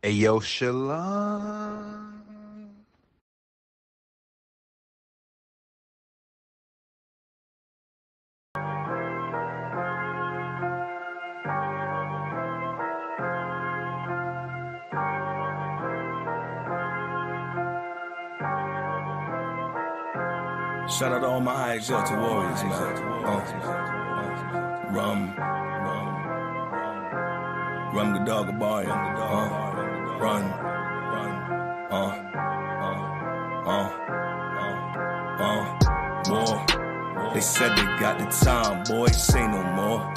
Ayo, Shalom. Shout out to all my IHWH warriors, man. Gadal, Gabaryam. War. They said they got the time, boy, say no more.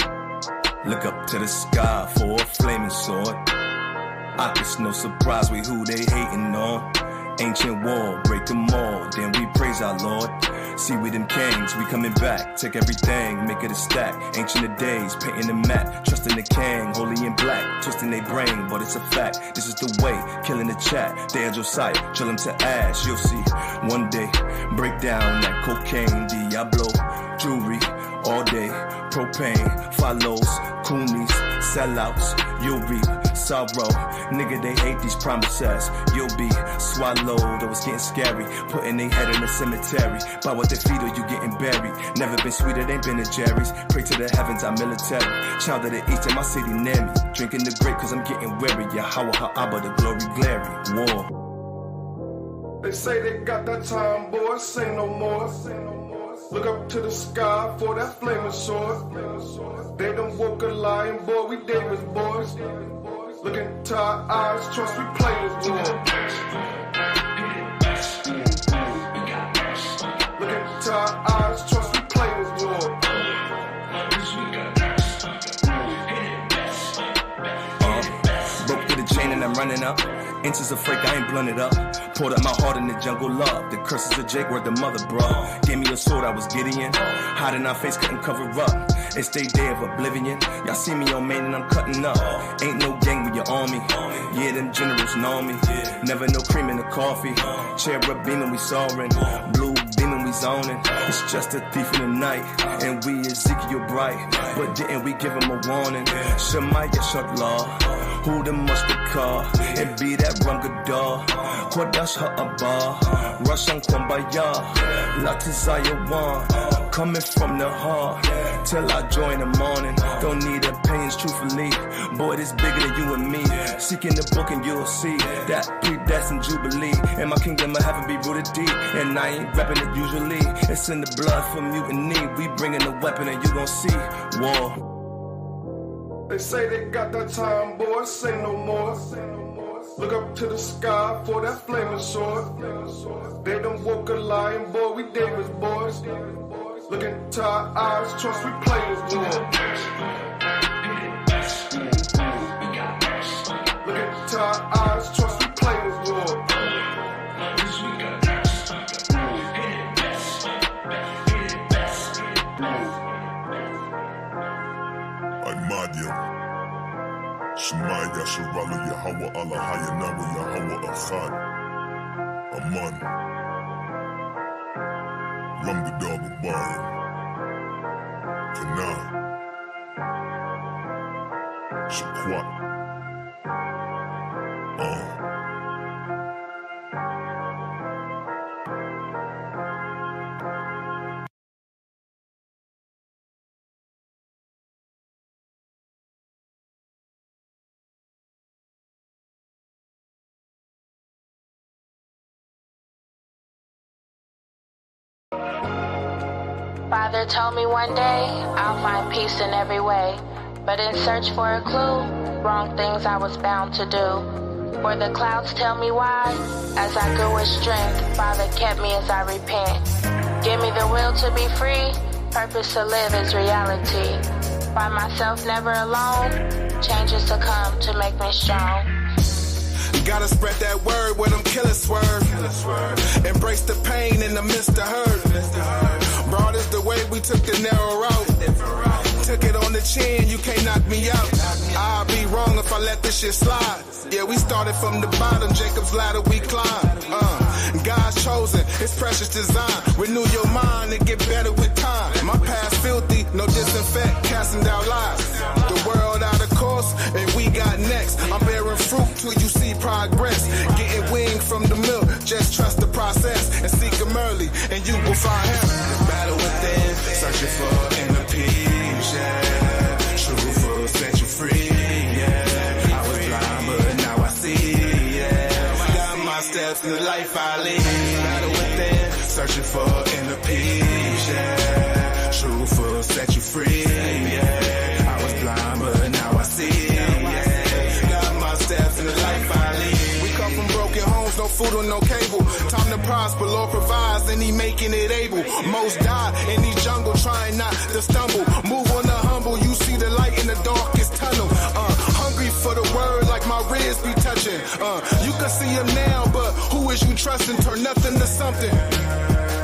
Look up to the sky for a flaming sword. I guess no surprise with who they hating on. Ancient war, break them all, then we praise our Lord. See we them kings, we coming back, take everything, make it a stack. Ancient of days, painting the map, trusting the king, holy in black, twisting their brain, but it's a fact. This is the way, killing the chat, they are Josiah, chill them to ash, you'll see. One day, break down that cocaine, Diablo, jewelry, all day, propane, follows, coonies, sellouts, you'll reap sorrow. Nigga, they hate these promises. You'll be swallowed. It was getting scary, putting their head in the cemetery. By what they feed or you getting buried. Never been sweeter than Ben and Jerry's. Pray to the heavens, I'm military. Child of the east in my city near me. Drinking the grape cause I'm getting weary. YHWH, the glory glaring. War. They say they got that time, boy, say no more. Look up to the sky for that flaming sword. They done woke a lion, boy, we Davis boys. Look into our eyes, trust we players, boy. Look into our eyes, trust we players, boy. Broke through the chain and I'm running up. Inches of freak, I ain't blunted up. Poured up my heart in the jungle love. The curses of Jake were the mother, bro. Gave me a sword, I was Gideon. Hiding our face, couldn't cover up. It's their day of oblivion. Y'all see me on main and I'm cutting up. Ain't no gang with your army. Yeah, them generals know me. Never no cream in the coffee. Cherub beaming, we soaring. Blue beaming, we zoning. It's just a thief in the night. And we Ezekiel bright. But didn't we give him a warning? SHAMI, YASHARAHLA. Who the mustard car? And be that Gadal. Kodash ha'abah. Russian Kwambaya. Latizaya one. Coming from the heart. Till I join the morning. Don't need a pains, truthfully. Boy, this bigger than you and me. Seeking the book and you'll see that predestined jubilee. And my kingdom of heaven be rooted deep. And I ain't rapping it usually. It's in the blood for mutiny. We bringing the weapon and you gon' see war. They say they got that time, boy, say no more. Look up to the sky for that flaming sword. They done woke a lion, boy, we Davis boys. Look into our eyes, trust we players, boy. Look into our eyes, trust we players, boy. SHAMI, YASHARAHLA, YHWH, AHLAHAYANAWA, YHWH, ACHAAD. Aman. Gadal, Gabaryam. Kana. Shaquat. Father told me one day I'll find peace in every way, but in search for a clue, wrong things I was bound to do. For the clouds tell me why, as I grew with strength, Father kept me as I repent. Give me the will to be free, purpose to live is reality. Find myself never alone, changes to come to make me strong. Gotta spread that word where them killers swerve. Embrace the pain in the midst of hurt. Broad is the way we took the narrow road. Took it on the chin, you can't knock me out. I'll be wrong if I let this shit slide. Yeah, we started from the bottom, Jacob's ladder we climbed. God's chosen, His precious design. Renew your mind and get better with time. My past filthy, no disinfect, casting down lies. The world out of course, and we got next. I'm bearing fruit till you see progress. steps in the life I lead. Battle within, searching for inner peace, yeah. Truth will set you free, yeah. I was blind, but now I see, yeah. Got my steps in the life I lead. We come from broken homes, no food or no cable. Time to prosper, Lord provides, and He making it able. Most die in these jungle, trying not to stumble. Move on the humble, you see the light in the darkest tunnel. Hungry for the word, like my ribs be touching. You can see Him now, but who is you trusting? Turn nothing to something.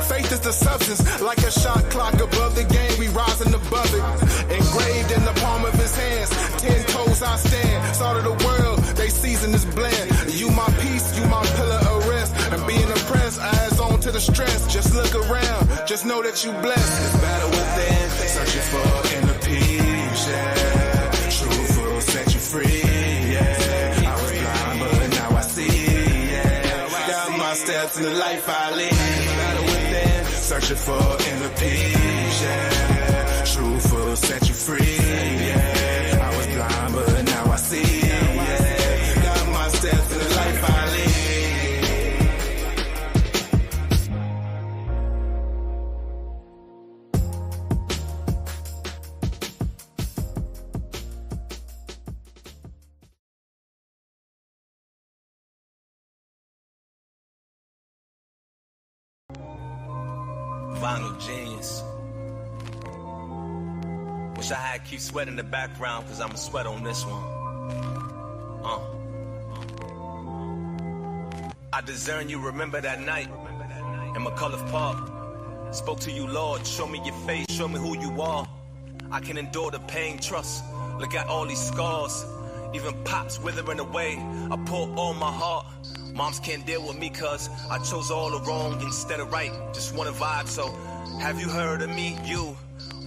Faith is the substance, like a shot clock above the game, we rising above it. Engraved in the palm of His hands, 10 toes I stand. Salt of the world, they season this blend. You my peace, you my pillar of rest. And being oppressed, eyes on to the stress. Just look around, just know that you blessed. It's battle within, searching for inner peace, yeah. Truth will set you free, yeah. I was blind, but now I see, yeah. Got my steps in the life I lead. Battle within, searching for inner peace, yeah. Truth will set you free, yeah. I was blind, but now I see, yeah. Got my steps in the life I lead. Vinyl genius. Wish I had Keep Sweat in the background, cause I'ma sweat on this one. I discern you remember that night in McCullough Park. Spoke to you, Lord, show me your face, show me who you are. I can endure the pain, trust. Look at all these scars, even pops withering away. I pour all my heart. Moms can't deal with me cause I chose all the wrong instead of right. Just wanna vibe, so have you heard of me? You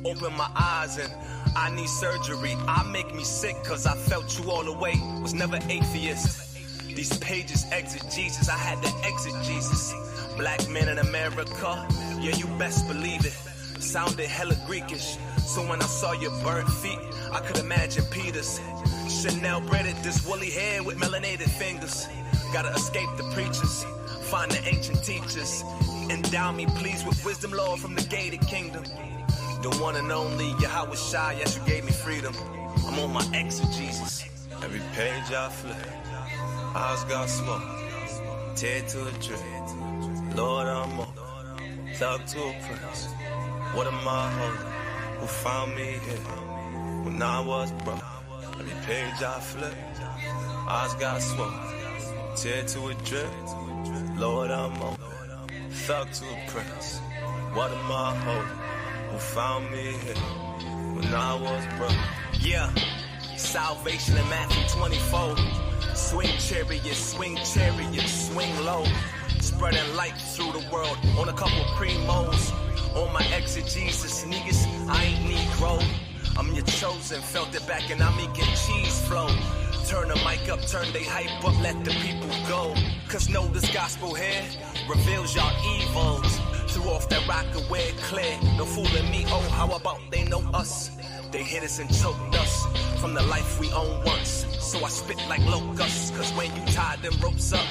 open my eyes and I need surgery. I make me sick cause I felt you all the way. Was never atheist. These pages exit Jesus, I had to exit Jesus. Black men in America, yeah, you best believe it. Sounded hella Greekish, so when I saw your burnt feet, I could imagine Peter's. Chanel braided this woolly hair with melanated fingers. Gotta escape the preachers, find the ancient teachers. Endow me, please, with wisdom, Lord, from the gated kingdom. The one and only YHWH, yes, you gave me freedom. I'm on my exegesis. Every page I flip, eyes got smoke, tear to a drip. Lord, I'm on, thug to a prince. What am I holding? Who found me here when I was broke? Every page I flip, eyes got smoke, tear to a drip. Lord, I'm on, thug to a prince. What am I holding? Who found me here when I was broke? Yeah, salvation in Matthew 24. Swing chariot, swing low. Spreading light through the world on a couple primos. On my exegesis, niggas, I ain't Negro. I'm your chosen, felt it back and I'm eating cheese flow. Turn the mic up, turn they hype up, let the people go. Cause know this gospel here reveals y'all evils. Threw off that rock and wear it clear. No fooling me, oh, how about they know us? They hit us and choked us from the life we own once. So I spit like locusts, cause when you tied them ropes up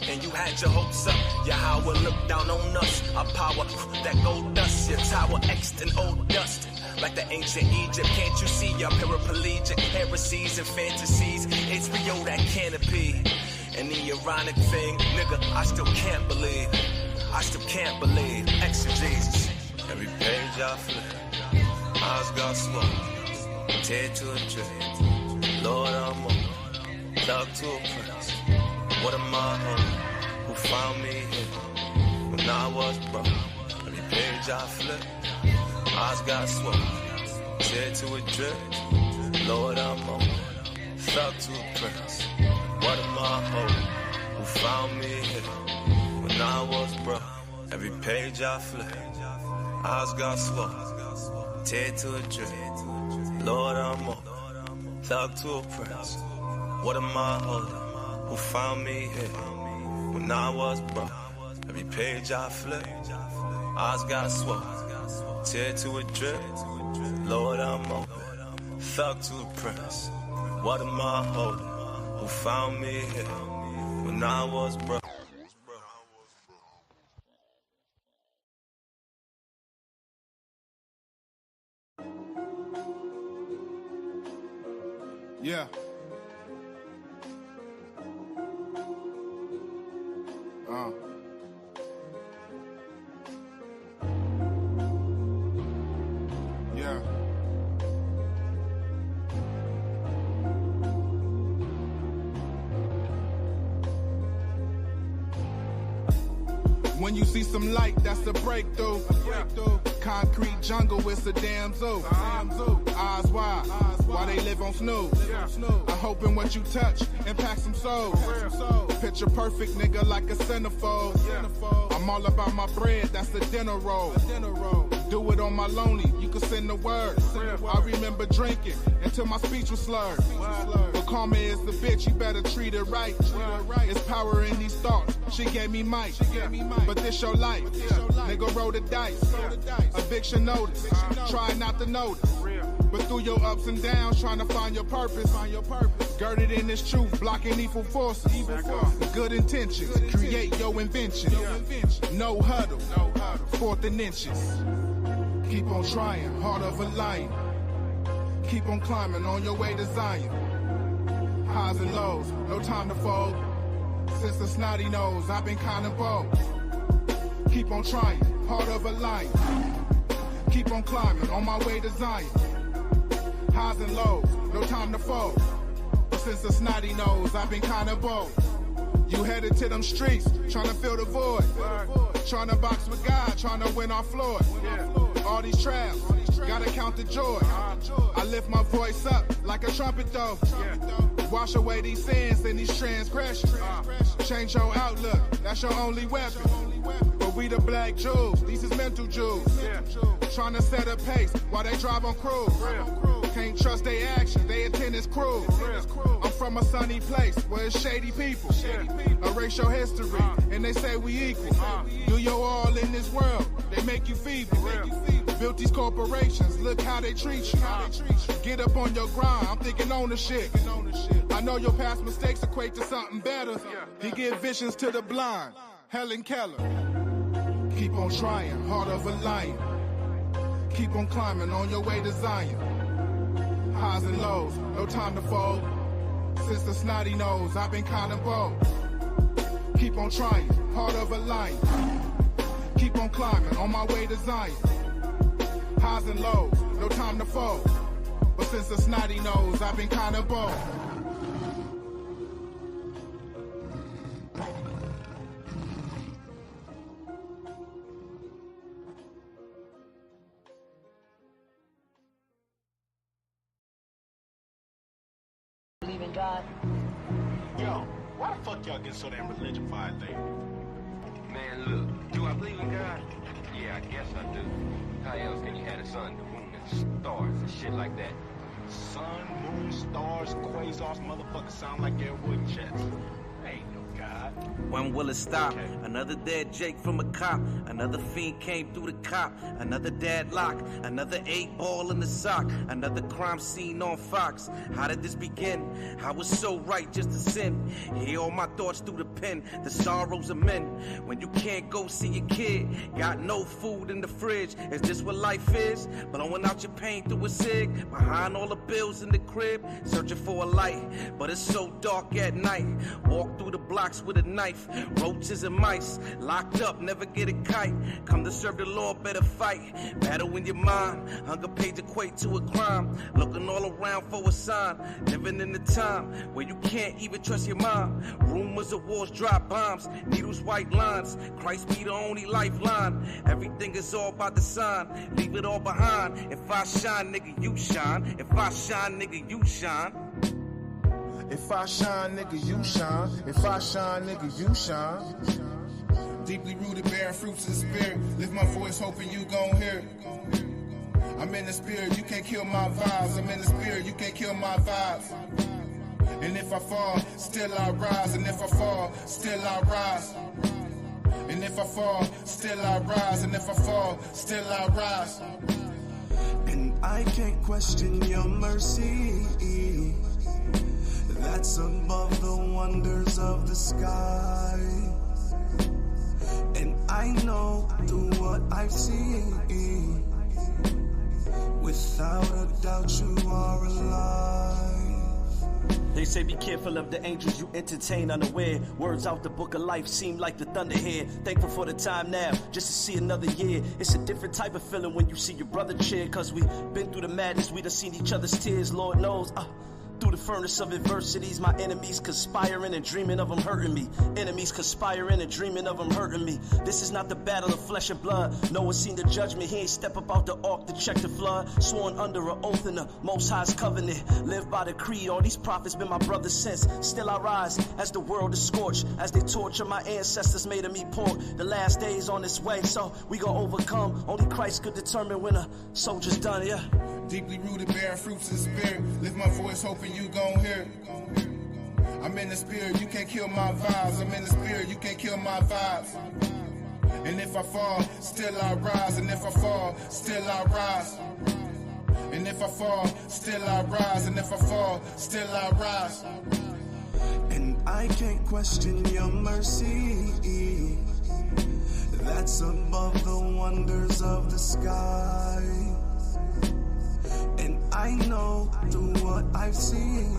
and you had your hopes up, Yahweh looked down on us. Our power, that gold dust, your tower X'd in old dust. Like the ancient Egypt, can't you see your paraplegic heresies and fantasies? HBO, that canopy. And the ironic thing, nigga, I still can't believe. Exegesis. Every page I flip, eyes got smoke, tear to a drip. Lord, I'm on, thug to a prince. What am I holding? Who found me here when I was broke? Every page I flip, eyes got smoke, tear to a drip. Lord, I'm on, thug to a prince. What am I holding? Who found me here when I was broke? Every page I flip, eyes got smoke, tear to a drip. Lord, I'm on, thug to a prince. What am I holding? Who found me here when I was broke? Every page I flip, eyes got smoke, tear to a drip. Lord, I'm on, thug to a prince. What am I holding? Who found me here when I was broke? Yeah. Yeah. When you see some light, that's a breakthrough. Concrete jungle, it's a damn zoo. Eyes wide, while they live on snooze. I'm hoping what you touch impacts some souls. Picture perfect, nigga, like a centerfold. I'm all about my bread, that's the dinner roll. Do it on my lonely, you can send the word. I remember drinking until my speech was slurred. But karma is the bitch, you better treat it right. It's power in these thoughts, she gave me mic. But this your life, nigga roll the dice. Eviction notice, try not to notice. But through your ups and downs, trying to find your purpose. Girded in this truth, blocking evil forces. Good intentions, create your invention. No huddle, 4th and inches. Keep on trying, heart of a lion. Keep on climbing on your way to Zion. Highs and lows, no time to fold. Since the snotty nose, I've been kind of bold. Keep on trying, heart of a lion. Keep on climbing on my way to Zion. Highs and lows, no time to fold. But since the snotty nose, I've been kind of bold. You headed to them streets, trying to fill the void. Trying to box with God, trying to win our Floyd. All these traps, gotta count the joy. I lift my voice up like a trumpet though. Wash away these sins and these transgressions. Change your outlook, that's your only weapon. But we the black Jews, these is mental Jews. Trying to set a pace while they drive on cruise. Can't trust their actions, they intent is cruel. I'm from a sunny place where it's shady people. Erase your history and they say we equal. Do your all in this world, they make you feeble. Built these corporations, look how they treat you. Get up on your grind, I'm thinking ownership. I know your past mistakes equate to something better. He give visions to the blind, Helen Keller. Keep on trying, heart of a lion. Keep on climbing on your way to Zion. Highs and lows, no time to fold. Since the snotty nose, I've been kind of bold. Keep on trying, heart of a lion. Keep on climbing on my way to Zion. Highs and lows, no time to fold. But since the snotty nose, I've been kind of bold. Believe in God? Yo, why the fuck y'all get so damn religion-fied thing? Man, look, do I believe in God? Yeah, I guess I do. How else can you have the sun, the moon, and stars and shit like that? Sun, moon, stars, quasars, motherfuckers sound like they're wood checks. Ain't no God. When will it stop? Okay. Another dead Jake from a cop. Another fiend came through the cop. Another deadlock. Another 8-ball in the sock. Another crime scene on Fox. How did this begin? I was so right just to sin. Hear all my thoughts through the pen. The sorrows of men. When you can't go see your kid. Got no food in the fridge. Is this what life is? Blowing out your pain through a cig. Behind all the bills in the crib. Searching for a light. But it's so dark at night. Walk through the blocks with a knife. Roaches and mice, locked up, never get a kite. Come to serve the Lord, better fight. Battle in your mind, hunger pains equate to a crime. Looking all around for a sign. Living in the time where you can't even trust your mom. Rumors of wars, drop bombs, needles, white lines. Christ be the only lifeline. Everything is all about the sign. Leave it all behind. If I shine, nigga, you shine. If I shine, nigga, you shine. If I shine, nigga, you shine. If I shine, nigga, you shine. Deeply rooted, bearing fruits of the spirit. Lift my voice, hoping you gon' hear it. I'm in the spirit, you can't kill my vibes. I'm in the spirit, you can't kill my vibes. And if I fall, still I rise. And if I fall, still I rise. And if I fall, still I rise. And if I fall, still I rise. And I can't question your mercy. That's above the wonders of the sky. And I know through what I've seen, without a doubt you are alive. They say be careful of the angels you entertain unaware. Words out the book of life seem like the thunder here. Thankful for the time now, just to see another year. It's a different type of feeling when you see your brother cheer. Cause we been through the madness, we done seen each other's tears, Lord knows. Through the furnace of adversities, my enemies conspiring and dreaming of them hurting me. Enemies conspiring and dreaming of them hurting me. This is not the battle of flesh and blood. No one seen the judgment. He ain't step up out the ark to check the flood. Sworn under an oath in the Most High's covenant. Live by the creed. All these prophets been my brothers since. Still I rise as the world is scorched. As they torture my ancestors made of me poor. The last days on its way, so we gon' overcome. Only Christ could determine when a soldier's done, yeah. Deeply rooted, bearing fruits in the spirit. Lift my voice, hoping you gon' hear it. I'm in the spirit, you can't kill my vibes. I'm in the spirit, you can't kill my vibes. And if I fall, still I rise. And if I fall, still I rise. And if I fall, still I rise. And if I fall, still I rise. And I can't question your mercy. That's above the wonders of the sky. And I know through what I've seen,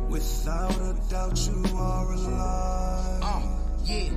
without a doubt you are alive. Yeah.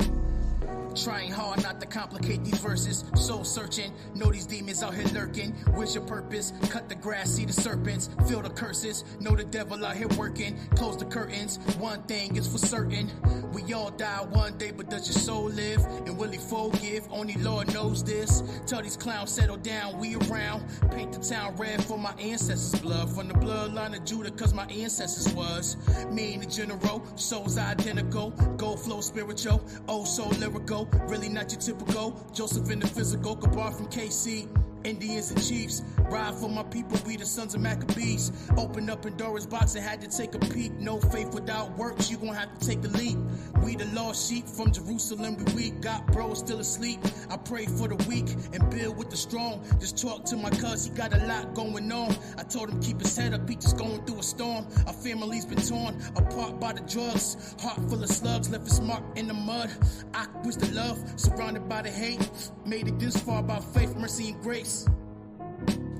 Trying hard not to complicate these verses. Soul searching, know these demons out here lurking. Where's your purpose? Cut the grass, see the serpents. Feel the curses, know the devil out here working. Close the curtains, one thing is for certain. We all die one day, but does your soul live? And will he forgive? Only Lord knows this. Tell these clowns settle down, we around. Paint the town red for my ancestors' blood. From the bloodline of Judah, cause my ancestors was. Me and the general, souls identical. Gold flow spiritual, oh so lyrical. Really not your typical Joseph in the physical, Gabaryam from KC. Indians and Chiefs, ride for my people, we the sons of Maccabees. Open up Pandora's box and had to take a peek. No faith without works, you gon' have to take the leap. We the lost sheep from Jerusalem, we weak. Got bros still asleep, I pray for the weak and build with the strong. Just talk to my cuz, he got a lot going on. I told him keep his head up, he just going through a storm. Our family's been torn apart by the drugs. Heart full of slugs, left its mark in the mud. I was the love, surrounded by the hate. Made it this far by faith, mercy and grace.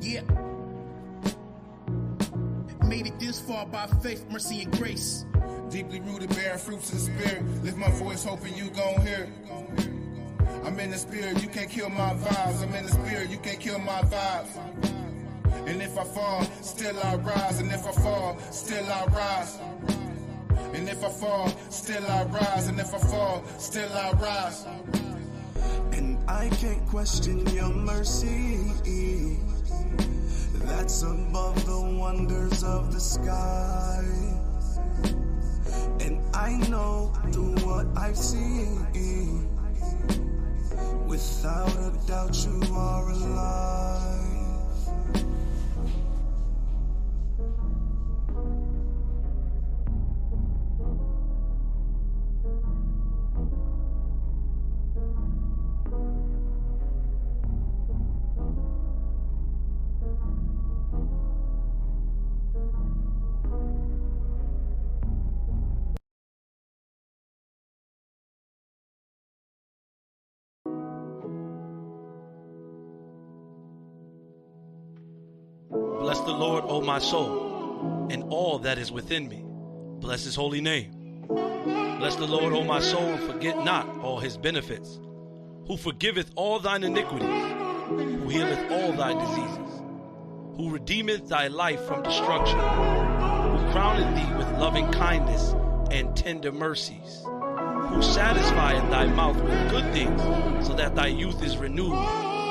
Yeah. Made it this far by faith, mercy, and grace. Deeply rooted, bearing fruits in the spirit. Lift my voice, hoping you gon' hear it. I'm in the spirit, you can't kill my vibes. I'm in the spirit, you can't kill my vibes. And if I fall, still I rise. And if I fall, still I rise. And if I fall, still I rise. And if I fall, still I rise. And I can't question your mercy. That's above the wonders of the sky. And I know through what I've seen, without a doubt you are alive. Bless the Lord, O my soul, and all that is within me. Bless his holy name. Bless the Lord, O my soul, and forget not all his benefits, who forgiveth all thine iniquities, who healeth all thy diseases, who redeemeth thy life from destruction, who crowneth thee with loving kindness and tender mercies, who satisfieth thy mouth with good things, so that thy youth is renewed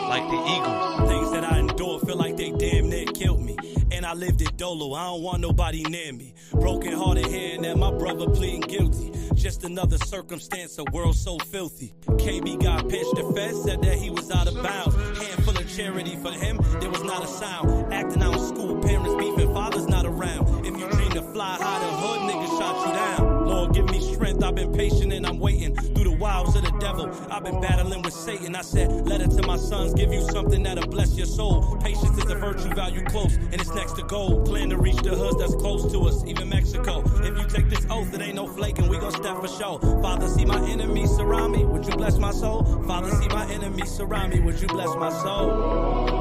like the eagles. Things that I endure feel like they damn near killed me. And I lived it dolo, I don't want nobody near me. Broken hearted hearing that my brother pleading guilty. Just another circumstance, a world so filthy. KB got pitched the feds, said that he was out of bounds. Handful of charity for him, there was not a sound. Acting out in school, parents beefing, fathers not around. If you dream to fly high, the hood niggas shot you down. Lord, give me strength, I've been patient and I'm waiting. Through the wiles of the devil, I've been battling with Satan. I said, let it to my sons, give you something that'll bless your soul. Patience is a virtue, value close, and it's next to gold. Plan to reach the hoods that's close to us, even Mexico. If you take this oath, it ain't no flaking, we gon' step for show. Father, see my enemies surround me, would you bless my soul? Father, see my enemies surround me, would you bless my soul?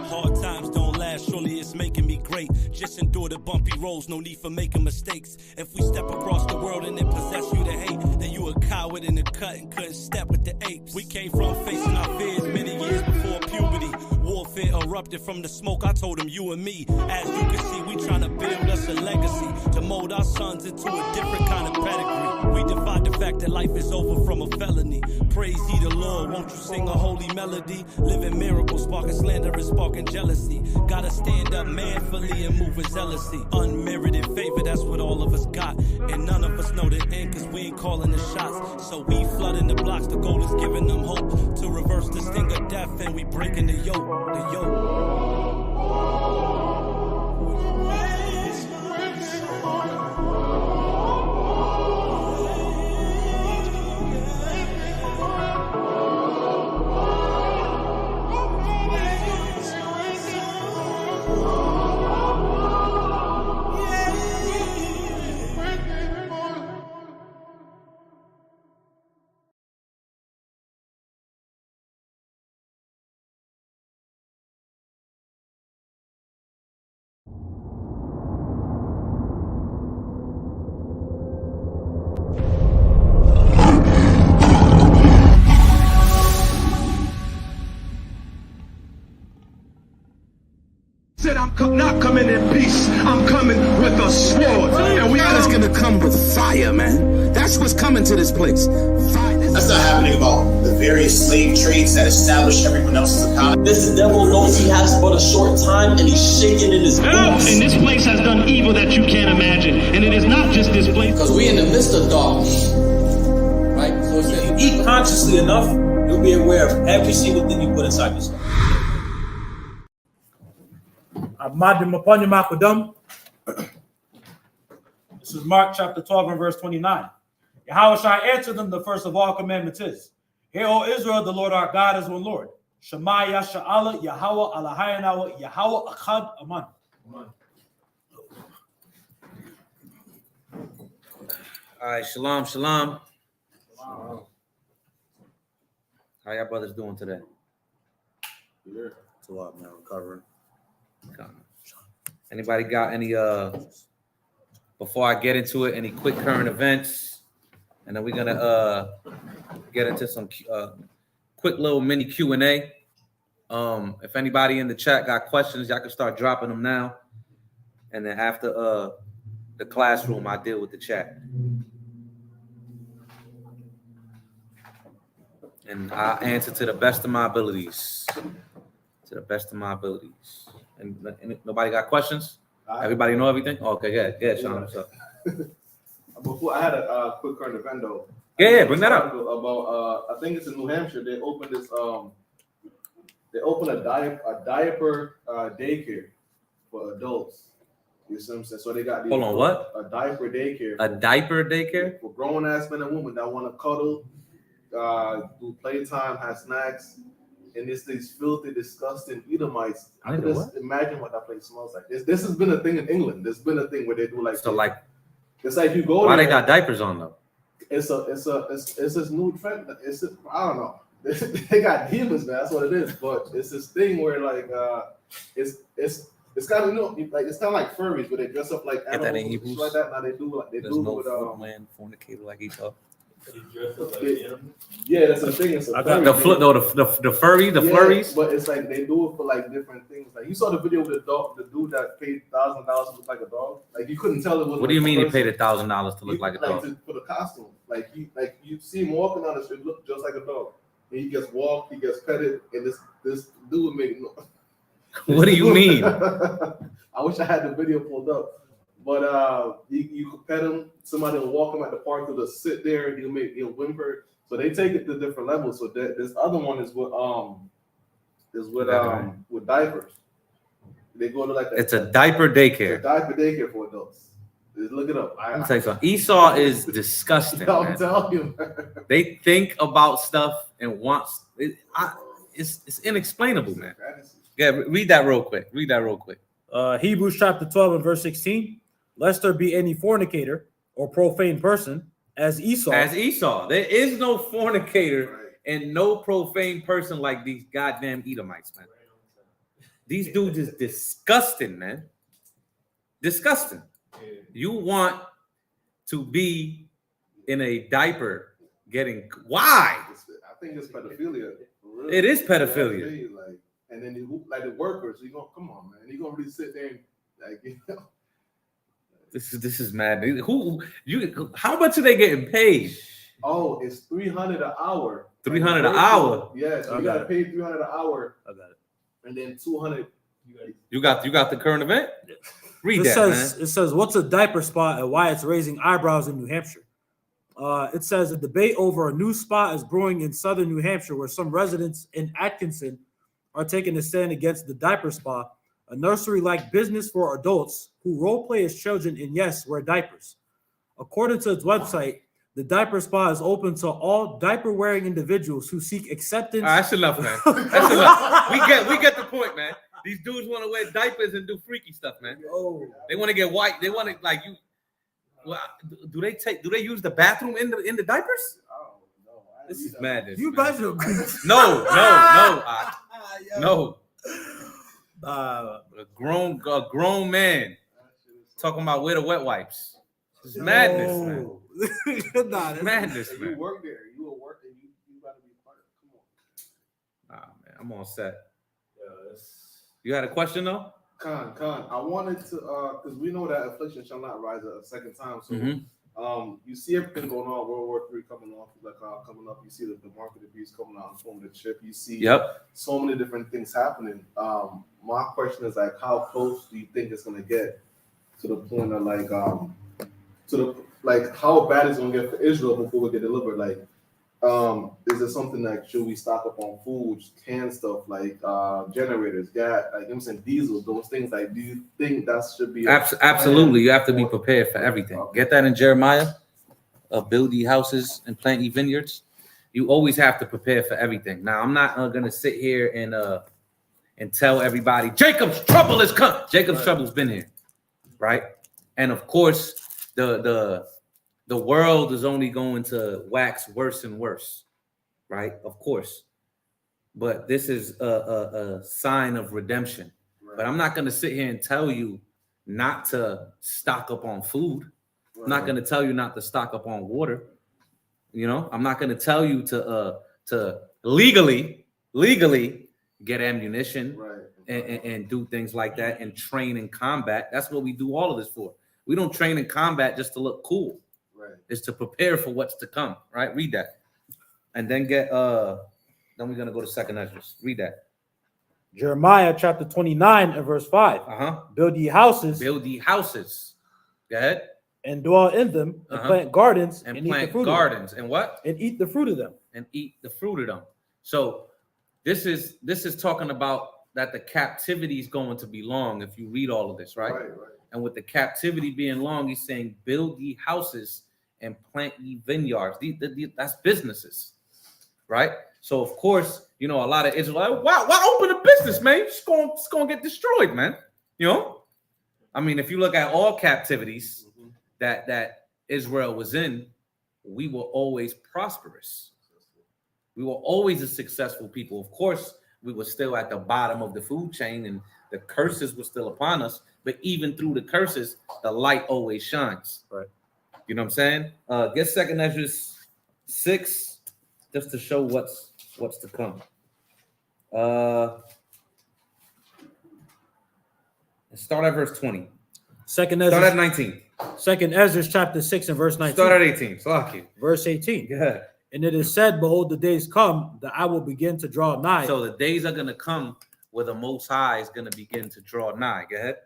Hard times don't last, surely it's making me great. Just endure the bumpy roads, no need for making mistakes. If we step across the world and it possess you to hate, then you a coward in the cut and couldn't step with the apes. We came from facing our fears many years before puberty. Warfare erupted from the smoke, I told him you and me. As you can see, we trying to build us a legacy to mold our sons into a different kind of pedigree. We defied the fact that life is over from a felony. Praise ye the Lord, won't you sing a holy melody? Living miracles, sparking slander and sparking jealousy. Gotta stand up manfully and move with zealousy. Unmerited favor, that's what all of us got. And none of us know the end, cause we ain't calling the shots. So we flooding the blocks, the goal is giving them hope to reverse the sting of death, and we breaking the yoke. The yoke. Said I'm not coming in peace, I'm coming with a sword. And we God is gonna come with fire, man. That's what's coming to this place. Fire. That's not happening about the various slave trades that established everyone else's economy. This devil knows he has but a short time, and he's shaking in his boots. And this place has done evil that you can't imagine. And it is not just this place. Because we in the midst of darkness. Right? So if you eat consciously enough, you'll be aware of every single thing you put inside yourself. This is Mark chapter 12 and verse 29. YHWH answered them, the first of all commandments is, Hear, O Israel, the Lord our God is one Lord. SHAMI, YASHARAHLA, YHWH, AHLAHAYANAWA, YHWH, ACHAAD, Aman. All right, shalom, shalom. How y'all brothers doing today? Yeah, it's a lot, man. Recovering. Anybody got any before I get into it, any quick current events? And then we're gonna get into some quick little mini Q&A. If anybody in the chat got questions, y'all can start dropping them now. And then after the classroom, I deal with the chat. And I answer to the best of my abilities. To the best of my abilities. And nobody got questions? Everybody know everything? Okay, good, Sean. What's up? Before I had a quick current event though. Yeah, bring that up. About I think it's in New Hampshire. They opened this. They opened a diaper daycare for adults. You see what I'm saying? So they got Hold on, what? A diaper daycare. A diaper daycare for grown ass men and women that want to cuddle, do playtime, have snacks. And it's these filthy, disgusting Edomites. I can just imagine what that place smells like. This has been a thing in England. There's been a thing where they do like. So like, it's like you go. Why there, they got diapers on though? It's this new trend. I don't know. They got demons, man. That's what it is. But it's this thing where like it's kind of like it's kind of like furries, where they dress up like animals and shit like that. Now they do with man fornicator like he talk. Yeah, that's the thing. It's I got the flurries. But it's like they do it for like different things. Like you saw the video with the dude that paid $1,000 to look like a dog. Like you couldn't tell it was. What do you mean he paid $1,000 to look like a dog? For the costume. Like you see him walking on the street, look just like a dog. And he gets walked, he gets petted, and this dude make no. What do you mean? I wish I had the video pulled up. But you could pet him. Somebody will walk him at the park. He'll just sit there. He'll whimper. So they take it to different levels. So this other one is with diapers. They go to like it's a diaper daycare. It's a diaper daycare for adults. Just look it up. Let me tell you something. Esau is disgusting. I'm telling you. They think about stuff and wants. it's inexplainable, man. Yeah, read that real quick. Hebrews chapter 12 and verse 16. Lest there be any fornicator or profane person as Esau. There is no fornicator and no profane person like these goddamn Edomites, man. These dudes is disgusting, man. Disgusting. You want to be in a diaper getting why? I think it's pedophilia. It is pedophilia. Like, and then the workers, you gonna come on, man. You gonna really sit there and This is mad. How much are they getting paid? Oh, it's $300 an hour. $300 an hour. Yes, you gotta pay $300 an hour. I got it. And then $200. You got the current event? Read it that, says, man. It says, what's a diaper spot and why it's raising eyebrows in New Hampshire? It says a debate over a new spot is brewing in southern New Hampshire where some residents in Atkinson are taking a stand against the diaper spa, a nursery-like business for adults who role-play as children and, yes, wear diapers. According to its website, the diaper spa is open to all diaper-wearing individuals who seek acceptance. That's enough, man. That's enough. We get the point, man. These dudes want to wear diapers and do freaky stuff, man. Oh. They want to get white. They want to like you. Well, do they use the bathroom in the diapers? Oh no, this is madness. You better. No. A grown man talking about where the wet wipes. This is madness, man. Nah, madness, man. You work there. You will work and you gotta be part of it. Come on. Nah, man, I'm all set. You had a question though? Khan, I wanted to because we know that affliction shall not rise a second time. So you see everything going on, World War III coming off, coming up. You see the market of beast coming out in form of the chip. You see so many different things happening. My question is like, how close do you think it's gonna get to the point of how bad it's gonna get for Israel before we get delivered? Like, is there something like should we stock up on food, canned stuff like generators, gas, like I'm saying diesel, those things? Like, do you think that should be absolutely? You have to be prepared for everything. Get that in Jeremiah. Build ye houses and plant ye vineyards. You always have to prepare for everything. Now, I'm not gonna sit here and tell everybody Jacob's trouble is coming. Jacob's trouble's been here, right? And of course, the world is only going to wax worse and worse, right? Of course. But this is a sign of redemption. Right. But I'm not going to sit here and tell you not to stock up on food. Right. I'm not going to tell you not to stock up on water. You know, I'm not going to tell you to legally get ammunition and do things like that and train in combat. That's what we do all of this for. We don't train in combat just to look cool. Is to prepare for what's to come, right? Read that. And then then we're gonna go to 2nd Ezra. Read that. Jeremiah chapter 29 and verse 5. Build ye houses. Build ye houses. Go ahead. And dwell in them, and plant gardens, and eat plant the fruit gardens, of them. and what? And eat the fruit of them. And eat the fruit of them. So this is talking about that the captivity is going to be long if you read all of this, right? Right. And with the captivity being long, he's saying, build ye houses and plant ye vineyards. That's businesses, right? So of course, you know, a lot of Israelites, why open a business, man? It's gonna get destroyed, man. You know, I mean, if you look at all captivities that Israel was in, we were always prosperous. We were always a successful people. Of course, we were still at the bottom of the food chain, and the curses were still upon us. But even through the curses, the light always shines. Right. You know what I'm saying? Get 2nd Ezra 6 just to show what's to come. Start at verse 20. Start at 19. 2nd Ezra chapter 6 and verse 19. Start at 18. Salaki. Verse 18. Yeah. And it is said, behold, the days come that I will begin to draw nigh. So the days are going to come where the Most High is going to begin to draw nigh. Go ahead.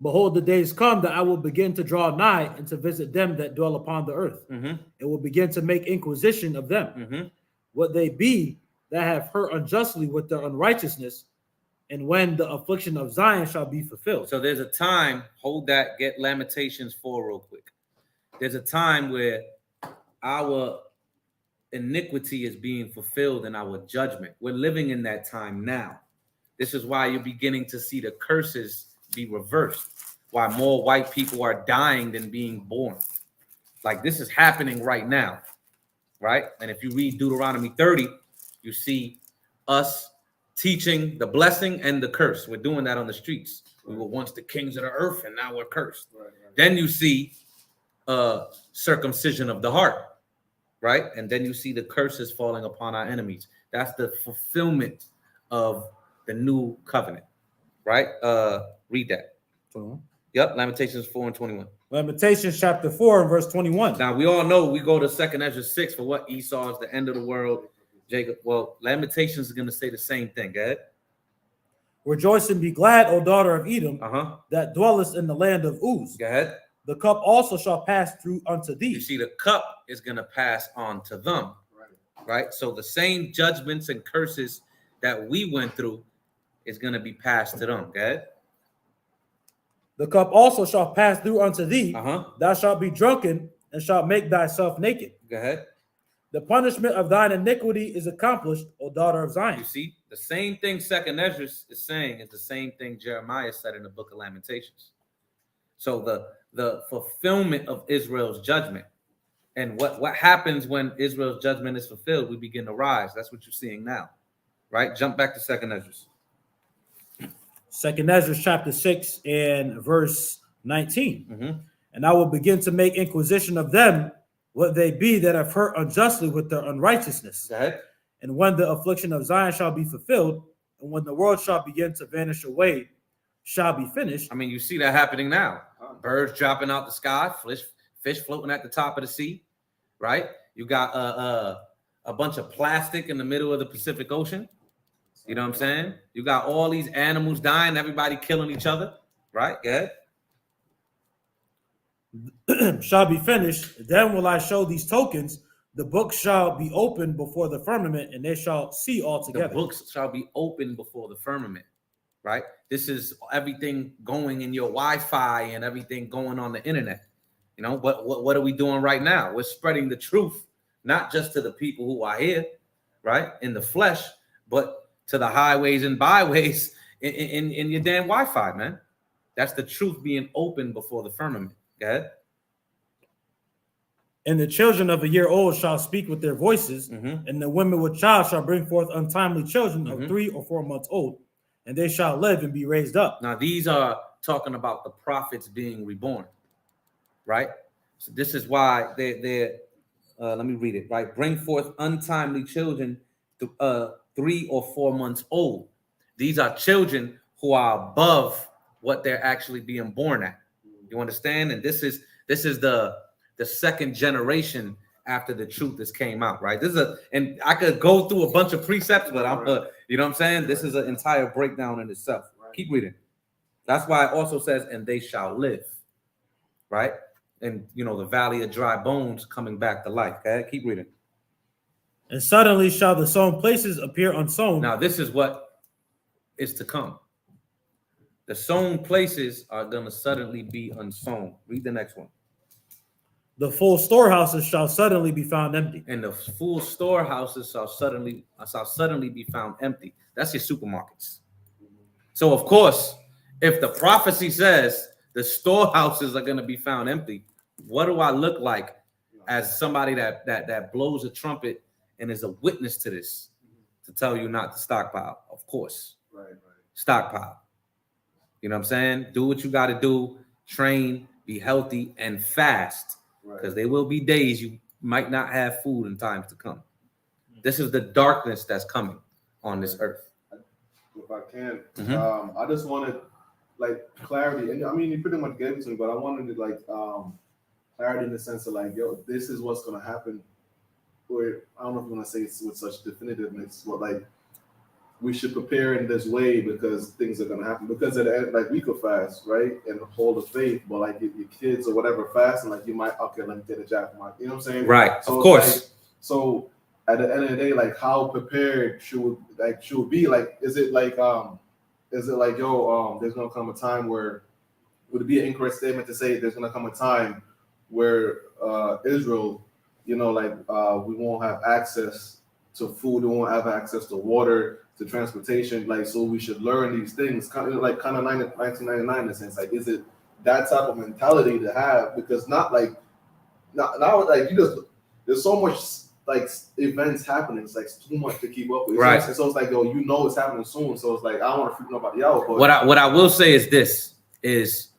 Behold, the days come that I will begin to draw nigh and to visit them that dwell upon the earth. And will begin to make inquisition of them. What they be that have hurt unjustly with their unrighteousness, and when the affliction of Zion shall be fulfilled. So there's a time, hold that, get Lamentations 4 real quick. There's a time where our iniquity is being fulfilled in our judgment. We're living in that time now. This is why you're beginning to see the curses be reversed, why more white people are dying than being born. Like, this is happening right now, right? And if you read Deuteronomy 30, you see us teaching the blessing and the curse. We're doing that on the streets. We were once the kings of the earth, and now we're cursed. Then you see circumcision of the heart, right? And then you see the curses falling upon our enemies. That's the fulfillment of the new covenant, right? Read that. 21. Yep, Lamentations 4 and 21. Lamentations chapter 4 and verse 21. Now, we all know we go to 2nd Ezra 6 for what? Esau is the end of the world. Jacob. Well, Lamentations is going to say the same thing. Go ahead. Rejoice and be glad, O daughter of Edom, that dwellest in the land of Uz. Go ahead. The cup also shall pass through unto thee. You see, the cup is going to pass on to them, right? So the same judgments and curses that we went through is going to be passed to them. Go ahead. The cup also shall pass through unto thee. Thou shalt be drunken and shalt make thyself naked. Go ahead. The punishment of thine iniquity is accomplished, O daughter of Zion. You see, the same thing 2nd Ezra is saying is the same thing Jeremiah said in the book of Lamentations. So the fulfillment of Israel's judgment, and what happens when Israel's judgment is fulfilled, we begin to rise. That's what you're seeing now, right? Jump back to 2nd Ezra. 2nd Ezra chapter 6 and verse 19. And I will begin to make inquisition of them, what they be that have hurt unjustly with their unrighteousness. And when the affliction of Zion shall be fulfilled, and when the world shall begin to vanish away, shall be finished. I mean, you see that happening now. Birds dropping out the sky, fish floating at the top of the sea, right? You got a bunch of plastic in the middle of the Pacific Ocean. You know what I'm saying? You got all these animals dying, everybody killing each other, right? Go ahead. Shall be finished. Then will I show these tokens. The books shall be opened before the firmament, and they shall see all together. The books shall be opened before the firmament, right? This is everything going in your Wi-Fi and everything going on the internet. You know, what are we doing right now? We're spreading the truth, not just to the people who are here, right, in the flesh, but to the highways and byways in your damn Wi-Fi, man. That's the truth being opened before the firmament. Go ahead. And the children of a year old shall speak with their voices, and the women with child shall bring forth untimely children of 3 or 4 months old, and they shall live and be raised up. Now, these are talking about the prophets being reborn, right? So this is why they're let me read it, right? Bring forth untimely children 3 or 4 months old. These are children who are above what they're actually being born at. You understand? And this is the second generation after the truth has came out, right? And I could go through a bunch of precepts, but I'm you know what I'm saying? This is an entire breakdown in itself. Keep reading. That's why it also says, and they shall live, right? And you know, the valley of dry bones coming back to life. Okay, keep reading. And suddenly shall the sown places appear unsown. Now, this is what is to come. The sown places are going to suddenly be unsown. Read the next one. The full storehouses shall suddenly be found empty. And the full storehouses shall suddenly be found empty. That's your supermarkets. So, of course, if the prophecy says the storehouses are going to be found empty, what do I look like as somebody that blows a trumpet and is a witness to this to tell you not to stockpile? Of course. Right. Stockpile. You know what I'm saying? Do what you got to do. Train, be healthy, and fast. Because there will be days you might not have food in times to come. This is the darkness that's coming on this earth. If I can, I just wanted like clarity, and I mean you pretty much gave it to me, but I wanted like clarity in the sense of like, yo, this is what's gonna happen. Or I don't know if you want to say it with such definitiveness, but like we should prepare in this way because things are gonna happen. Because at the end, like we could fast, right, and hold the faith, but like your kids or whatever fast, and like you might, okay, let me get a job for my, you know what I'm saying? Right, so of course. Like, so at the end of the day, like how prepared should we be? Like, is it like yo, there's gonna come a time where, would it be an incorrect statement to say there's gonna come a time where Israel you know, like we won't have access to food, we won't have access to water, to transportation. Like, so we should learn these things, kind of 1999 in a sense. Like, is it that type of mentality to have? Because not like you just, there's so much like events happening. It's like too much to keep up with. Right. So it's like, yo, you know it's happening soon. So it's like, I don't want to freak nobody out. But what I will say is this is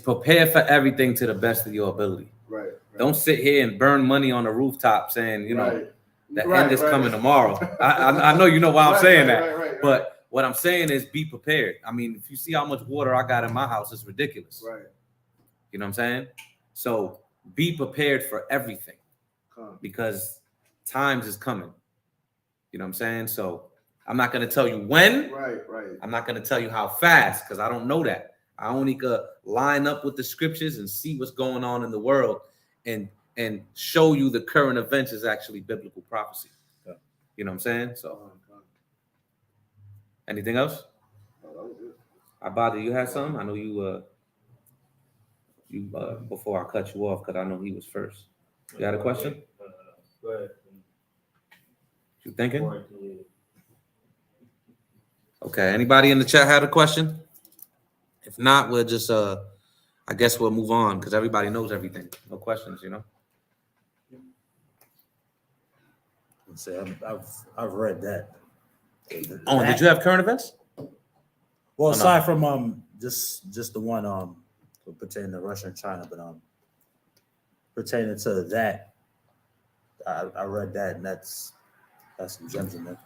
prepare for everything to the best of your ability. Right. Don't sit here and burn money on the rooftop saying, you know, the end is coming tomorrow. I know you know why I'm saying that. But what I'm saying is be prepared. I mean, if you see how much water I got in my house, it's ridiculous. Right. You know what I'm saying? So be prepared for everything because times is coming. You know what I'm saying? So I'm not going to tell you when. Right. I'm not going to tell you how fast because I don't know that. I only could line up with the scriptures and see what's going on in the world and show you the current events is actually biblical prophecy. Yeah. You know what I'm saying? So anything else? Abada, you had something? I know you before I cut you off because I know he was first. You had a question? Go ahead. You thinking? Okay. Anybody in the chat had a question? If not, we'll just I guess we'll move on because everybody knows everything. No questions, you know. Say I've read that. Oh, did you have current events? Well, aside from just the one pertaining to Russia and China, but pertaining to that, I read that, and that's some gems in there.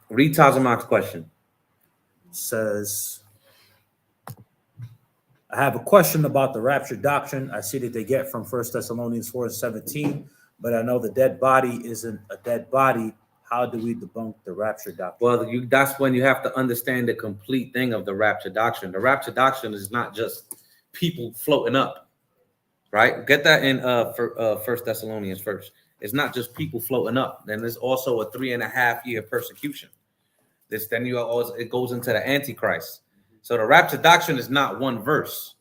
Read Tazamak's question. Says, I have a question about the rapture doctrine. I see that they get from 1 Thessalonians 4:17, but I know the dead body isn't a dead body. How do we debunk the rapture doctrine? Well, that's when you have to understand the complete thing of the rapture doctrine. The rapture doctrine is not just people floating up, right? Get that in 1 Thessalonians first. It's not just people floating up. Then there's also a 3.5 year persecution. It goes into the Antichrist. So the rapture doctrine is not one verse.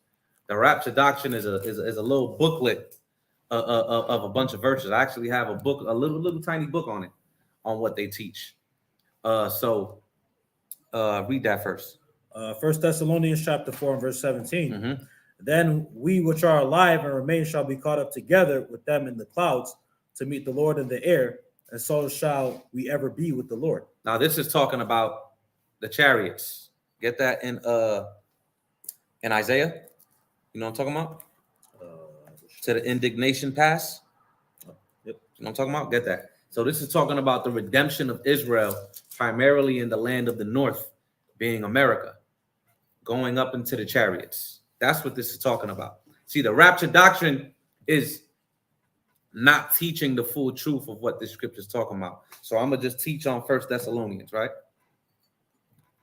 The rapture doctrine is a little booklet of a bunch of verses. I actually have a book, a little tiny book on it, on what they teach. So read that first. 1 Thessalonians chapter 4 and verse 17. Mm-hmm. Then we which are alive and remain shall be caught up together with them in the clouds to meet the Lord in the air, and so shall we ever be with the Lord. Now this is talking about the chariots. Get that in Isaiah. You know what I'm talking about? To the indignation pass. Yep. You know what I'm talking about? Get that. So this is talking about the redemption of Israel, primarily in the land of the north, being America, going up into the chariots. That's what this is talking about. See, the rapture doctrine is not teaching the full truth of what this scripture is talking about. So I'm gonna just teach on 1 Thessalonians, right?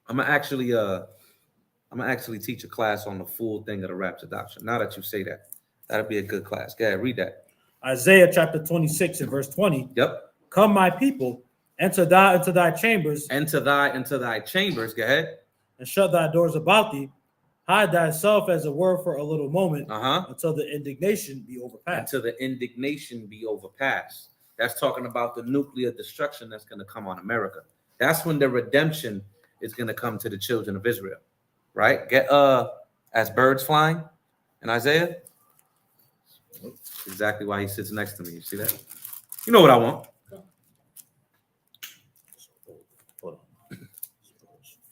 I'm gonna actually teach a class on the full thing of the rapture doctrine. Now that you say that, that'll be a good class. Go ahead, read that. Isaiah chapter 26 and verse 20. Yep. Come, my people, enter thou into thy chambers. Enter thy chambers. Go ahead. And shut thy doors about thee. Hide thyself as it were for a little moment until the indignation be overpassed. Until the indignation be overpassed. That's talking about the nuclear destruction that's going to come on America. That's when the redemption is going to come to the children of Israel. Right? Get as birds flying in Isaiah. That's exactly why he sits next to me. You see that? You know what I want.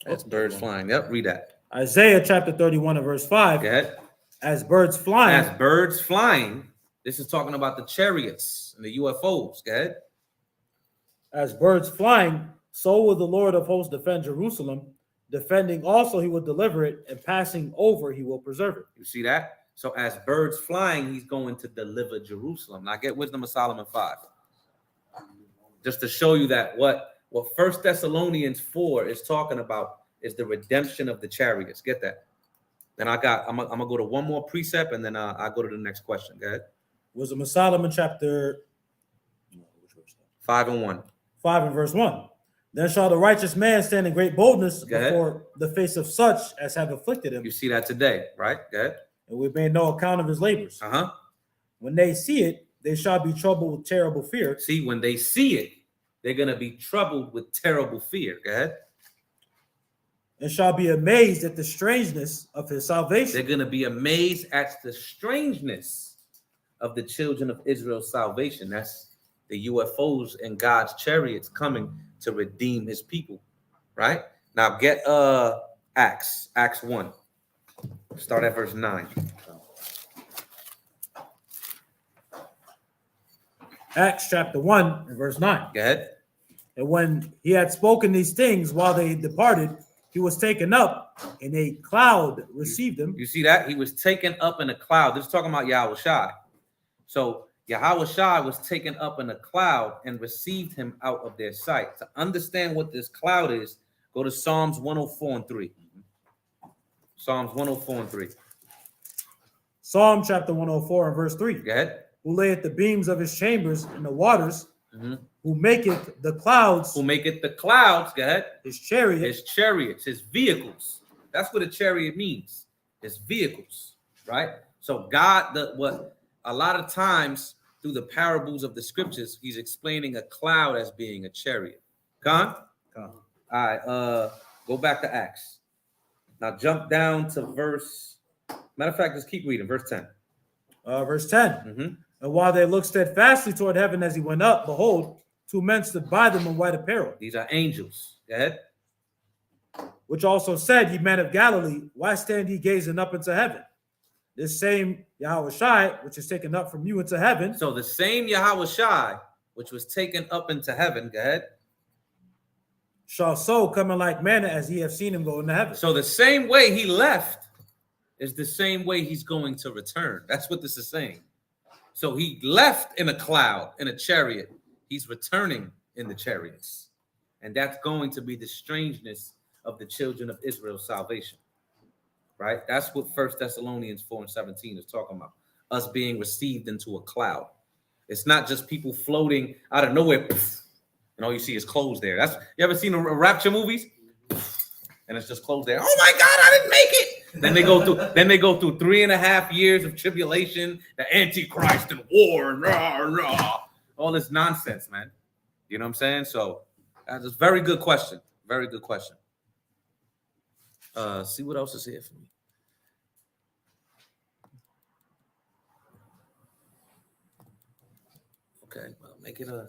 That's birds flying. Yep, read that. Isaiah chapter 31 and verse 5. Go ahead. As birds flying. As birds flying. This is talking about the chariots and the UFOs. Go ahead. As birds flying, so will the Lord of hosts defend Jerusalem. Defending also, he will deliver it, and passing over, he will preserve it. You see that? So as birds flying, he's going to deliver Jerusalem. Now get Wisdom of Solomon 5. Just to show you that what 1 Thessalonians 4 is talking about is the redemption of the chariots. Get that? Then I'm gonna go to one more precept, and then I'll go to the next question. Go ahead. Wisdom of Solomon chapter 5 and 1. 5 and verse 1. Then shall the righteous man stand in great boldness before the face of such as have afflicted him. You see that today, right? Go ahead. And we made no account of his labors. When they see it, they shall be troubled with terrible fear. See, when they see it, they're going to be troubled with terrible fear. Go ahead. And shall be amazed at the strangeness of his salvation. They're going to be amazed at the strangeness of the children of Israel's salvation. That's the UFOs and God's chariots coming to redeem his people. Right? Now get Acts 1. Start at verse 9. Acts chapter 1 and verse 9. Go ahead. And when he had spoken these things while they departed, he was taken up, and a cloud received him. You see that? He was taken up in a cloud. This is talking about Yahushua. So Yahushua was taken up in a cloud and received him out of their sight. To understand what this cloud is, go to Psalms 104 and 3. Psalms 104 and 3. Psalm chapter 104 and verse 3. Go ahead. Who layeth the beams of his chambers in the waters, who maketh the clouds. Who maketh the clouds, go ahead. His chariot. His chariots, his vehicles. That's what a chariot means. His vehicles, right? So God, what a lot of times through the parables of the scriptures, he's explaining a cloud as being a chariot. Con? All right, go back to Acts. Now jump down to verse, matter of fact, just keep reading, verse 10. Verse 10. And while they looked steadfastly toward heaven as he went up, behold, two men stood by them in white apparel. These are angels. Go ahead. Which also said, ye men of Galilee, why stand ye gazing up into heaven? This same Yahushua, which is taken up from you into heaven. So the same Yahushua, which was taken up into heaven, go ahead, shall so come in like manner as ye have seen him go into heaven. So the same way he left is the same way he's going to return. That's what this is saying. So he left in a cloud, in a chariot. He's returning in the chariots. And that's going to be the strangeness of the children of Israel's salvation. Right? That's what 1 Thessalonians 4 and 17 is talking about. Us being received into a cloud. It's not just people floating out of nowhere, and all you see is clothes there. You ever seen a rapture movies? And it's just clothes there. Oh my God, I didn't make it. Then they go through 3.5 years of tribulation, the Antichrist and war and all this nonsense, man. You know what I'm saying? So that's a very good question. Very good question. See what else is here for me. Okay, well, make it a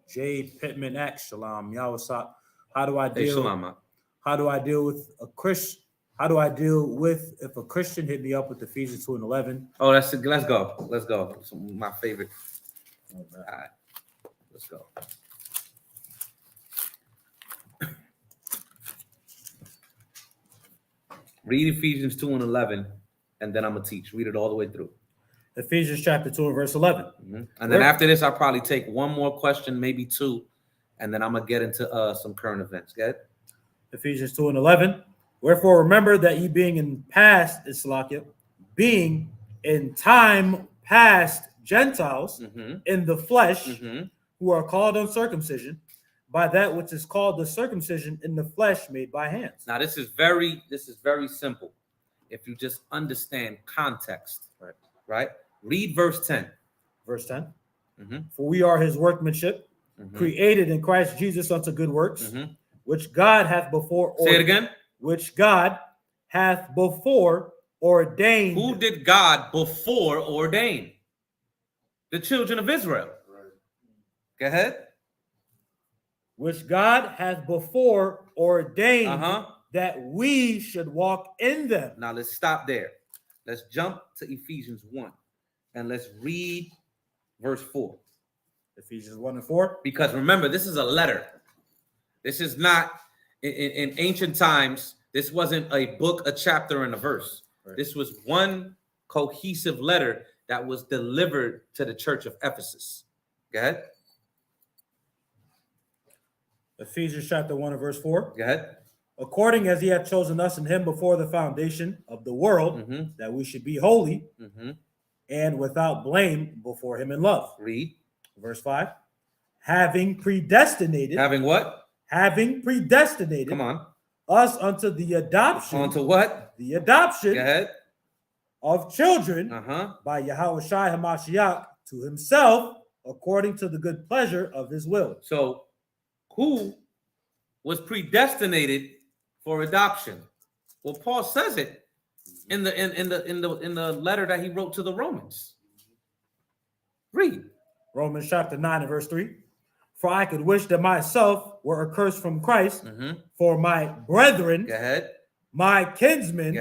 J. Pittman X, Shalom, Yawasap. How do I deal? Hey, Shalom. How do I deal with a Christian? How do I deal with if a Christian hit me up with Ephesians 2 and 11? Oh, let's go. Let's go. It's my favorite. All right, let's go. Read Ephesians 2 and 11, and then I'm gonna teach. Read it all the way through. Ephesians chapter 2 and verse 11. And then after this, I'll probably take one more question, maybe two, and then I'm gonna get into some current events. Go ahead. Ephesians 2 and 11. Wherefore remember that ye being in past, Islakia, being in time past Gentiles in the flesh, who are called uncircumcision, by that which is called the circumcision in the flesh made by hands. Now this is very simple. If you just understand context, right? Read verse 10. Verse 10. For we are his workmanship, created in Christ Jesus unto good works, which God hath before ordained. Say it again. Which God hath before ordained. Who did God before ordain? The children of Israel. Right. Go ahead. Which God hath before ordained that we should walk in them. Now let's stop there. Let's jump to Ephesians 1 and let's read verse 4. Ephesians 1 and 4. Because remember, this is a letter. This is not, in ancient times, this wasn't a book, a chapter, and a verse. Right. This was one cohesive letter that was delivered to the church of Ephesus. Go ahead. Ephesians chapter 1 and verse 4. Go ahead. According as he had chosen us in him before the foundation of the world, that we should be holy and without blame before him in love. Read. Verse 5. Having predestinated. Having what? Having predestinated. Come on. Us unto the adoption. Unto what? The adoption. Go ahead. of children by Yahawashi Hamashiach to himself according to the good pleasure of his will. So who was predestinated for adoption? Well, Paul says it in the letter that he wrote to the Romans. Read. Romans chapter 9 and verse 3. For I could wish that myself were accursed from Christ for my brethren, my kinsmen,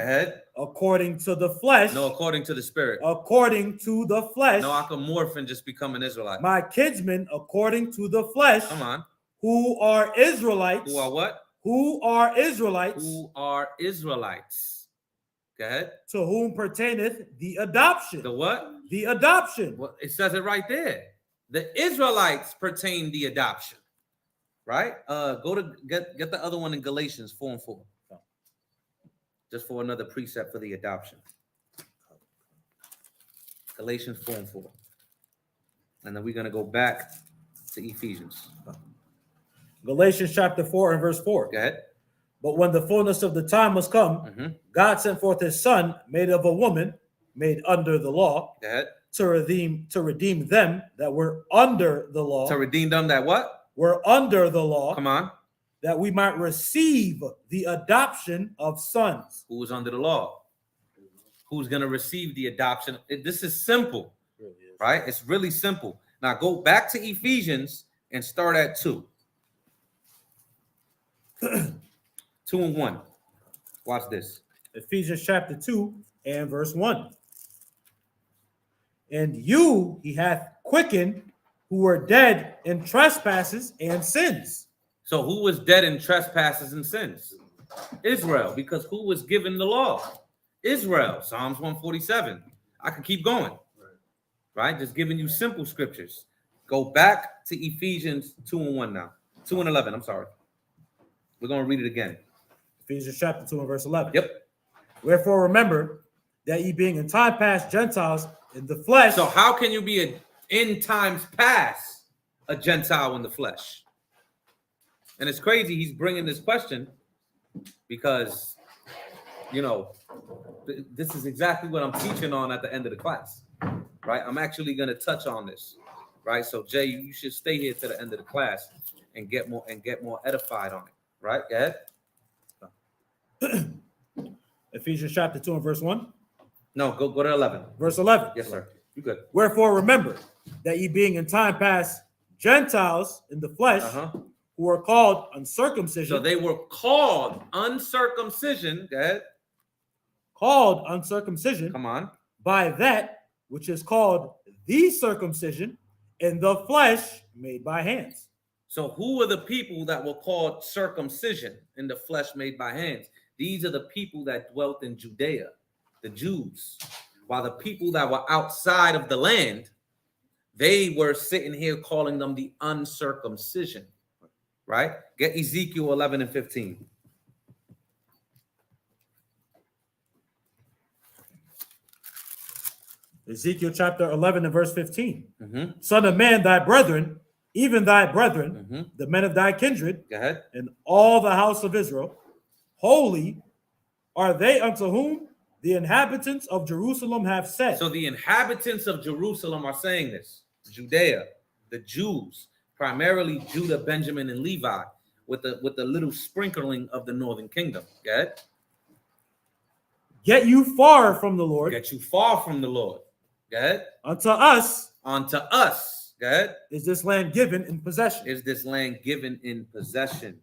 according to the flesh. No, according to the spirit. According to the flesh. No, I can morph and just become an Israelite. My kinsmen, according to the flesh. Come on. Who are Israelites. Who are what? Who are Israelites. Who are Israelites. Go ahead. To whom pertaineth the adoption. The what? The adoption. Well, it says it right there. The Israelites pertain the adoption. Right? Go to get the other one in Galatians 4 and 4. Just for another precept for the adoption. Galatians 4 and 4. And then we're going to go back to Ephesians. Galatians chapter 4 and verse 4. Go ahead. But when the fullness of the time was come, God sent forth his son, made of a woman, made under the law, to redeem them that were under the law. To redeem them that what? Were under the law. Come on. That we might receive the adoption of sons. Who was under the law? Who's going to receive the adoption? This is simple, right? It's really simple. Now go back to Ephesians and start at 2. 2 and 1. Watch this. Ephesians chapter 2 and verse 1. And you he hath quickened who were dead in trespasses and sins. So who was dead in trespasses and sins? Israel, because who was given the law? Israel. Psalms 147. I can keep going. Right? Just giving you simple scriptures. Go back to Ephesians 2 and 1 now. 2 and 11. I'm sorry. We're going to read it again. Ephesians chapter 2 and verse 11. Yep. Wherefore remember that ye being in time past Gentiles in the flesh. So how can you be in times past a Gentile in the flesh? And it's crazy he's bringing this question because, you know, this is exactly what I'm teaching on at the end of the class, right? I'm actually going to touch on this, right? So Jay, you should stay here to the end of the class and get more edified on it, right? Go ahead. Ephesians chapter 2 and verse 1. No, go to 11. Verse 11. Yes, sir. You good. Wherefore remember that ye being in time past Gentiles in the flesh, who were called uncircumcision. So they were called uncircumcision. Go ahead. Called uncircumcision. Come on. By that which is called the circumcision in the flesh made by hands. So who were the people that were called circumcision in the flesh made by hands? These are the people that dwelt in Judea, the Jews. While the people that were outside of the land, they were sitting here calling them the uncircumcision, right? Get Ezekiel 11 and 15. Ezekiel chapter 11 and verse 15. Son of man, thy brethren, even thy brethren, the men of thy kindred, and all the house of Israel, holy are they unto whom the inhabitants of Jerusalem have said. So the inhabitants of Jerusalem are saying this. Judea, the Jews, primarily Judah, Benjamin, and Levi, with the little sprinkling of the northern kingdom. Get you far from the Lord. Get you far from the Lord. Good. Unto us. Unto us. Good. Is this land given in possession? Is this land given in possession?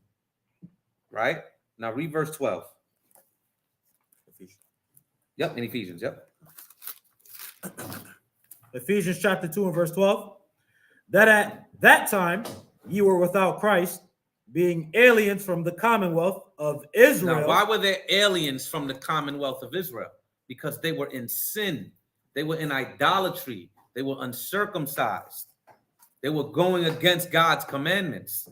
Right? Now read verse 12. Yep, in Ephesians, yep. Ephesians chapter 2 and verse 12. That at that time ye were without Christ, being aliens from the commonwealth of Israel. Now, why were there aliens from the commonwealth of Israel? Because they were in sin. They were in idolatry. They were uncircumcised. They were going against God's commandments.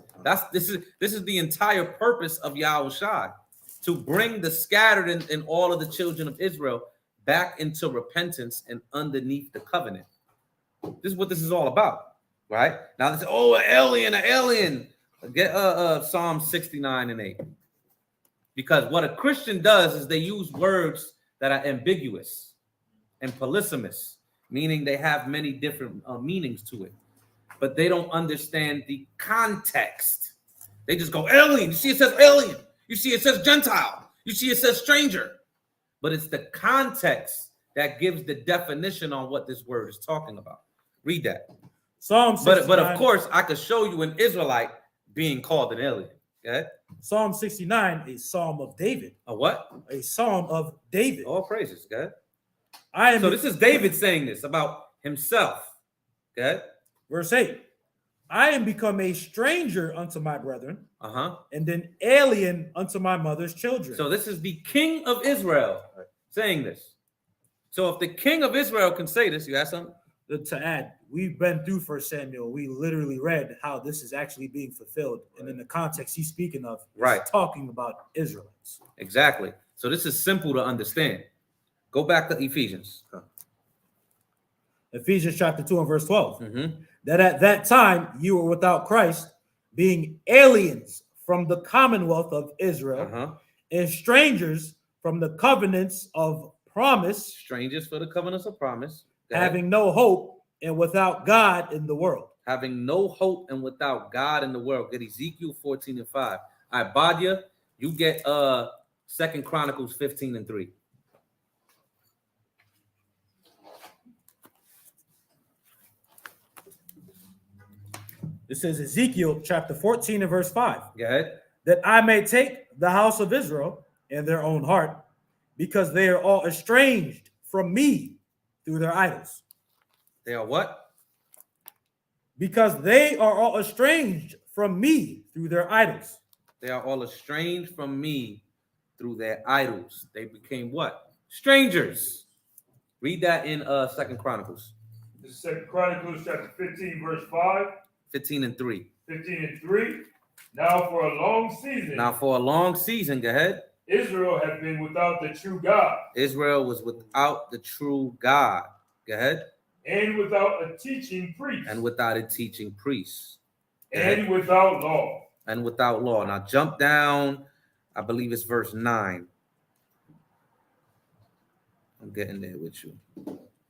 This is the entire purpose of YHWH, to bring the scattered and all of the children of Israel back into repentance and underneath the covenant. This is what this is all about, right? Now they say, oh, an alien. Get Psalm 69 and 8. Because what a Christian does is they use words that are ambiguous. and polysemous, meaning they have many different meanings to it, but they don't understand the context. They just go alien. You see it says alien. You see it says Gentile. You see it says stranger. But it's the context that gives the definition on what this word is talking about. Read that. Psalm 69. But of course, I could show you an Israelite being called an alien. Okay? Psalm 69, a psalm of David. A what? A psalm of David. All praises. Okay? So this is David saying this about himself. Okay? Verse 8. I am become a stranger unto my brethren, Uh-huh. and an alien unto my mother's children. So this is the king of Israel saying this. So if the king of Israel can say this, you have something? To add, we've been through 1 Samuel. We literally read how this is actually being fulfilled. And in the context he's speaking of, he's talking about Israelites. Exactly. So this is simple to understand. Go back to Ephesians. Ephesians chapter 2 and verse 12. That at that time you were without Christ, being aliens from the commonwealth of Israel, and strangers from the covenants of promise. Strangers for the covenants of promise. Having no hope and without God in the world. Having no hope and without God in the world. Get Ezekiel 14 and 5. All right, Badia, you get 2 Chronicles 15 and 3. This is Ezekiel chapter 14 and verse 5. Go ahead. That I may take the house of Israel in their own heart, because they are all estranged from me through their idols. They are what? Because they are all estranged from me through their idols. They are all estranged from me through their idols. They became what? Strangers. Read that in 2 Chronicles. This is 2 Chronicles chapter 15, verse 5. 15 and 3. 15 and 3. Now for a long season. Go ahead. Israel had been without the true God. Israel was without the true God. Go ahead. And without a teaching priest. And without a teaching priest. And without law. And without law. Now jump down. I believe it's verse 9. I'm getting there with you.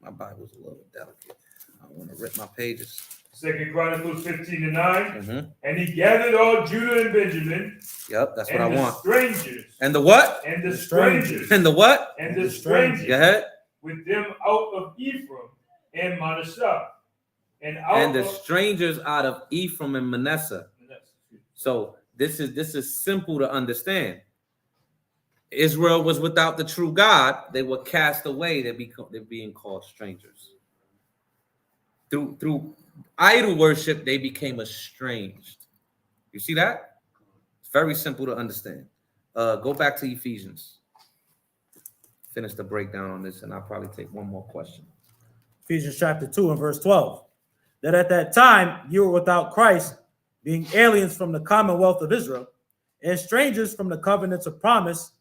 My Bible's a little delicate. I want to rip my pages. 2 Chronicles 15 and 9. And he gathered all Judah and Benjamin. Yep, that's what I want. Strangers. And the what? And the strangers. And the what? And the strangers. Go ahead. With them out of Ephraim and Manasseh. And the strangers out of Ephraim and Manasseh. So this is simple to understand. Israel was without the true God. They were cast away. They're being called strangers. Through idol worship, they became estranged. You see that? It's very simple to understand. Go back to Ephesians. Finish the breakdown on this, and I'll probably take one more question. Ephesians chapter 2 and verse 12. That at that time you were without Christ, being aliens from the commonwealth of Israel, and strangers from the covenants of promise,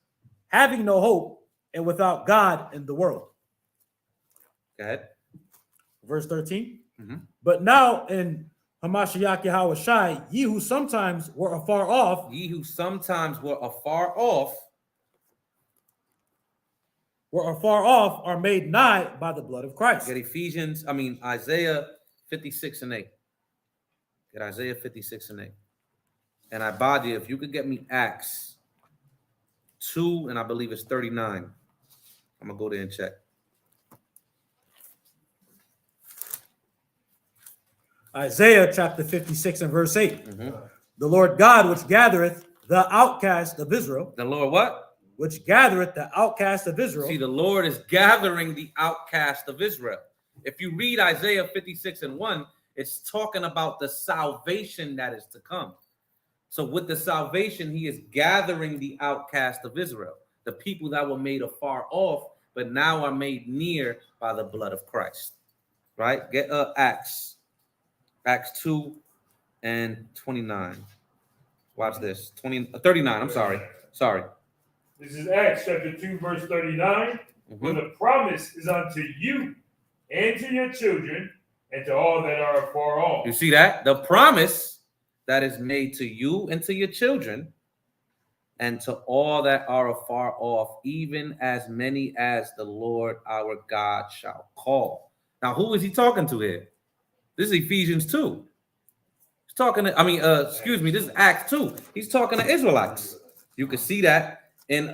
having no hope, and without God in the world. Go ahead. Verse 13. But now in Hamashiach Yahawashi, ye who sometimes were afar off. Ye who sometimes were afar off. Are made nigh by the blood of Christ. Get Isaiah 56 and 8. Get Isaiah 56 and 8. And I bought you, if you could get me Acts 2, and I believe it's 39. I'm going to go there and check. Isaiah chapter 56 and verse 8. The Lord God which gathereth the outcast of Israel. The Lord what? Which gathereth the outcast of Israel. See, the Lord is gathering the outcast of Israel. If you read Isaiah 56 and 1, it's talking about the salvation that is to come. So with the salvation, he is gathering the outcast of Israel, the people that were made afar off, but now are made near by the blood of Christ. Right? Get Acts 2 and 29. Watch this. 39. I'm sorry. This is Acts chapter 2, verse 39. For the promise is unto you and to your children and to all that are afar off. You see that? The promise that is made to you and to your children and to all that are afar off, even as many as the Lord our God shall call. Now, who is he talking to here? This is Ephesians 2. He's talking to, this is Acts 2. He's talking to Israelites. You can see that in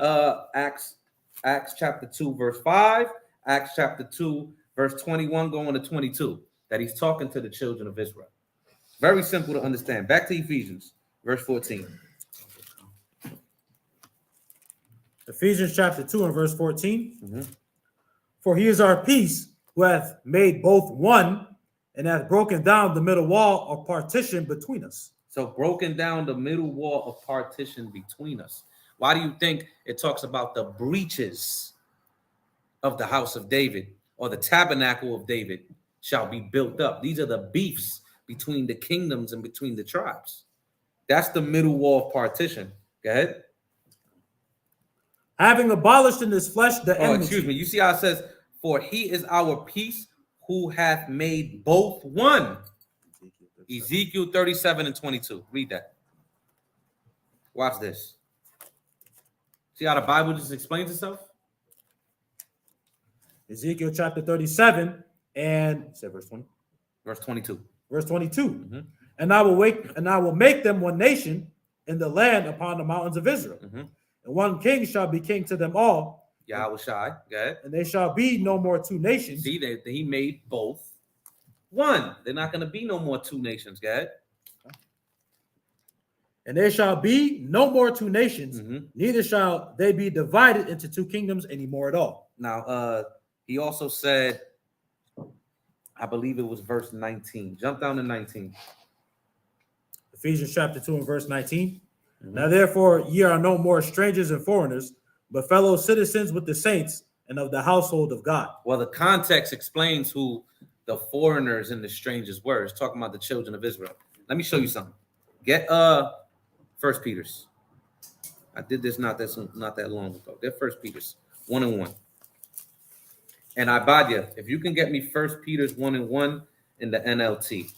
Acts chapter 2, verse 5, Acts chapter 2, verse 21, going to 22, that he's talking to the children of Israel. Very simple to understand. Back to Ephesians, verse 14. Ephesians chapter 2 and verse 14. For he is our peace, who hath made both one, and hath broken down the middle wall of partition between us. So broken down the middle wall of partition between us. Why do you think it talks about the breaches of the house of David, or the tabernacle of David shall be built up? These are the beefs between the kingdoms and between the tribes. That's the middle wall of partition. Go ahead. Having abolished in his flesh the enmity. Excuse me. You see how it says, for he is our peace, who hath made both one. Ezekiel 37 and 22. Read that. Watch this. See how the Bible just explains itself? Ezekiel chapter 37 and verse 20. Verse 22. Verse 22. And I will make them one nation in the land upon the mountains of Israel. And one king shall be king to them all. YHWH. Go ahead. And they shall be no more two nations. See, that he made both one. They're not going to be no more two nations. Go ahead. And there shall be no more two nations, neither shall they be divided into two kingdoms anymore at all. Now, he also said, I believe it was verse 19. Jump down to 19. Ephesians chapter 2 and verse 19. Now, therefore, ye are no more strangers and foreigners, but fellow citizens with the saints and of the household of God. Well, the context explains who the foreigners and the strangers were. It's talking about the children of Israel. Let me show you something. Get First Peter's. I did this not that long ago. Get First Peter's 1 and 1. And Ibadia, if you can get me First Peter's 1 and 1 in the NLT.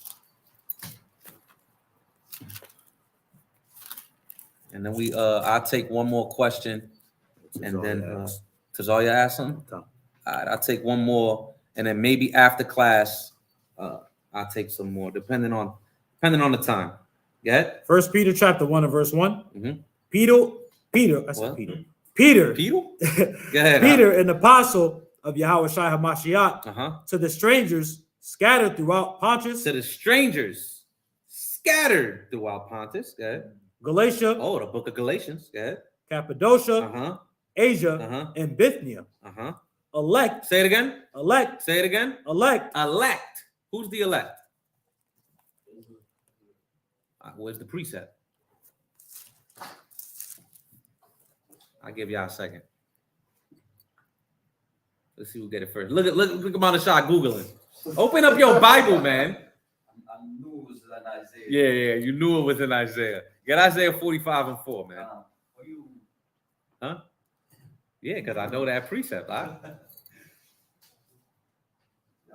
And then I'll take one more question, and then Tazaria ask something. All right, I'll take one more, and then maybe after class, I'll take some more, depending on the time. Yeah. First Peter chapter 1 and verse 1. Peter. Go ahead, Peter, an apostle of YHWH HaMashiach, to the strangers scattered throughout Pontus. To the strangers scattered throughout Pontus. Go ahead. Galatia. Oh, the book of Galatians. Go ahead. Cappadocia. Asia. And Bithynia. Elect. Say it again. Elect. Say it again. Elect. Elect. Who's the elect? Where's the precept? I'll give y'all a second. Let's see who get it first. Look at Manashah Googling. Open up your Bible, man. I knew it was in Isaiah. Yeah, you knew it was in Isaiah. Get Isaiah 45 and 4, man. Huh? Yeah, because I know that precept. That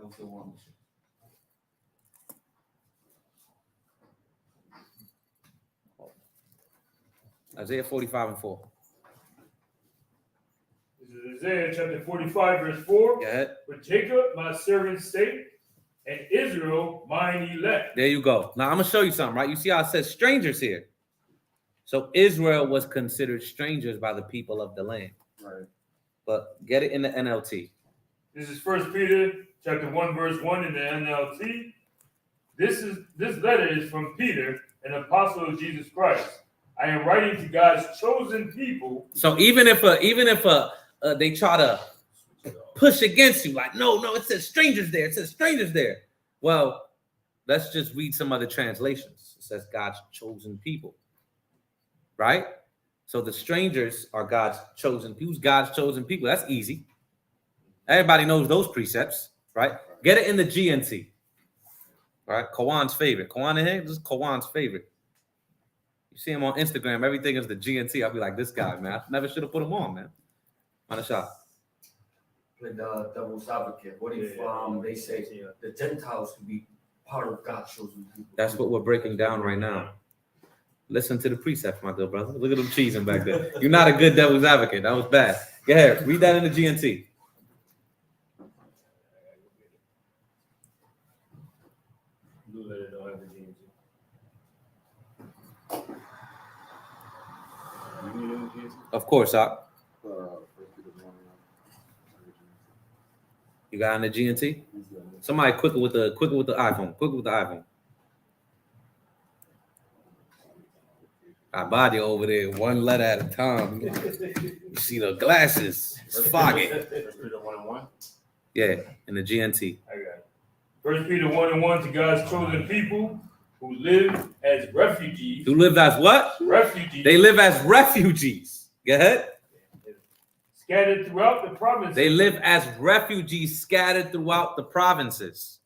was the one. Isaiah 45 and 4. This is Isaiah chapter 45, verse 4. Go ahead. For Jacob, my servant state, and Israel, mine elect. There you go. Now, I'm going to show you something, right? You see how it says strangers here. So Israel was considered strangers by the people of the land. Right. But get it in the NLT. This is 1 Peter chapter 1, verse 1 in the NLT. This letter is from Peter, an apostle of Jesus Christ. I am writing to God's chosen people. So even if they try to push against you, like, no, it says strangers there. It says strangers there. Well, let's just read some other translations. It says God's chosen people. Right? So the strangers are God's chosen people. Who's God's chosen people? That's easy. Everybody knows those precepts, right? Get it in the GNT. Right? Kawan's favorite. Kawan in here? This is Kawan's favorite. You see him on Instagram, everything is the GNT. I'll be like, this guy, man. I never should have put him on, man. On a shot. With devil's advocate. What if they say the Gentiles could be part of God's chosen people? That's what we're breaking down right now. Listen to the precepts, my good brother. Look at them cheesing back there. You're not a good devil's advocate. That was bad. Go ahead. Read that in the GNT. Of course, you got on the GNT? Somebody quicker with the iPhone. Quicker with the iPhone. I body over there, one letter at a time. You see the glasses. It's foggy. Yeah, in the GNT. I got it. 1 Peter 1:1 to God's chosen people who live as refugees. Who live as what? Refugees. They live as refugees. Go ahead. Scattered throughout the provinces. They live as refugees scattered throughout the provinces.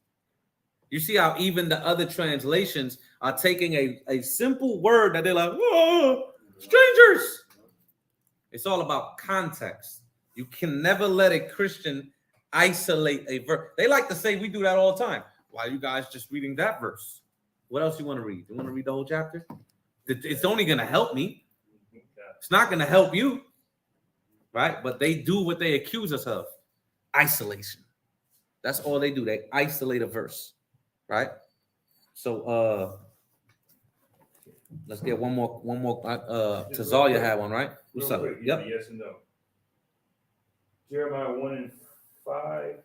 You see how even the other translations are taking a simple word that they're like, whoa, strangers. It's all about context. You can never let a Christian isolate a verse. They like to say we do that all the time. Why are you guys just reading that verse? What else you want to read? You want to read the whole chapter? It's only going to help me. It's not going to help you. Right? But they do what they accuse us of. Isolation. That's all they do. They isolate a verse. Right? So let's get one more Tazalia had one, right? What's up? Yep. Yes and no. Jeremiah 1:5.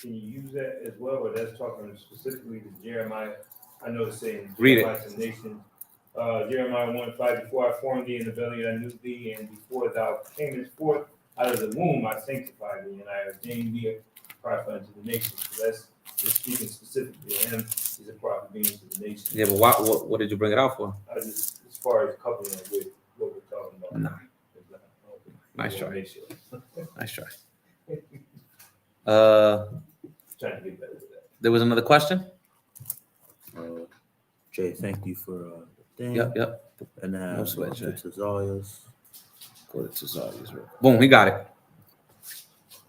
Can you use that as well? Or that's talking specifically to Jeremiah. I know it's saying read Jeremiah to nation. Jeremiah 1:5, before I formed thee in the belly, I knew thee, and before thou camest forth out of the womb, I sanctified thee, and I ordained thee a prophet unto the nations. So that's just speaking specifically to him. He's a prophet being to the nations. Yeah, but what did you bring it out for? I just, as far as coupling it with what we're talking about. Nah. Nice try. Sure. Nice try. Trying to get better with that. There was another question? Jay, thank you for thing. Yep. And then No sweat, Jay. Tazalia's. Go to Tazalia's. Boom, he got it.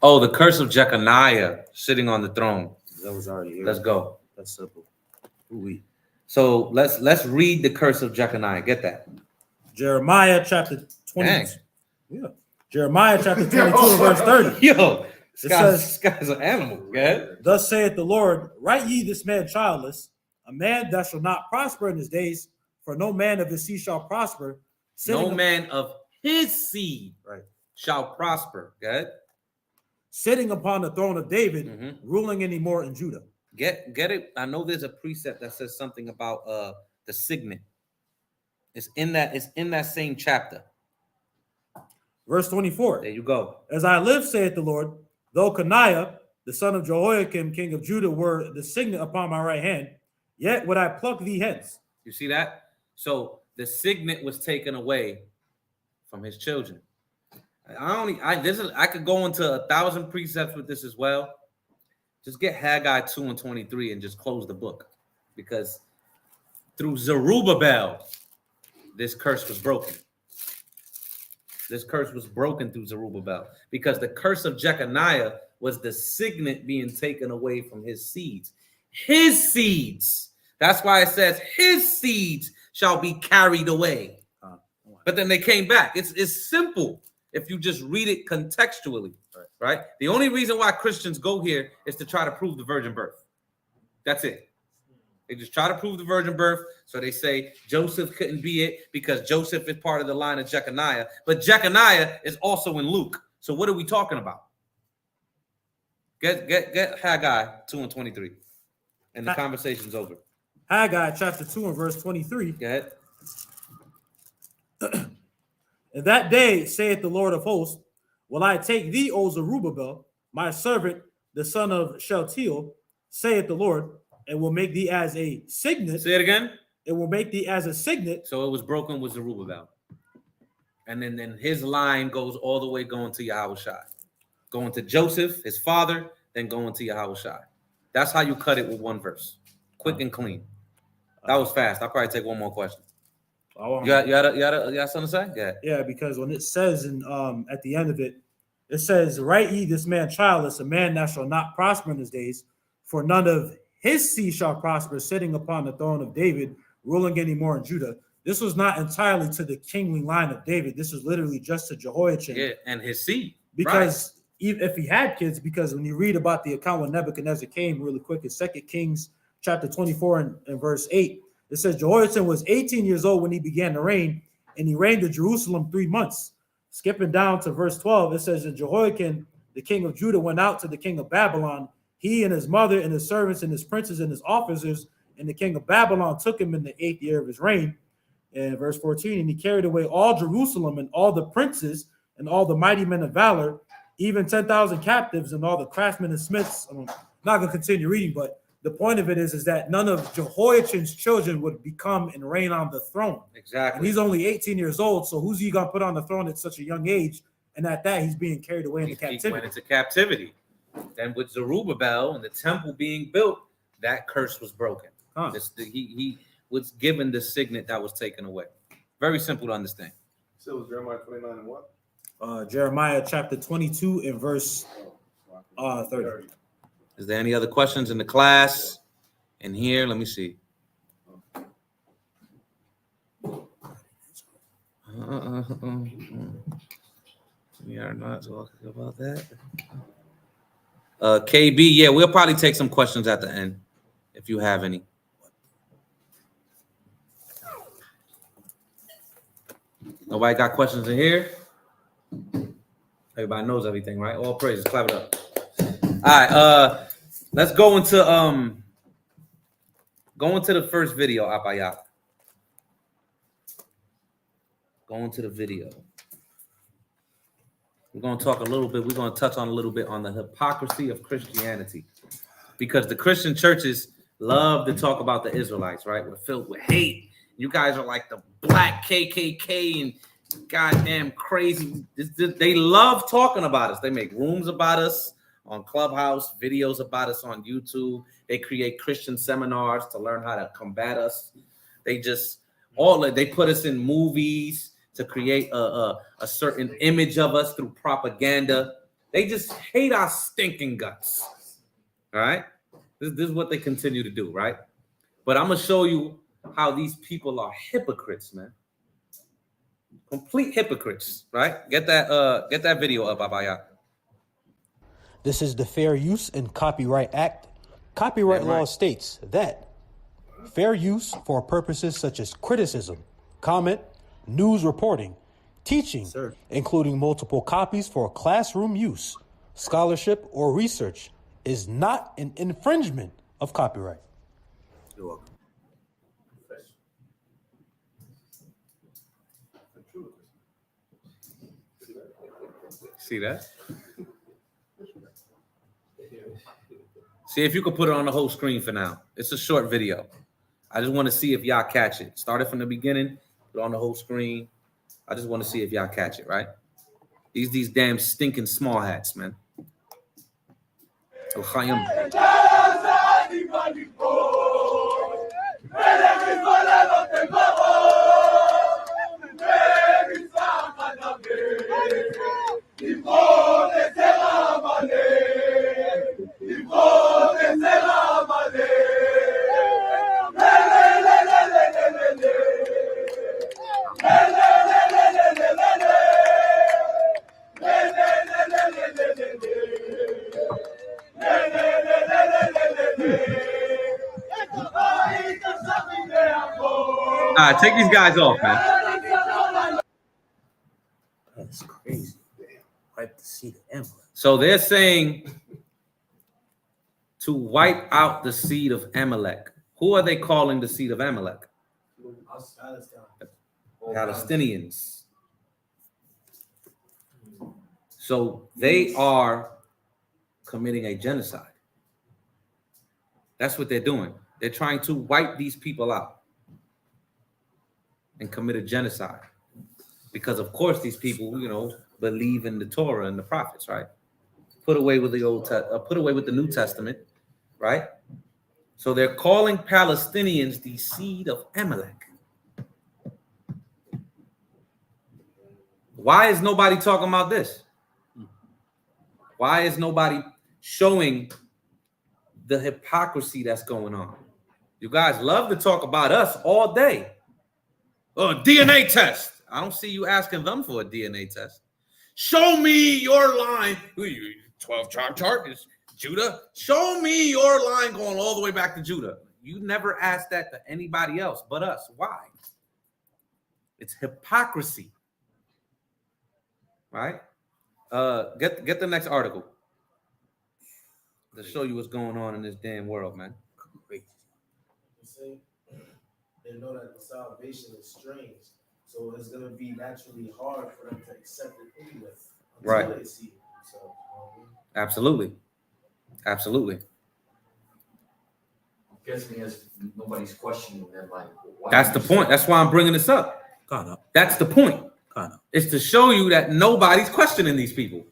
Oh, the curse of Jeconiah sitting on the throne. That was already here. Let's go. That's simple. Ooh-wee. So let's read the curse of Jeconiah. Get that. Jeremiah chapter 20. Dang. Yeah. Jeremiah chapter 22 verse 30. Yo, it this guy's an animal. Good. Thus saith the Lord, write ye this man childless, a man that shall not prosper in his days, for no man of his seed shall prosper. No man of his seed shall prosper. Good. Sitting upon the throne of David, ruling anymore in Judah. Get it. I know there's a precept that says something about the signet. It's in that same chapter. Verse 24. There you go. As I live, saith the Lord, though Coniah, the son of Jehoiakim, king of Judah, were the signet upon my right hand, yet would I pluck thee hence. You see that? So the signet was taken away from his children. I could go into 1,000 precepts with this as well. Just get Haggai 2:23 and just close the book, because through Zerubbabel, this curse was broken. This curse was broken through Zerubbabel, because the curse of Jeconiah was the signet being taken away from his seeds. His seeds. That's why it says his seeds shall be carried away. But then they came back. It's simple if you just read it contextually, right? The only reason why Christians go here is to try to prove the virgin birth. That's it. They just try to prove the virgin birth. So they say Joseph couldn't be it because Joseph is part of the line of Jeconiah. But Jeconiah is also in Luke. So what are we talking about? Get Haggai 2:23. And the conversation's over. Haggai chapter 2 and verse 23. Go ahead. In that day, saith the Lord of hosts, will I take thee, O Zerubbabel, my servant, the son of Shealtiel, saith the Lord, and will make thee as a signet. Say it again. It will make thee as a signet. So it was broken with Zerubbabel. And then his line goes all the way going to YHWH. Going to Joseph, his father, then going to YHWH. That's how you cut it with one verse. Quick and clean. That was fast. I'll probably take one more question. You got something to say? Yeah. Yeah, because when it says in at the end of it, it says, write ye this man childless, a man that shall not prosper in his days, for none of his seed shall prosper, sitting upon the throne of David, ruling any more in Judah. this was not entirely to the kingly line of David. This was literally just to Jehoiachin. Yeah, and his seed. Because if he had kids, because when you read about the account when Nebuchadnezzar came, really quick, in 2 Kings chapter 24 and verse 8, it says Jehoiachin was 18 years old when he began to reign, and he reigned in Jerusalem 3 months. Skipping down to verse 12, it says that Jehoiakim, the king of Judah, went out to the king of Babylon. He and his mother and his servants and his princes and his officers, and the king of Babylon took him in the 8th year of his reign. And verse 14, and he carried away all Jerusalem and all the princes and all the mighty men of valor, even 10,000 captives and all the craftsmen and smiths. I'm not going to continue reading, but the point of it is that none of Jehoiachin's children would become and reign on the throne. Exactly. And he's only 18 years old, so who's he going to put on the throne at such a young age? And at that, he's being carried away into captivity. He went into captivity. Then with Zerubbabel and the temple being built, that curse was broken. He was given the signet that was taken away. Very simple to understand. So it was Jeremiah 29 and what? Jeremiah chapter 22 and verse 30. Is there any other questions in the class? In here, let me see. We are not talking about that. KB, yeah, we'll probably take some questions at the end if you have any. Nobody got questions in here? Everybody knows everything, right? All praises. Clap it up. All right, let's go into the first video, Apayat. Go into the video. We're going to talk a little bit. We're going to touch on a little bit on the hypocrisy of Christianity, because the Christian churches love to talk about the Israelites, right? We're filled with hate. You guys are like the black KKK and goddamn crazy. They love talking about us. They make rooms about us on Clubhouse, videos about us on YouTube. They create Christian seminars to learn how to combat us. They put us in movies to create a certain image of us through propaganda. They just hate our stinking guts. All right? This is what they continue to do, right? But I'm going to show you how these people are hypocrites, man. Complete hypocrites, right? Get that video up, Abaya. This is the Fair Use and Copyright Act. Copyright law states that fair use for purposes such as criticism, comment, news reporting, teaching, including multiple copies for classroom use, scholarship, or research, is not an infringement of copyright. You're welcome. See that? See if you can put it on the whole screen for now. It's a short video. I just want to see if y'all catch it. Start it from the beginning, put it on the whole screen. I just want to see if y'all catch it, right? These damn stinking small hats, man. All right, take these guys off, man. That's crazy. Wipe the seed of Amalek. So they're saying to wipe out the seed of Amalek. Who are they calling the seed of Amalek? Palestinians. So they are committing a genocide. That's what they're doing. They're trying to wipe these people out and commit a genocide. Because of course these people, believe in the Torah and the prophets, right? Put away with the New Testament, right? So they're calling Palestinians the seed of Amalek. Why is nobody talking about this? Why is nobody showing the hypocrisy that's going on? You guys love to talk about us all day. Oh, DNA test. I don't see you asking them for a DNA test. Show me your line. 12 chart is Judah. Show me your line going all the way back to Judah. You never asked that to anybody else but us. Why? It's hypocrisy. Right? Get the next article to show you what's going on in this damn world, man. They know that the salvation is strange, so it's gonna be naturally hard for them to accept it anyway. Right. They see it. So, Absolutely. Absolutely. I'm guessing nobody's questioning them. Like, why That's the point. That's why I'm bringing this up. That's the point. It's to show you that nobody's questioning these people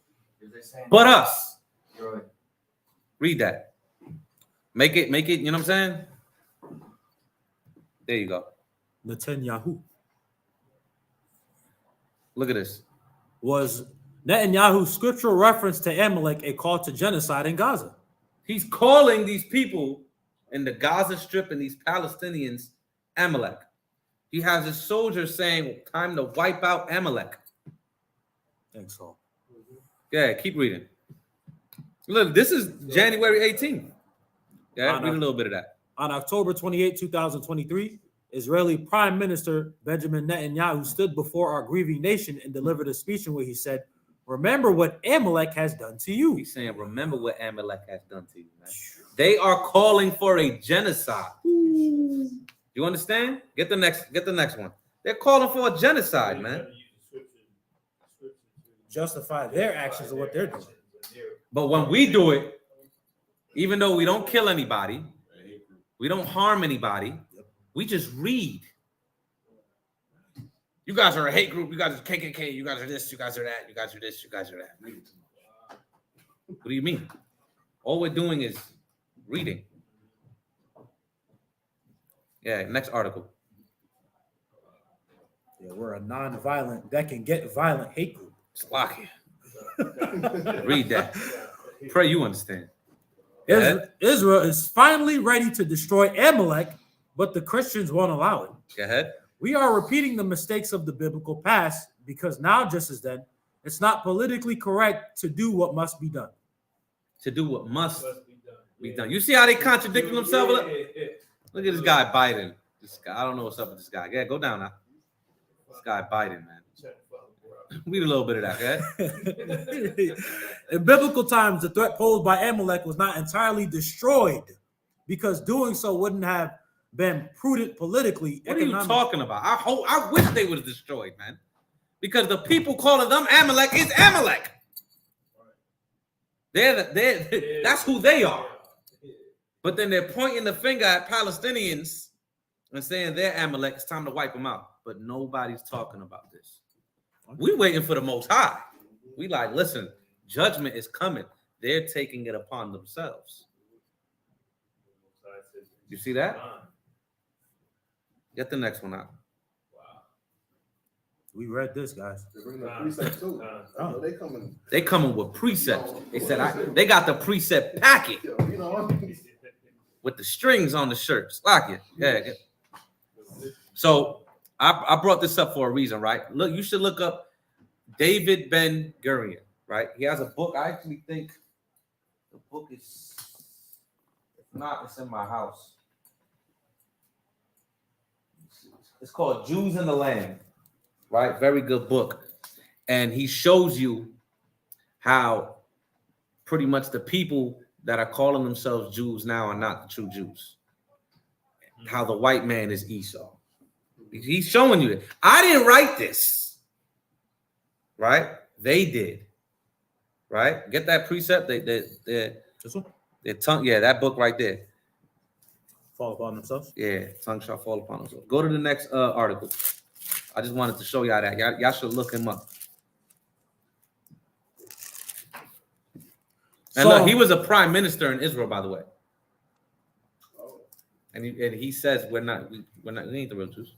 but us. Right. Read that. Make it, you know what I'm saying? There you go. Netanyahu. Look at this. Was Netanyahu's scriptural reference to Amalek a call to genocide in Gaza? He's calling these people in the Gaza Strip and these Palestinians Amalek. He has his soldiers saying, time to wipe out Amalek. Thanks so. Yeah, keep reading. Look, this is January 18th. Yeah, read a little bit of that. On October 28, 2023, Israeli Prime Minister Benjamin Netanyahu stood before our grieving nation and delivered a speech in which he said, remember what Amalek has done to you. He's saying, remember what Amalek has done to you, man. They are calling for a genocide. You understand? Get the next one. They're calling for a genocide, man. Justify their actions of what they're doing. But when we do it, even though we don't kill anybody, we don't harm anybody, we just read. You guys are a hate group. You guys are KKK. You guys are this. You guys are that. You guys are this. You guys are that. What do you mean? All we're doing is reading. Yeah, next article. Yeah, we're a non-violent, that can get violent hate group. Slocky. Read that. Pray you understand. Israel is finally ready to destroy Amalek, but the Christians won't allow it. Go ahead. We are repeating the mistakes of the biblical past because now, just as then, it's not politically correct to do what must be done. To do what must be done. You see how they contradicting themselves? Look at this guy Biden. This guy, I don't know what's up with this guy. Yeah, go down now. This guy Biden, man. Read a little bit of that, okay? In biblical times, the threat posed by Amalek was not entirely destroyed because doing so wouldn't have been prudent politically. What are you talking about? I wish they was destroyed, man. Because the people calling them Amalek is Amalek. That's who they are. But then they're pointing the finger at Palestinians and saying they're Amalek. It's time to wipe them out. But nobody's talking about this. We waiting for the Most High. We like, listen, judgment is coming. They're taking it upon themselves. You see that? Get the next one out. We read this, guys. They coming with precepts. They said they got the precept packet with the strings on the shirts. Like it. Yeah. So I brought this up for a reason, right? Look, you should look up David Ben Gurion, right? He has a book. I actually think the book is, if not, it's in my house. It's called Jews in the Land, right? Very good book. And he shows you how pretty much the people that are calling themselves Jews now are not the true Jews. How the white man is Esau. He's showing you that. I didn't write this, right? They did, right? Get that precept. Their tongue, yeah, that book right there. Fall upon themselves? Yeah, tongue shall fall upon themselves. Go to the next article. I just wanted to show y'all that. Y'all should look him up. And look, he was a prime minister in Israel, by the way. And he says we ain't the real Jews.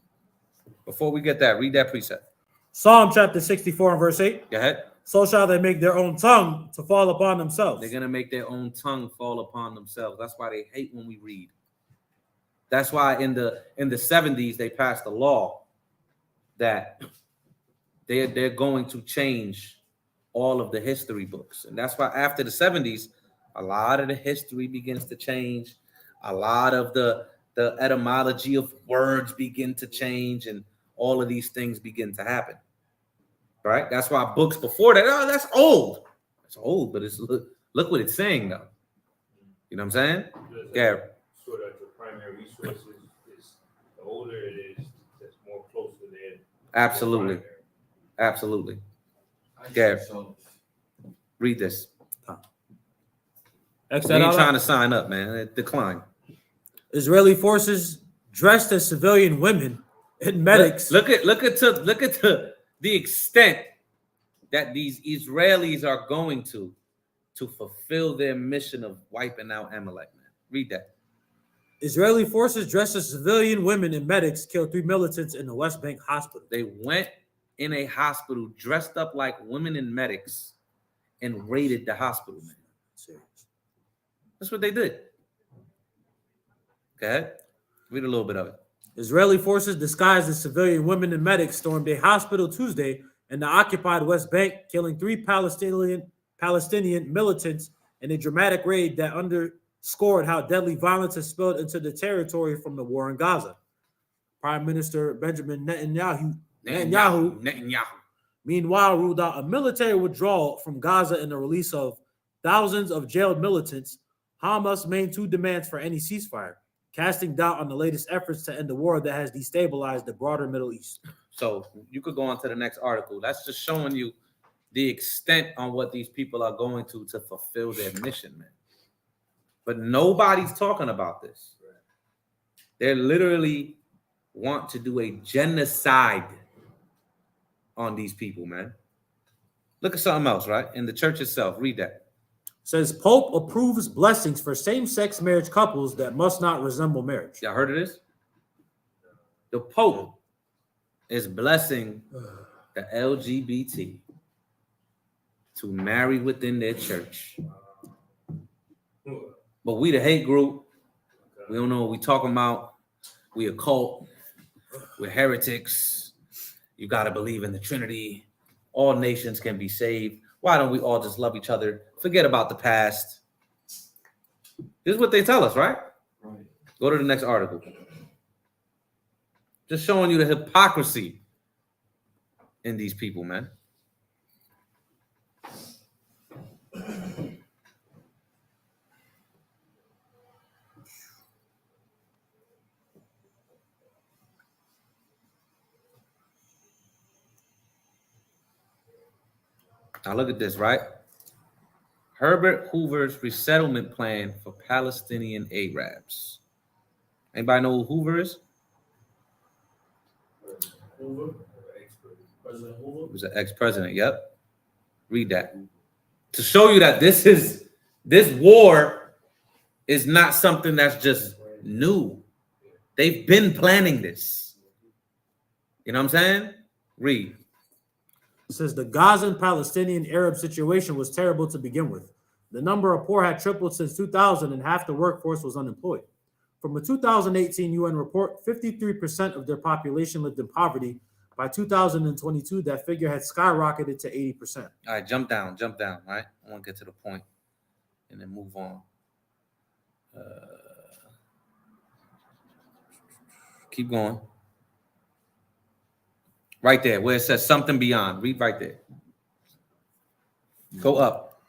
Before we get that, read that precept. Psalm chapter 64 and verse 8. Go ahead. So shall they make their own tongue to fall upon themselves. They're gonna make their own tongue fall upon themselves. That's why they hate when we read. That's why in the 70s they passed a law that they're going to change all of the history books. And that's why after the 70s, a lot of the history begins to change. A lot of the etymology of words begin to change, and all of these things begin to happen. Right? That's why books before that, oh, that's old. It's old, but it's look what it's saying though. You know what I'm saying? Yeah. Sort of the primary resources is the older it is, that's more close to their. Absolutely. Absolutely. Gary, read this. We ain't trying to sign up, man. It declined. Israeli forces dressed as civilian women and medics. Look at the extent that these Israelis are going to fulfill their mission of wiping out Amalek, man. Read that. Israeli forces dressed as civilian women and medics killed 3 militants in the West Bank hospital. They went in a hospital dressed up like women and medics and raided the hospital, man. That's what they did. Go ahead. Read a little bit of it. Israeli forces disguised as civilian women and medics stormed a hospital Tuesday in the occupied West Bank, killing 3 Palestinian militants in a dramatic raid that underscored how deadly violence has spilled into the territory from the war in Gaza. Prime Minister Benjamin Netanyahu meanwhile ruled out a military withdrawal from Gaza and the release of thousands of jailed militants. Hamas made 2 demands for any ceasefire, casting doubt on the latest efforts to end the war that has destabilized the broader Middle East. So you could go on to the next article. That's just showing you the extent on what these people are going to fulfill their mission, man. But nobody's talking about this. They literally want to do a genocide on these people, man. Look at something else, right? In the church itself. Read that. Says Pope approves blessings for same-sex marriage couples that must not resemble marriage. Y'all heard of this? The Pope is blessing the LGBT to marry within their church. But we the hate group. We don't know what we talking about. We a cult. We're heretics. You got to believe in the Trinity. All nations can be saved. Why don't we all just love each other? Forget about the past. This is what they tell us, right? Go to the next article. Just showing you the hypocrisy in these people, man. Now look at this, right? Herbert Hoover's resettlement plan for Palestinian Arabs. Anybody know who Hoover is? Hoover, President Hoover. He was an ex-president. Yep. Read that. To show you that this war is not something that's just new. They've been planning this. You know what I'm saying? Read. It says the Gaza and Palestinian Arab situation was terrible to begin with. The number of poor had tripled since 2000 and half the workforce was unemployed. From a 2018 UN report, 53% of their population lived in poverty. By 2022, that figure had skyrocketed to 80%. All right, jump down, right? I want to get to the point and then move on. Keep going. Right there, where it says something beyond. Read right there. Go up.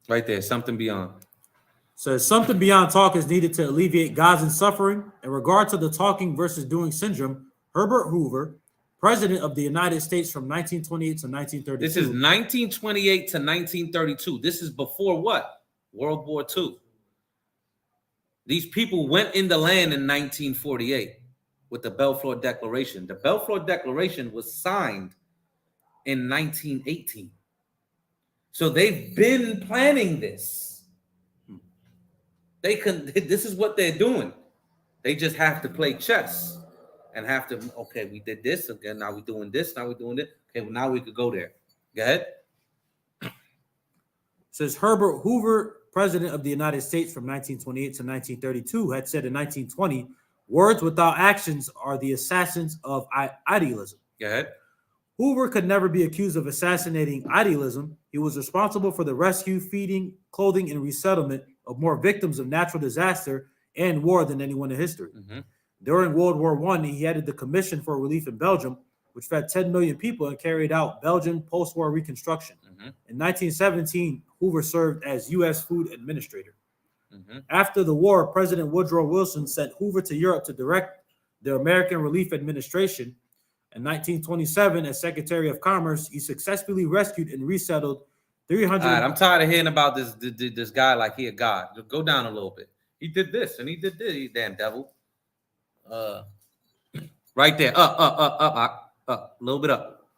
Right there, something beyond. Says something beyond talk is needed to alleviate Gazan suffering. In regard to the talking versus doing syndrome, Herbert Hoover, President of the United States from 1928 to 1932. This is 1928 to 1932. This is before what? World War II. These people went in the land in 1948 with the Balfour Declaration. The Balfour Declaration was signed in 1918. So they've been planning this. This is what they're doing. They just have to play chess and have to, okay, we did this, again, now we're doing this, now we're doing this. Okay, well, now we could go there. Go ahead. Says Herbert Hoover, president of the United States from 1928 to 1932, had said in 1920, "Words without actions are the assassins of idealism." Go ahead. Hoover could never be accused of assassinating idealism. He was responsible for the rescue, feeding, clothing, and resettlement of more victims of natural disaster and war than anyone in history. During World War I, he headed the Commission for Relief in Belgium, which fed 10 million people and carried out Belgian post-war reconstruction. In 1917, Hoover served as U.S. Food Administrator. After the war, President Woodrow Wilson sent Hoover to Europe to direct the American Relief Administration. In 1927, as Secretary of Commerce, he successfully rescued and resettled 300. All right, I'm tired of hearing about this guy like he a god. Go down a little bit. He did this and he did this. You damn devil. Right there. Up. A little bit up.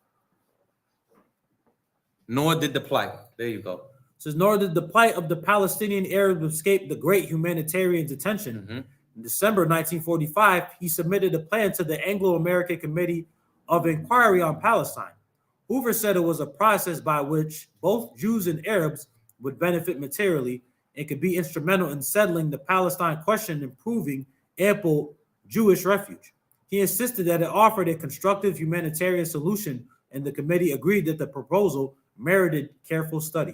Nor did the plight. There you go. It says, nor did the plight of the Palestinian Arabs escape the great humanitarian detention. In December 1945, he submitted a plan to the Anglo-American Committee of Inquiry on Palestine. Hoover said it was a process by which both Jews and Arabs would benefit materially and could be instrumental in settling the Palestine question and improving ample Jewish refuge. He insisted that it offered a constructive humanitarian solution, and the committee agreed that the proposal merited careful study.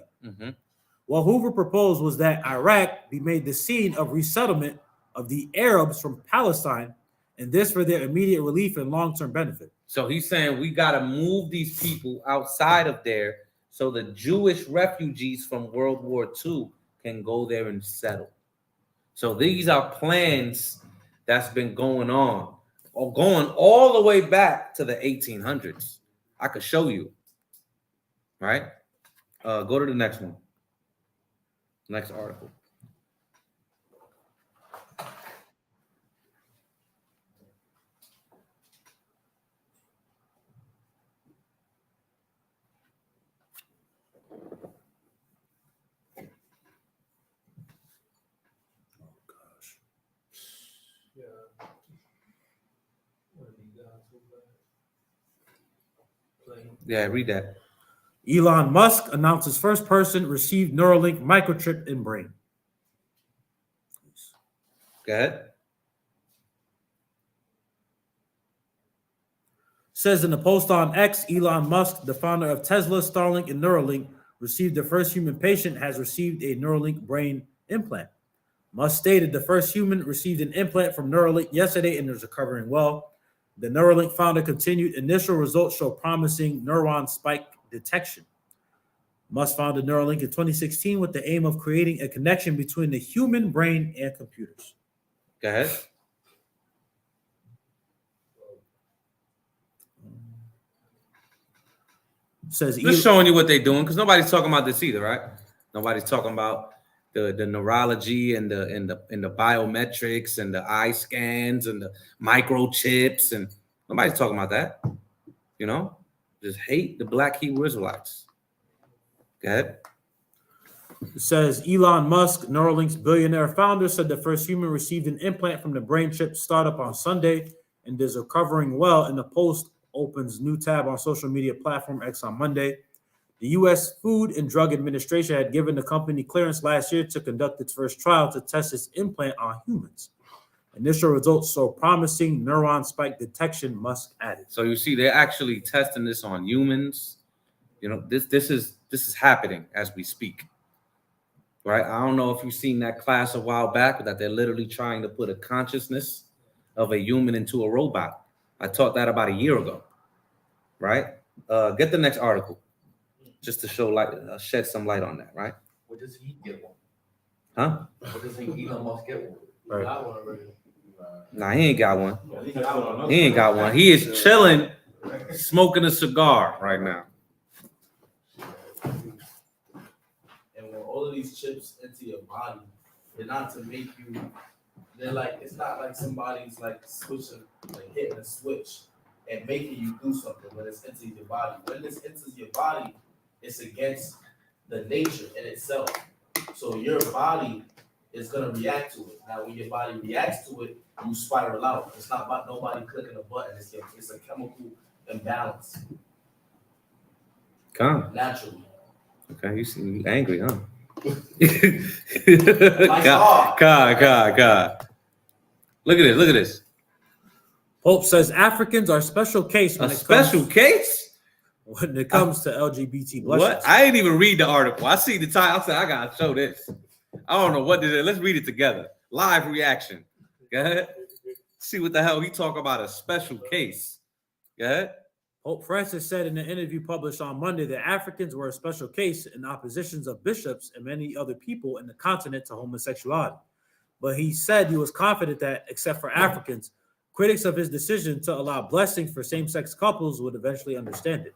What Hoover proposed was that Iraq be made the scene of resettlement of the Arabs from Palestine, and this for their immediate relief and long-term benefit. So he's saying we got to move these people outside of there so the Jewish refugees from World War II can go there and settle. So these are plans that's been going on, or going all the way back to the 1800s. I could show you. Right? Go to the next one. Next article. Yeah, read that. Elon Musk announces first person received Neuralink microchip in brain. Go ahead. Says in the post on X, Elon Musk, the founder of Tesla, Starlink, and Neuralink, received the first human patient has received a Neuralink brain implant. Musk stated the first human received an implant from Neuralink yesterday and is recovering well. The Neuralink founder continued, initial results show promising neuron spike detection. Musk founded Neuralink in 2016 with the aim of creating a connection between the human brain and computers. Go ahead. Says just showing you what they're doing, because nobody's talking about this either, right? Nobody's talking about the neurology and the biometrics and the eye scans and the microchips, and nobody's talking about that. You know, just hate the Black Hebrew Israelites. Go ahead. It says Elon Musk, Neuralink's billionaire founder, said the first human received an implant from the brain chip startup on Sunday and is recovering well. In the post opens new tab on social media platform X on Monday. The U.S. Food and Drug Administration had given the company clearance last year to conduct its first trial to test its implant on humans. Initial results show promising neuron spike detection, Musk added. So you see, they're actually testing this on humans. You know, this is happening as we speak. Right? I don't know if you've seen that class a while back that they're literally trying to put a consciousness of a human into a robot. I taught that about a year ago. Right? Get the next article. Just to show light, shed some light on that, right? What does he get one? Huh? What does Elon Musk get one? Right. Got one already. Nah, he ain't got one. He ain't got one. He is chilling, smoking a cigar right now. And when all of these chips into your body, they're not to make you. They're like, it's not like somebody's like switching, like hitting a switch and making you do something when it's into your body. When this enters your body, it's against the nature in itself. So your body is gonna react to it. Now, when your body reacts to it, you spiral out. It's not about nobody clicking a button. It's a chemical imbalance. Come. Naturally. Okay, you seem angry, huh? God. Look at this. Pope says Africans are a special case when When it comes to LGBT blessings. What? I ain't even read the article. I see the title. I said, I gotta show this. I don't know what did it. Let's read it together. Live reaction. Go ahead. See what the hell he talk about a special case. Go ahead. Pope Francis said in an interview published on Monday that Africans were a special case in oppositions of bishops and many other people in the continent to homosexuality. But he said he was confident that, except for Africans, critics of his decision to allow blessings for same-sex couples would eventually understand it.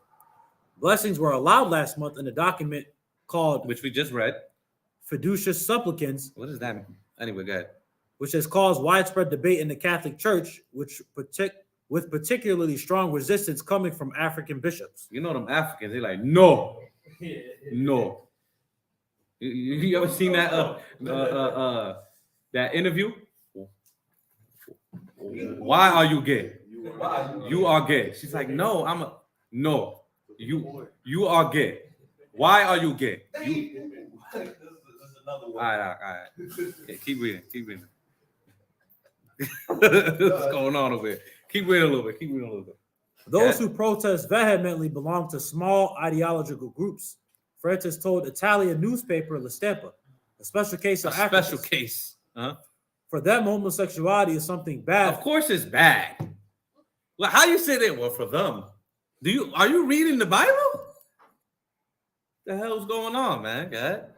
Blessings were allowed last month in a document called, which we just read, Fiducia Supplicans. What does that mean? Anyway, go ahead. Which has caused widespread debate in the Catholic Church, with particularly strong resistance coming from African bishops. You know them Africans, they're like, no. You ever seen that that interview? Why are you gay? You are gay. She's like, no, no. You are gay. Why are you gay? All right. Okay, keep reading. What's going on over here? Keep reading a little bit. Those who protest vehemently belong to small ideological groups. Francis told Italian newspaper La Stampa, a special case of Africans. Special case. Huh? For them, homosexuality is something bad. Of course it's bad. Well, how you say that? Well, for them. Are you reading the Bible? The hell's going on, man? Go ahead.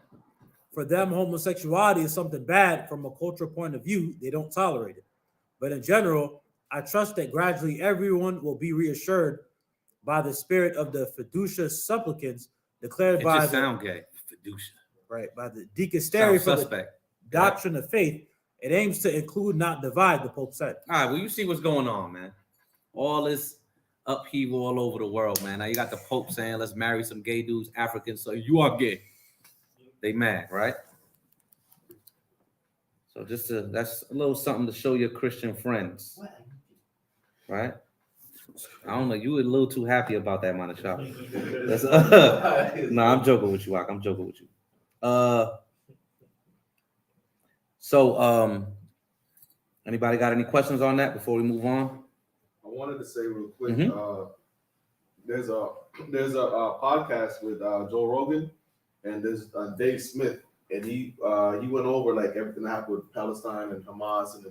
For them, homosexuality is something bad from a cultural point of view. They don't tolerate it. But in general, I trust that gradually everyone will be reassured by the spirit of the Fiducia Supplicans declared by the sound gay. Fiducia. Right, by the Dicastery for the Doctrine of Faith. It aims to include, not divide, the Pope said. All right, well, you see what's going on, man. All this upheaval all over the world, man. Now you got the Pope saying, let's marry some gay dudes, Africans, so you are gay. They mad, right? So that's a little something to show your Christian friends, right? I don't know. You were a little too happy about that, Manashah. No, I'm joking with you, Ak. I'm joking with you. So, anybody got any questions on that before we move on? I wanted to say real quick. There's a podcast with Joe Rogan, and there's Dave Smith, and he went over like everything that happened with Palestine and Hamas and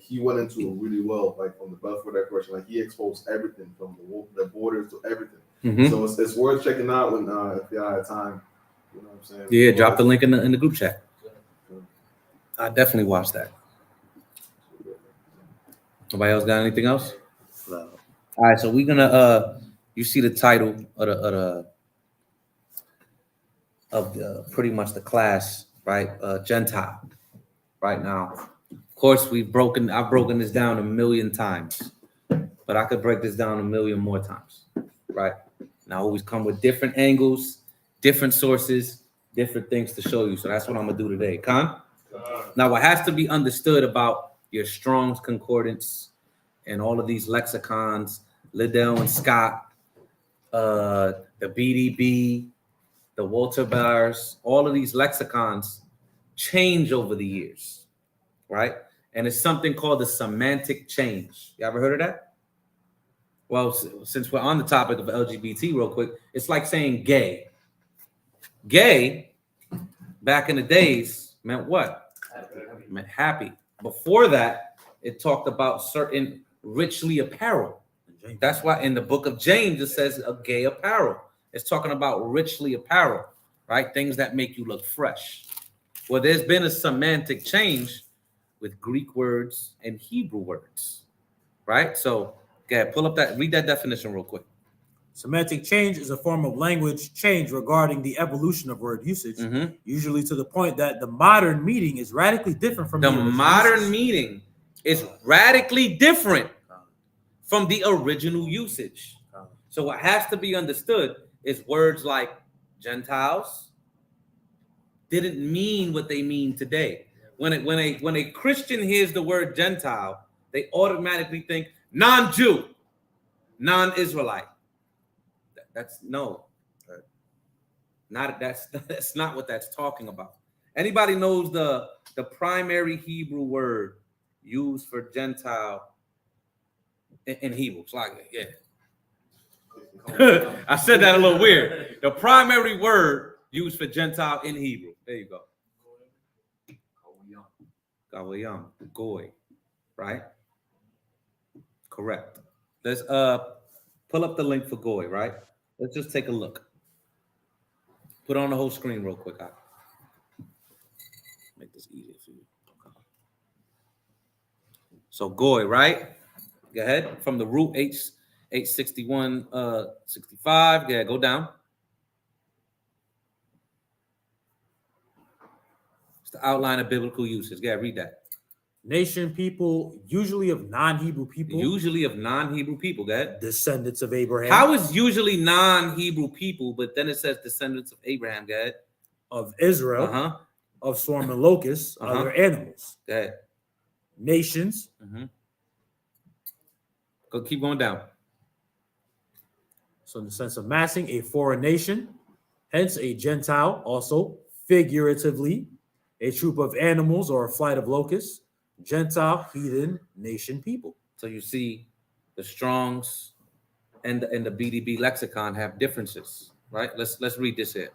he went into it really well, like from the Balfour Declaration. Like he exposed everything from the borders to everything. So it's worth checking out when if you have time. You know what I'm saying? Yeah, drop the link in the group chat. I definitely watched that. Nobody else got anything else? No. All right, so we're gonna you see the title of the pretty much the class, right? Gentile. Right now. Of course, I've broken this down a million times, but I could break this down a million more times, right? And I always come with different angles, different sources, different things to show you. So that's what I'm gonna do today. Khan? Now, what has to be understood about your Strong's Concordance and all of these lexicons, Liddell and Scott, the BDB, the Walter Bars, all of these lexicons change over the years, right? And it's something called the semantic change. You ever heard of that? Well, since we're on the topic of LGBT real quick, it's like saying gay. Gay, back in the days, meant what? It meant happy. Before that, it talked about certain richly apparel. That's why in the book of James, it says a gay apparel. It's talking about richly apparel, right? Things that make you look fresh. Well, there's been a semantic change with Greek words and Hebrew words, right? So, go ahead, pull up read that definition real quick. Semantic change is a form of language change regarding the evolution of word usage, usually to the point that the modern meaning is radically different from the modern meaning is radically different from the original usage. So what has to be understood is words like Gentiles didn't mean what they mean today. When a Christian hears the word Gentile, they automatically think non-Jew, non-Israelite. That's no. That's not what that's talking about. Anybody knows the primary Hebrew word used for Gentile in Hebrew? It's like, yeah. I said that a little weird. The primary word used for Gentile in Hebrew. There you go. Gabaryam, goy, right? Correct. Let's pull up the link for goy, right? Let's just take a look. Put on the whole screen real quick. Make this easier for you. So goy, right? Go ahead. From the root H61 65. Yeah, go down. It's the outline of biblical usage. Yeah, read that. Nation, people, usually of non-Hebrew people. Usually of non-Hebrew people. Go ahead. Descendants of Abraham. How is usually non-Hebrew people, but then it says descendants of Abraham? Go ahead. Of Israel. Of swarming locusts, other animals. Go ahead. Nations. Go keep going down. So in the sense of massing, a foreign nation, hence a Gentile, also figuratively, a troop of animals or a flight of locusts, Gentile, heathen, nation, people. So you see the Strong's and the BDB lexicon have differences, right? Let's read this here.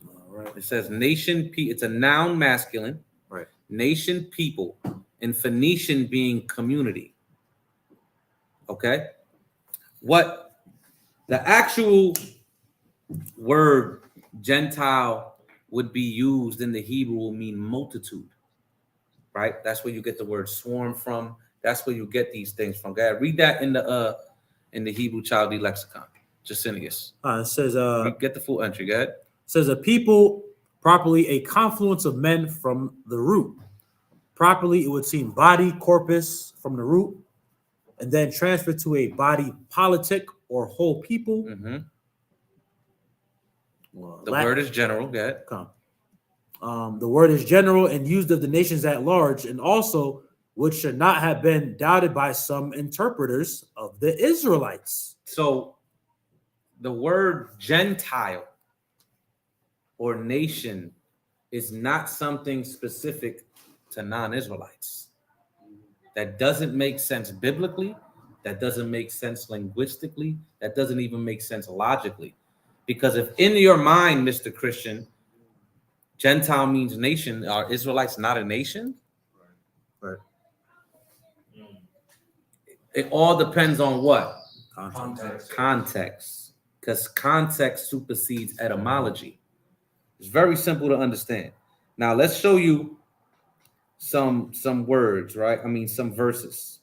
All right. It says nation, it's a noun masculine, right? Nation, people, and Phoenician being community. Okay? What the actual word Gentile would be used in the Hebrew will mean multitude, right? That's where you get the word swarm from. That's where you get these things from. Go ahead, read that in the Hebrew Chaldee lexicon. Jusinius. It says get the full entry. Go ahead. It says a people, properly a confluence of men from the root. Properly, it would seem body, corpus from the root, and then transfer to a body politic or whole people. Well, the word is general. Go ahead. The word is general and used of the nations at large, and also which should not have been doubted by some interpreters of the Israelites. So the word Gentile or nation is not something specific to non-Israelites. That doesn't make sense biblically. That doesn't make sense linguistically. That doesn't even make sense logically. Because if in your mind, Mr. Christian, Gentile means nation, are Israelites not a nation? Right. It all depends on what? Context. Because context supersedes etymology. It's very simple to understand. Now let's show you some words, right? I mean, some verses.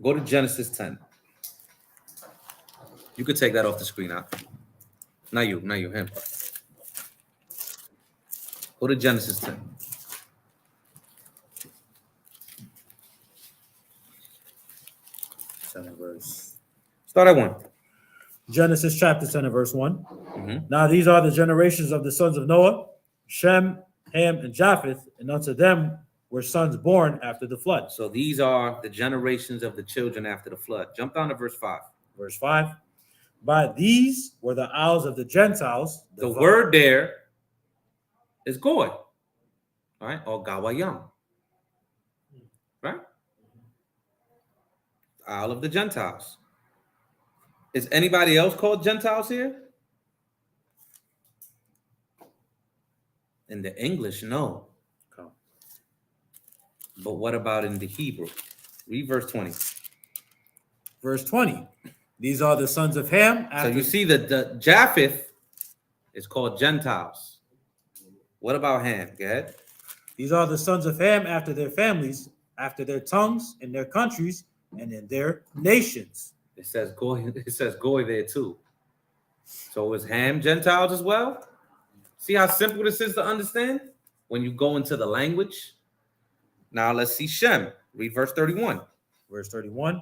Go to Genesis 10. You could take that off the screen out. Not you, him. Go to Genesis 10. Start at 1. Genesis chapter 10 and verse 1. Now these are the generations of the sons of Noah, Shem, Ham, and Japheth, and unto them were sons born after the flood. So these are the generations of the children after the flood. Jump down to verse 5. Verse 5. By these were the isles of the Gentiles. The word there is goy, right? Or Gabaryam, right? Isle of the Gentiles. Is anybody else called Gentiles here? In the English, no. But what about in the Hebrew? Read verse 20. Verse 20. These are the sons of Ham. So you see that the Japheth is called Gentiles. What about Ham? Go ahead. These are the sons of Ham after their families, after their tongues, in their countries, and in their nations. It says goy there too. So is Ham Gentiles as well? See how simple this is to understand when you go into the language? Now let's see Shem. Read verse 31. Verse 31.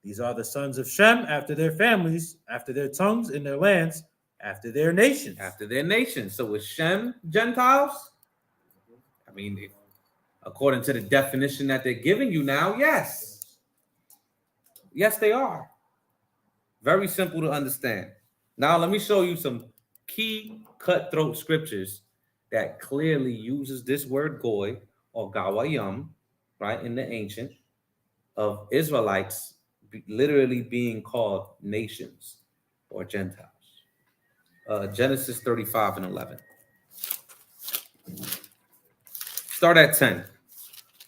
These are the sons of Shem after their families, after their tongues, in their lands, after their nations. After their nations. So is Shem Gentiles? I mean, according to the definition that they're giving you now, yes. Yes, they are. Very simple to understand. Now let me show you some key cutthroat scriptures that clearly uses this word goy or Gabaryam, right, in the ancient, of Israelites literally being called nations or Gentiles. Genesis 35 and 11. Start at 10.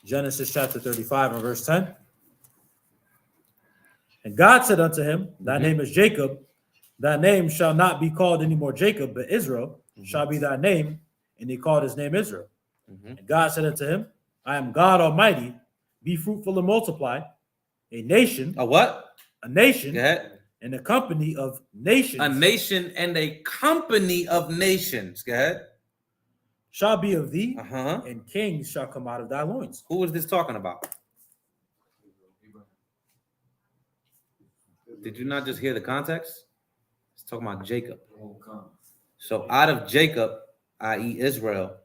Genesis chapter 35 and verse 10. And God said unto him, thy name is Jacob. Thy name shall not be called anymore Jacob, but Israel shall be thy name. And he called his name Israel. And God said unto him, I am God Almighty. Be fruitful and multiply. A nation. A what? A nation. And a company of nations. A nation and a company of nations. Go ahead. Shall be of thee, and kings shall come out of thy loins. Who is this talking about? Did you not just hear the context? It's talking about Jacob. So out of Jacob, i.e. Israel,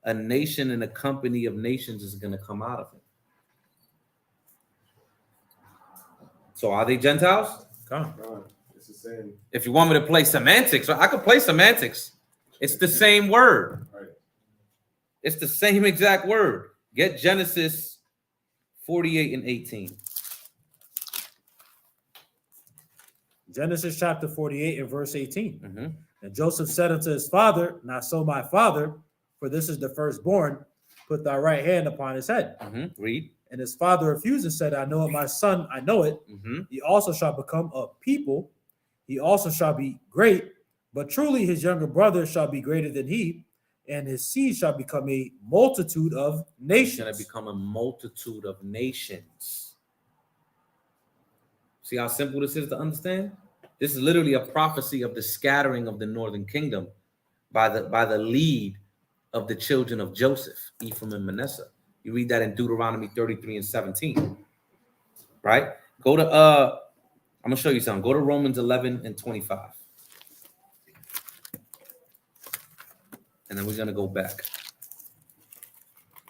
a nation and a company of nations is going to come out of him. So are they Gentiles? It's the same. If you want me to play semantics, I could play semantics. It's the same word. It's the same exact word. Get Genesis 48 and 18. Genesis chapter 48 and verse 18. And Joseph said unto his father, not so my father, for this is the firstborn. Put thy right hand upon his head. Read. And his father refused and said, I know it, my son, I know it. He also shall become a people. He also shall be great. But truly his younger brother shall be greater than he, and his seed shall become a multitude of nations. He's going to become a multitude of nations. See how simple this is to understand? This is literally a prophecy of the scattering of the northern kingdom by the lead of the children of Joseph, Ephraim and Manasseh. You read that in Deuteronomy 33 and 17. Right? Go to I'm gonna show you something. Go to Romans 11 and 25. And then we're gonna go back.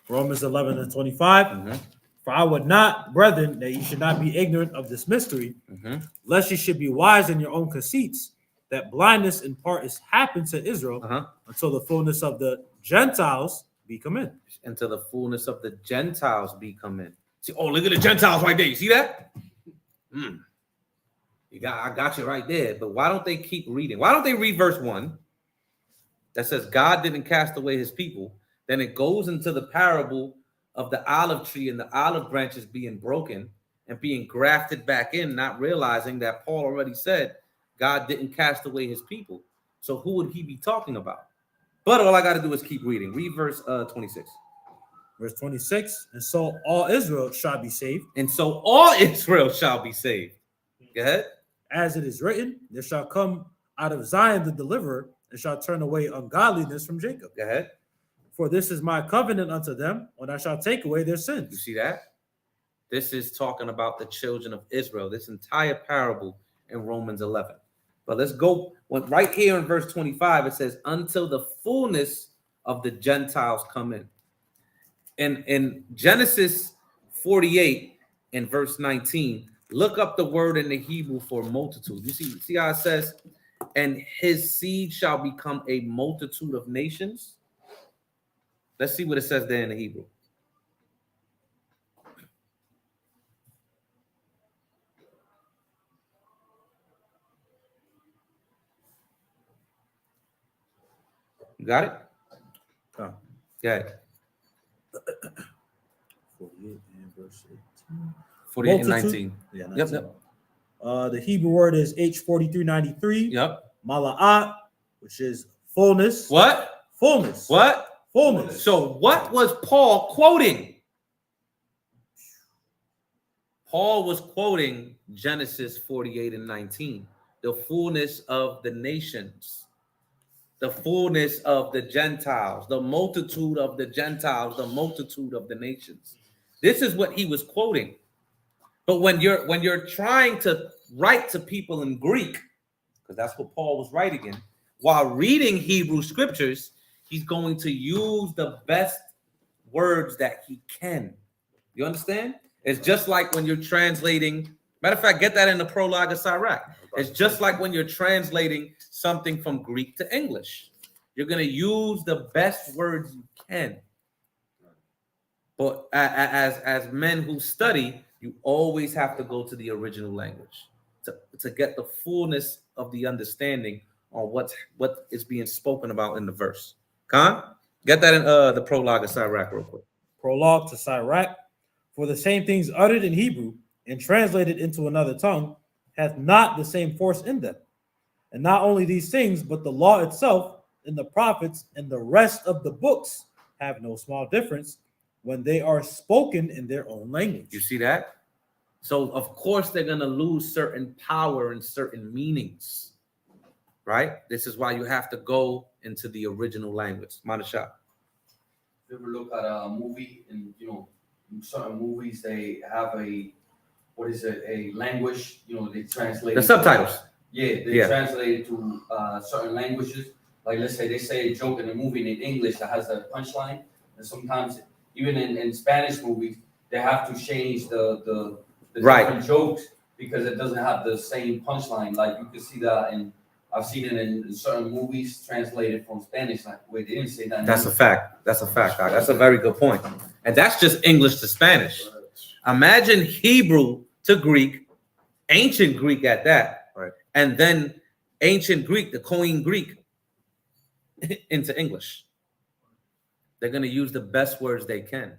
Romans 11 and 25. For I would not, brethren, that ye should not be ignorant of this mystery, lest ye should be wise in your own conceits, that blindness in part is happened to Israel until the fullness of the Gentiles be come in. Until the fullness of the Gentiles be come in. See, oh, look at the Gentiles right there. You see that? I got you right there. But why don't they keep reading? Why don't they read verse 1 that says God didn't cast away his people? Then it goes into the parable of the olive tree and the olive branches being broken and being grafted back in, not realizing that Paul already said God didn't cast away his people. So who would he be talking about? But all I got to do is keep reading. Read verse 26. Verse 26. And so all Israel shall be saved. And so all Israel shall be saved. Go ahead. As it is written, there shall come out of Zion the deliverer, and shall turn away ungodliness from Jacob. Go ahead. For this is my covenant unto them, when I shall take away their sins. You see that? This is talking about the children of Israel. This entire parable in Romans 11. But let's go right here in verse 25. It says, until the fullness of the Gentiles come in. And in Genesis 48 in verse 19, look up the word in the Hebrew for multitude. You see how it says, and his seed shall become a multitude of nations. Let's see what it says there in the Hebrew. You got it? Oh. Got it. 48 and verse 18. 48 and 19. Yeah, 19. Yep. The Hebrew word is H4393. Yep. Mala'at, which is fullness. What? Fullness. What? Fullness. So what was Paul quoting? Paul was quoting Genesis 48 and 19. The fullness of the nations. The fullness of the Gentiles. The multitude of the Gentiles. The multitude of the nations. This is what he was quoting. But when you're trying to write to people in Greek, because that's what Paul was writing in, while reading Hebrew scriptures, he's going to use the best words that he can. You understand? It's just like when you're translating Matter of fact, get that in the prologue of Sirach. It's just like when you're translating something from Greek to English. You're going to use the best words you can. But as men who study, you always have to go to the original language to get the fullness of the understanding on what is being spoken about in the verse. Khan, get that in the prologue of Sirach real quick. Prologue to Sirach. For the same things uttered in Hebrew and translated into another tongue hath not the same force in them. And not only these things, but the law itself and the prophets and the rest of the books have no small difference when they are spoken in their own language. You see that? So, of course, they're going to lose certain power and certain meanings, right? This is why you have to go into the original language. Madasha. If you ever look at a movie, and in certain movies they have a language, they translate The subtitles. They translate it to certain languages. Like, let's say they say a joke in a movie in English that has a punchline, and sometimes even in Spanish movies they have to change the different jokes because it doesn't have the same punchline. Like, you can see that, and I've seen it in certain movies translated from Spanish. Like, wait, they didn't say that. That's a fact. That's a fact. That's a very good point. And that's just English to Spanish. Imagine Hebrew to Greek, ancient Greek at that, right? And then ancient Greek, the Koine Greek, into English. They're going to use the best words they can,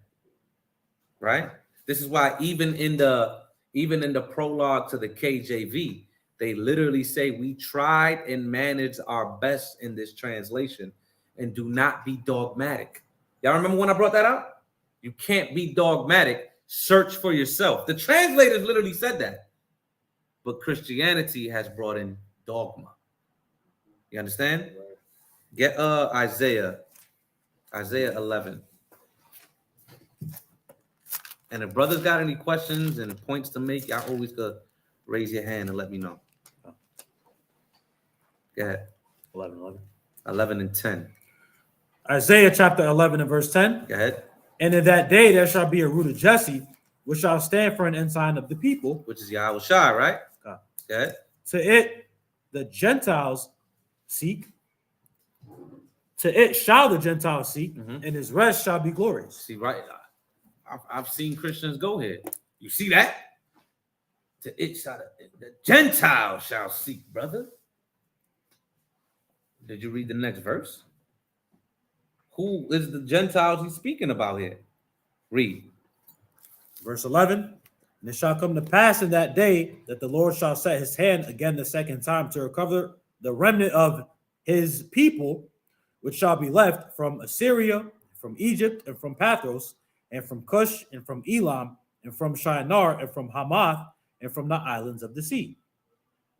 right? This is why even in the prologue to the KJV, they literally say we tried and managed our best in this translation, and do not be dogmatic. Y'all remember when I brought that up? You can't be dogmatic. Search for yourself. The translators literally said that. But Christianity has brought in dogma. You understand? Get Isaiah 11. And if brothers got any questions and points to make, y'all always could raise your hand and let me know. Go ahead. 11 and 10. Isaiah chapter 11 and verse 10. Go ahead. And in that day there shall be a root of Jesse, which shall stand for an ensign of the people. Which is YHWH, right? Go ahead. To it the Gentiles seek. To it shall the Gentiles seek, and his rest shall be glorious. See, right? I've seen Christians go here. You see that? To it shall the Gentiles shall seek, brother. Did you read the next verse? Who is the Gentiles he's speaking about here? Read. Verse 11. And it shall come to pass in that day that the Lord shall set his hand again the second time to recover the remnant of his people, which shall be left from Assyria, from Egypt, and from Pathros, and from Cush, and from Elam, and from Shinar, and from Hamath, and from the islands of the sea.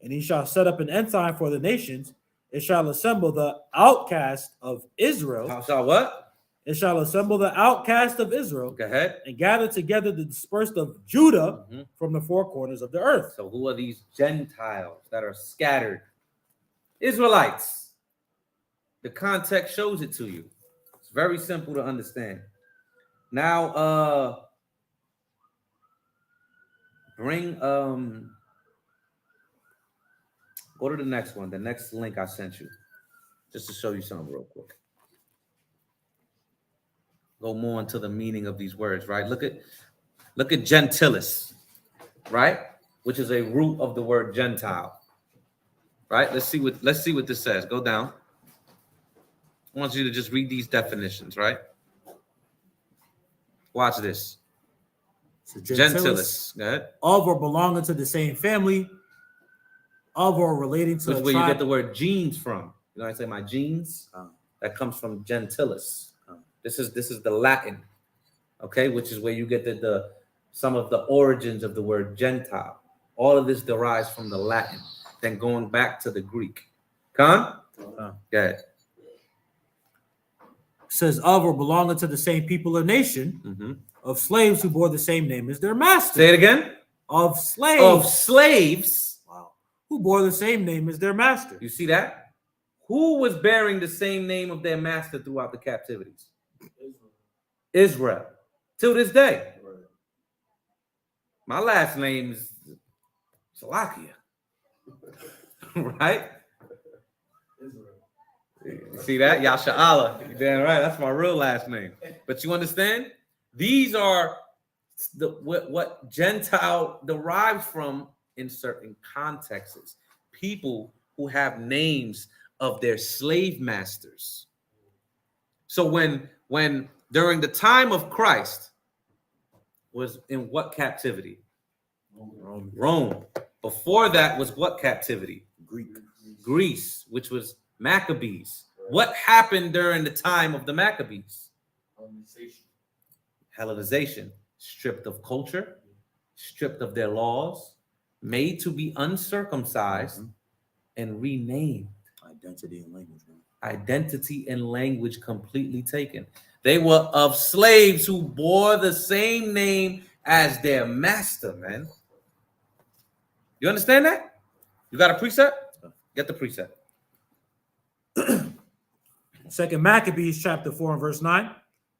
And he shall set up an ensign for the nations. It shall assemble the outcast of Israel. How shall what? It shall assemble the outcast of Israel. Go ahead. And gather together the dispersed of Judah from the four corners of the earth. So who are these Gentiles that are scattered? Israelites. The context shows it to you. It's very simple to understand. Now, go to the next one, the next link I sent you, just to show you something real quick. Go more into the meaning of these words, right? Look at gentilis, right? Which is a root of the word Gentile, right? Let's see what this says. Go down. I want you to just read these definitions, right? Watch this. So gentilis. Go ahead. Of or belonging to the same family. Of or relating to which where you get the word genes from. You know, I say my genes. That comes from gentilis. This is the Latin, okay, which is where you get the some of the origins of the word Gentile. All of this derives from the Latin, then going back to the Greek. Con? Go ahead. Says of or belonging to the same people or nation, of slaves who bore the same name as their master. Say it again. Of slaves. Of slaves. Wow. Who bore the same name as their master. You see that? Who was bearing the same name of their master throughout the captivities? Israel. Till this day. My last name is Slovakia. Right? You see that? YASHARAHLA. You're damn right. That's my real last name. But you understand? These are what Gentile derives from in certain contexts. People who have names of their slave masters. So when during the time of Christ was in what captivity? Rome. Before that was what captivity? Greece, which was Maccabees. What happened during the time of the Maccabees? Hellenization. Stripped of culture, stripped of their laws, made to be uncircumcised, and renamed. Identity and language. Identity and language completely taken. They were of slaves who bore the same name as their master, man. You understand that? You got a precept? Get the precept. 2 Maccabees chapter 4 and verse 9.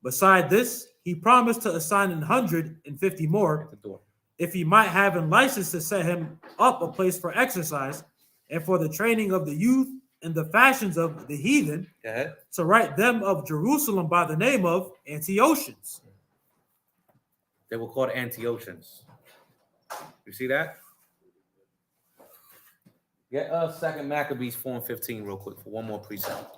Beside this, he promised to assign 150 more if he might have in license to set him up a place for exercise and for the training of the youth and the fashions of the heathen, to write them of Jerusalem by the name of Antiochians. They were called Antiochians. You see that? Get 2 Maccabees 4 and 15 real quick for one more precept.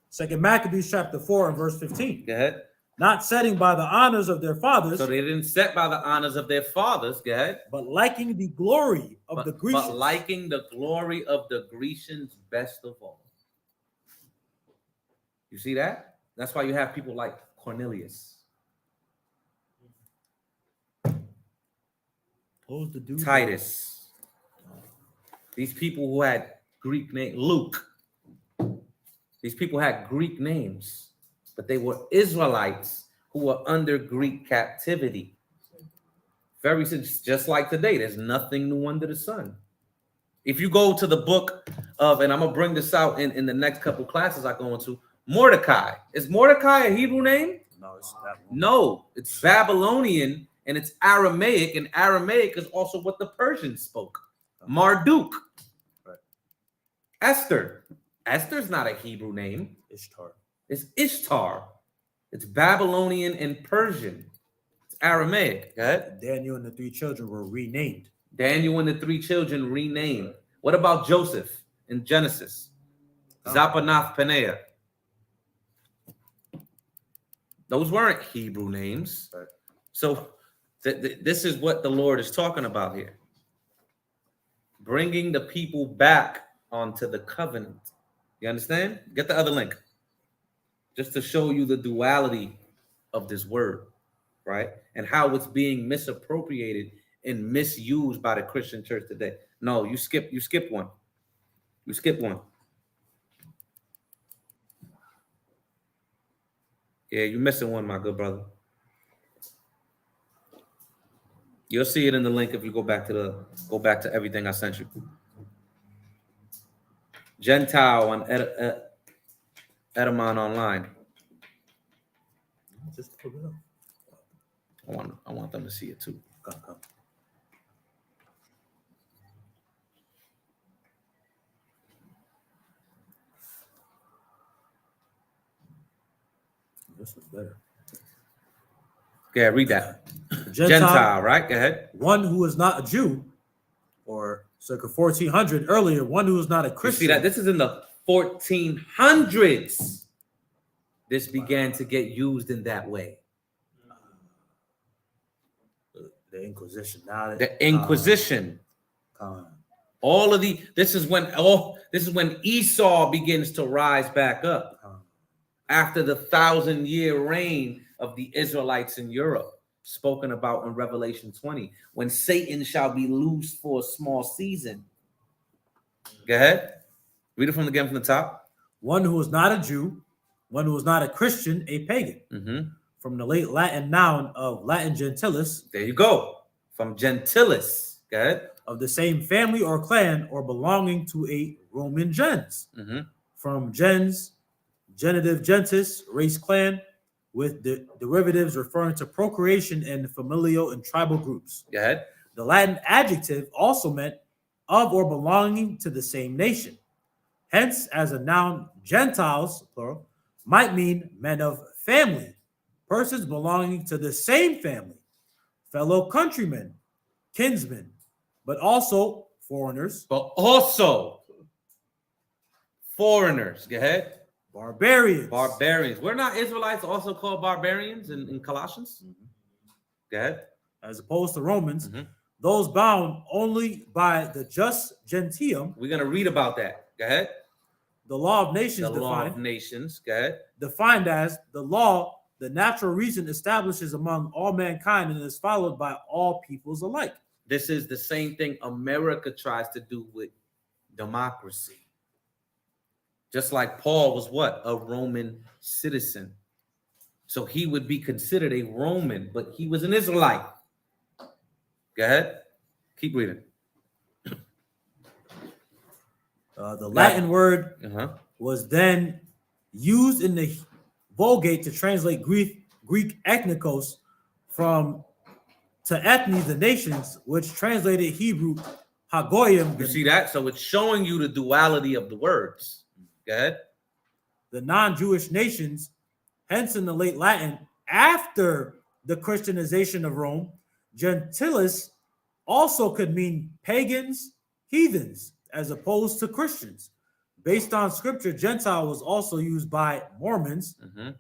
Second Maccabees chapter 4 and verse 15. Go ahead. Not setting by the honors of their fathers. So they didn't set by the honors of their fathers. Go ahead. But liking the glory of the Grecians. But liking the glory of the Grecians best of all. You see that? That's why you have people like Cornelius. Titus. These people who had Greek name, Luke. These people had Greek names, but they were Israelites who were under Greek captivity. Very just like today, there's nothing new under the sun. If you go to the book of, and I'm gonna bring this out in the next couple classes I go into, Mordecai. Is Mordecai a Hebrew name? No, it's that one. No, it's Babylonian and it's Aramaic, and Aramaic is also what the Persians spoke. Marduk. Right. Esther. Esther's not a Hebrew name. Ishtar. It's Ishtar. It's Babylonian and Persian. It's Aramaic. Okay? Daniel and the three children were renamed. Daniel and the three children renamed. What about Joseph in Genesis? Zapanath Paneah. Those weren't Hebrew names. Right. So this is what the Lord is talking about here. Bringing the people back onto the covenant. You understand? Get the other link. Just to show you the duality of this word, right? And how it's being misappropriated and misused by the Christian church today. No, you skipped one. You skipped one. Yeah, you're missing one, my good brother. You'll see it in the link if you go back to everything I sent you. Gentile on Edamon Online. Just put it up. I want them to see it too. Come. This is better. Yeah, read that. Gentile, right? Go ahead. One who is not a Jew, or circa 1400 earlier, one who is not a Christian. You see that? This is in the 1400s. This began to get used in that way. The Inquisition. Now the Inquisition. All of this is when Esau begins to rise back up after the 1,000-year reign of the Israelites in Europe, spoken about in Revelation 20, when Satan shall be loosed for a small season. Go ahead. Read it again from the top. One who is not a Jew, one who is not a Christian, a pagan. Mm-hmm. From the late Latin noun of Latin gentilis. There you go. From gentilis. Go ahead. Of the same family or clan or belonging to a Roman gens. Mm-hmm. From gens, genitive gentis, race clan, with the derivatives referring to procreation in familial and tribal groups. Go ahead. The Latin adjective also meant of or belonging to the same nation. Hence, as a noun, Gentiles, plural, might mean men of family, persons belonging to the same family, fellow countrymen, kinsmen, but also foreigners. But also foreigners. Go ahead. Barbarians. Barbarians. We're not Israelites also called barbarians in Colossians? Go ahead. As opposed to Romans, those bound only by the just gentium. We're going to read about that. Go ahead. The law of nations the law of nations. Go ahead. Defined as the law, the natural reason establishes among all mankind and is followed by all peoples alike. This is the same thing America tries to do with democracy. Just like Paul was what? A Roman citizen. So he would be considered a Roman, but he was an Israelite. Go ahead. Keep reading. The Latin word was then used in the Vulgate to translate Greek ethnikos from to ethne, the nations, which translated Hebrew Hagoyim. You see that? So it's showing you the duality of the words. Go ahead. The non-Jewish nations, hence in the late Latin, after the Christianization of Rome, gentilis also could mean pagans, heathens, as opposed to Christians. Based on scripture, Gentile was also used by Mormons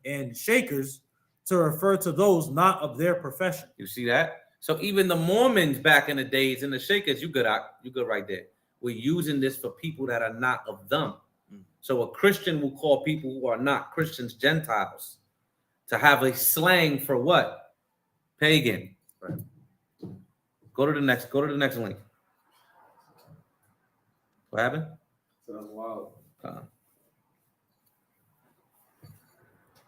and Shakers to refer to those not of their profession. You see that? So even the Mormons back in the days and the Shakers, you good right there. We're using this for people that are not of them. So a Christian will call people who are not Christians Gentiles to have a slang for what? Pagan. Right. Go to the next link. What happened? That's wild.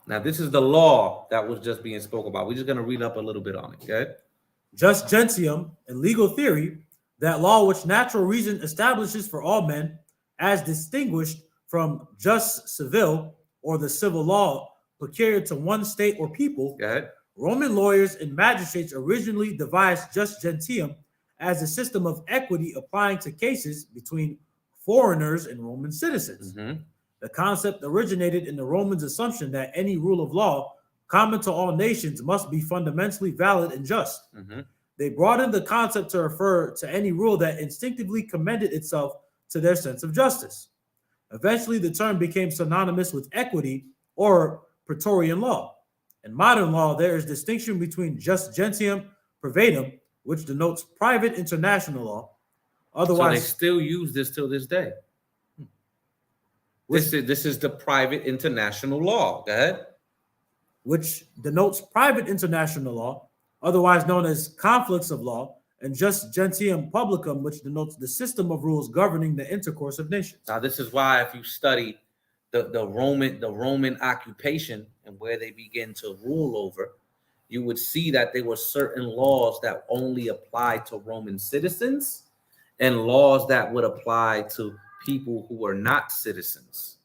Now this is the law that was just being spoke about. We're just going to read up a little bit on it. Okay? Just gentium, in legal theory, that law which natural reason establishes for all men, as distinguished from just civil or the civil law peculiar to one state or people. Roman lawyers and magistrates originally devised just gentium as a system of equity applying to cases between foreigners and Roman citizens. The concept originated in the Romans' assumption that any rule of law common to all nations must be fundamentally valid and just. They broadened the concept to refer to any rule that instinctively commended itself to their sense of justice. Eventually, the term became synonymous with equity or Praetorian law. In modern law, there is distinction between just gentium privatum, which denotes private international law. Otherwise, so they still use this till this day. This is the private international law. Go ahead. Which denotes private international law, otherwise known as conflicts of law, and just gentium publicum, which denotes the system of rules governing the intercourse of nations. Now, this is why if you study the Roman occupation and where they begin to rule over, you would see that there were certain laws that only applied to Roman citizens and laws that would apply to people who are not citizens.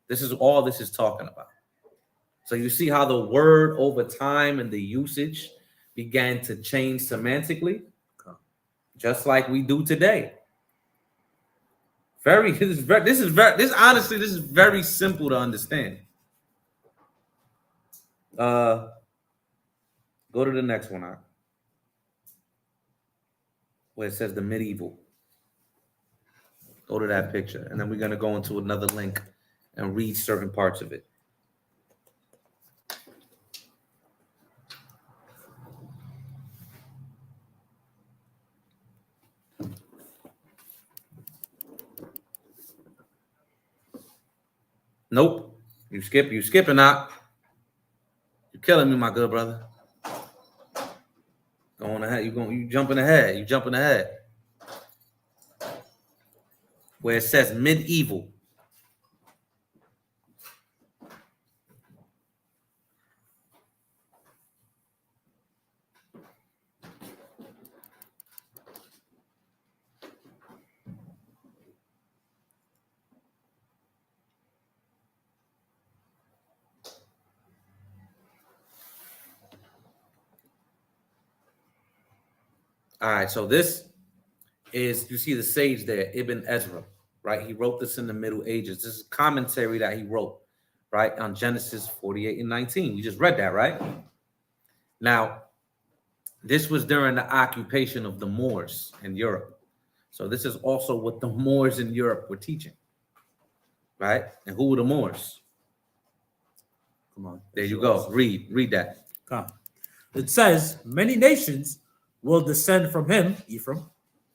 This is all this is talking about. So you see how the word over time and the usage began to change semantically, just like we do today. This is very simple to understand. Go to the next one, where it says the medieval. Go to that picture, and then we're gonna go into another link and read certain parts of it. Nope. You skipping out. You're killing me, my good brother. Going ahead. You jumping ahead. Where it says medieval. All right, so this is, you see the sage there, Ibn Ezra, right? He wrote this in the Middle Ages. This is commentary that he wrote, right, on Genesis 48 and 19. We just read that, right? Now, this was during the occupation of the Moors in Europe. So this is also what the Moors in Europe were teaching, right? And who were the Moors? Come on, there you go. Read that. Come. It says, many nations will descend from him, Ephraim.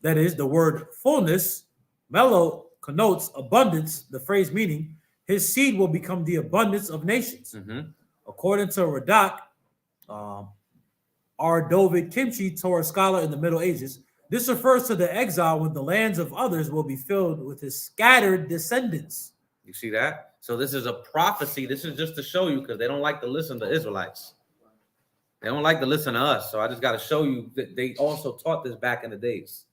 That is, the word fullness, mellow, connotes abundance, the phrase meaning, his seed will become the abundance of nations. According to Radak, R. David Kimchi, Torah scholar in the Middle Ages, this refers to the exile when the lands of others will be filled with his scattered descendants. You see that? So this is a prophecy. This is just to show you, because they don't like to listen to Israelites. They don't like to listen to us. So I just got to show you that they also taught this back in the days.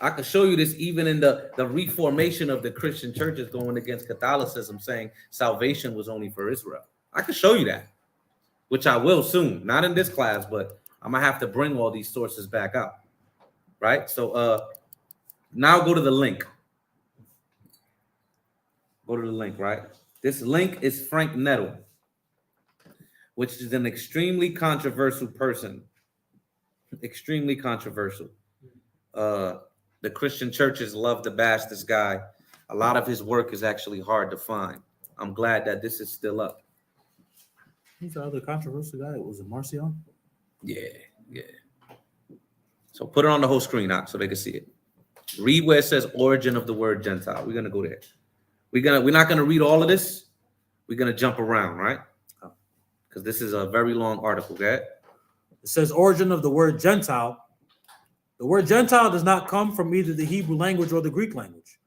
I could show you this even in the reformation of the Christian churches going against Catholicism, saying salvation was only for Israel. I could show you that, which I will soon. Not in this class, but I'm going to have to bring all these sources back out. Right? So now go to the link. Go to the link, right? This link is Frank Nettle, which is an extremely controversial person. Extremely controversial. The Christian churches love to bash this guy. A lot of his work is actually hard to find. I'm glad that this is still up. Who's the other controversial guy? Was it Marcion? Yeah. So put it on the whole screen out so they can see it. Read where it says origin of the word Gentile. We're gonna go there. We're not gonna read all of this. We're gonna jump around, right? Because this is a very long article, okay? It says origin of the word Gentile. The word Gentile does not come from either the Hebrew language or the Greek language.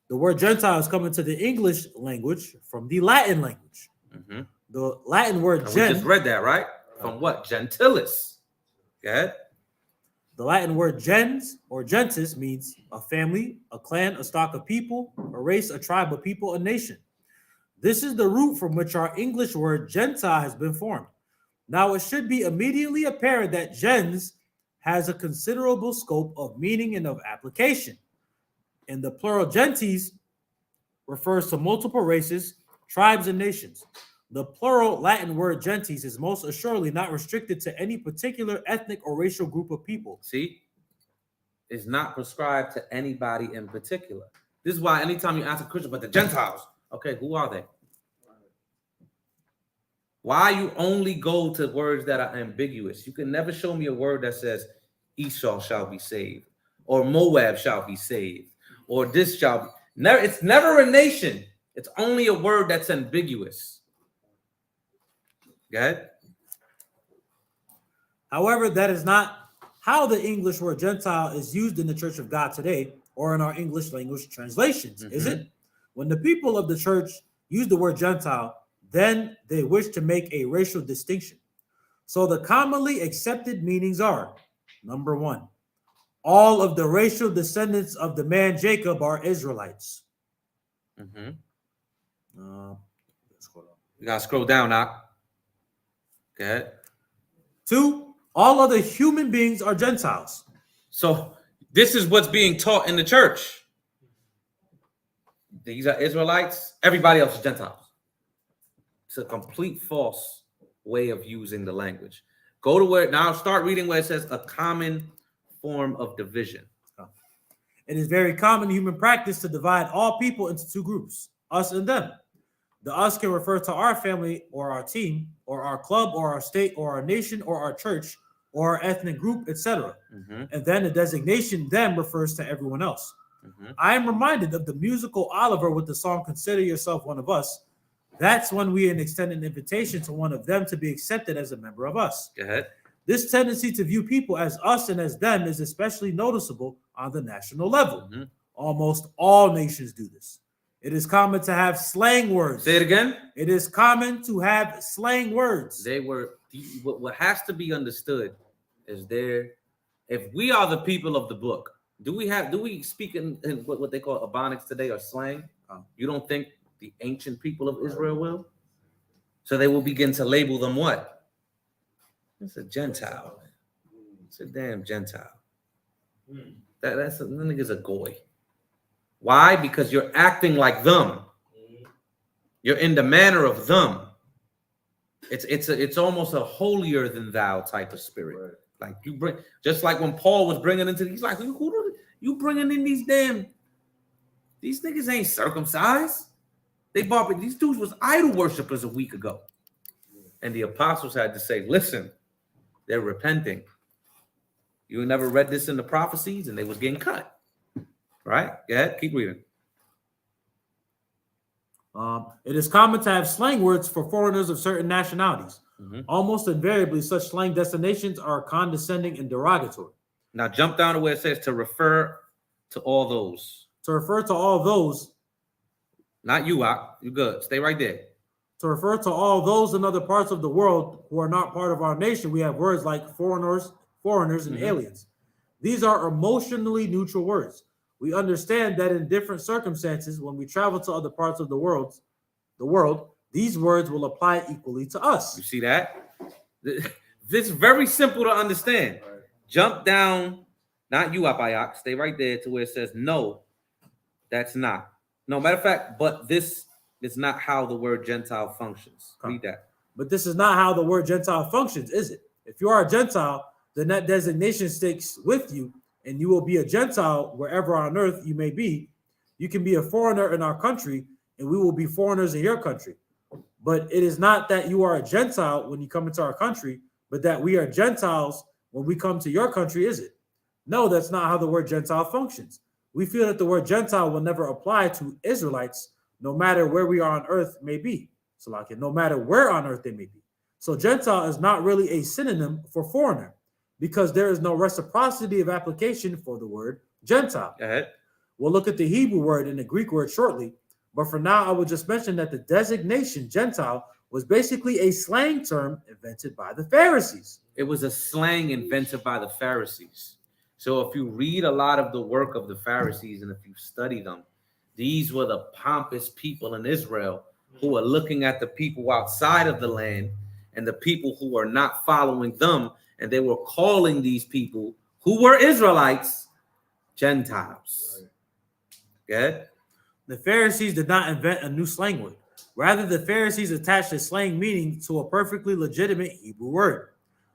The word Gentile is coming to the English language from the Latin language. The Latin word we gen. just read that, right? From what? Gentilis. Go ahead. The Latin word gens or gentis means a family, a clan, a stock of people, a race, a tribe of people, a nation. This is the root from which our English word Gentile has been formed. Now, it should be immediately apparent that gens has a considerable scope of meaning and of application. In the plural, gentes refers to multiple races, tribes, and nations. The plural Latin word gentes is most assuredly not restricted to any particular ethnic or racial group of people. See? It's not prescribed to anybody in particular. This is why anytime you ask a Christian, but the Gentiles, okay, who are they? Why you only go to words that are ambiguous? You can never show me a word that says Esau shall be saved, or Moab shall be saved, or this shall be. Never, it's never a nation. It's only a word that's ambiguous. Go ahead. However, that is not how the English word Gentile is used in the Church of God today or in our English language translations, is it? When the people of the church use the word Gentile, then they wish to make a racial distinction. So the commonly accepted meanings are, number one, all of the racial descendants of the man Jacob are Israelites. You gotta scroll down now. Go ahead. Two, all other human beings are Gentiles. So this is what's being taught in the church. These are Israelites. Everybody else is Gentiles. It's a complete false way of using the language. Go to where now. Start reading where it says a common form of division. It is very common human practice to divide all people into two groups, us and them. The us can refer to our family or our team or our club or our state or our nation or our church or our ethnic group, etc. And then the designation them refers to everyone else. I am reminded of the musical Oliver with the song Consider Yourself One of Us. That's when we extend an invitation to one of them to be accepted as a member of us. Go ahead. This tendency to view people as us and as them is especially noticeable on the national level. Almost all nations do this. It is common to have slang words. Say it again. It is common to have slang words. They were what has to be understood is there. If we are the people of the book, do we speak in what they call Ebonics today or slang? You don't think the ancient people of Israel will? So they will begin to label them what? It's a Gentile. It's a damn Gentile. That nigga's a goy. Why? Because you're acting like them. You're in the manner of them. It's almost a holier than thou type of spirit. Right. Like you bring, just like when Paul was bringing into, he's like, you bringing in these niggas ain't circumcised. These dudes was idol worshipers a week ago. And the apostles had to say, listen, they're repenting. You never read this in the prophecies, and they was getting cut. Right? Go ahead, keep reading. It is common to have slang words for foreigners of certain nationalities. Almost invariably, such slang designations are condescending and derogatory. Now jump down to where it says to refer to all those. To refer to all those. Not you, Ak. You good. Stay right there. To refer to all those in other parts of the world who are not part of our nation, we have words like foreigners, and aliens. These are emotionally neutral words. We understand that in different circumstances, when we travel to other parts of the world, these words will apply equally to us. You see that? This is very simple to understand. Right. Jump down, not you, Abayak. Stay right there to where it says, no, that's not. No, matter of fact, but this is not how the word Gentile functions. Read that. But this is not how the word Gentile functions, is it? If you are a Gentile, then that designation sticks with you, and you will be a Gentile wherever on earth you may be. You can be a foreigner in our country, and we will be foreigners in your country. But it is not that you are a Gentile when you come into our country, but that we are Gentiles when we come to your country, is it? No, that's not how the word Gentile functions. We feel that the word Gentile will never apply to Israelites, no matter where we are on earth may be. So like no matter where on earth they may be. So Gentile is not really a synonym for foreigner, because there is no reciprocity of application for the word Gentile. Go ahead. We'll look at the Hebrew word and the Greek word shortly, but for now, I will just mention that the designation Gentile was basically a slang term invented by the Pharisees. It was a slang invented by the Pharisees. So if you read a lot of the work of the Pharisees and if you study them, these were the pompous people in Israel who are looking at the people outside of the land and the people who are not following them, and they were calling these people who were Israelites Gentiles. Good. The Pharisees did not invent a new slang word. Rather, the Pharisees attached a slang meaning to a perfectly legitimate Hebrew word.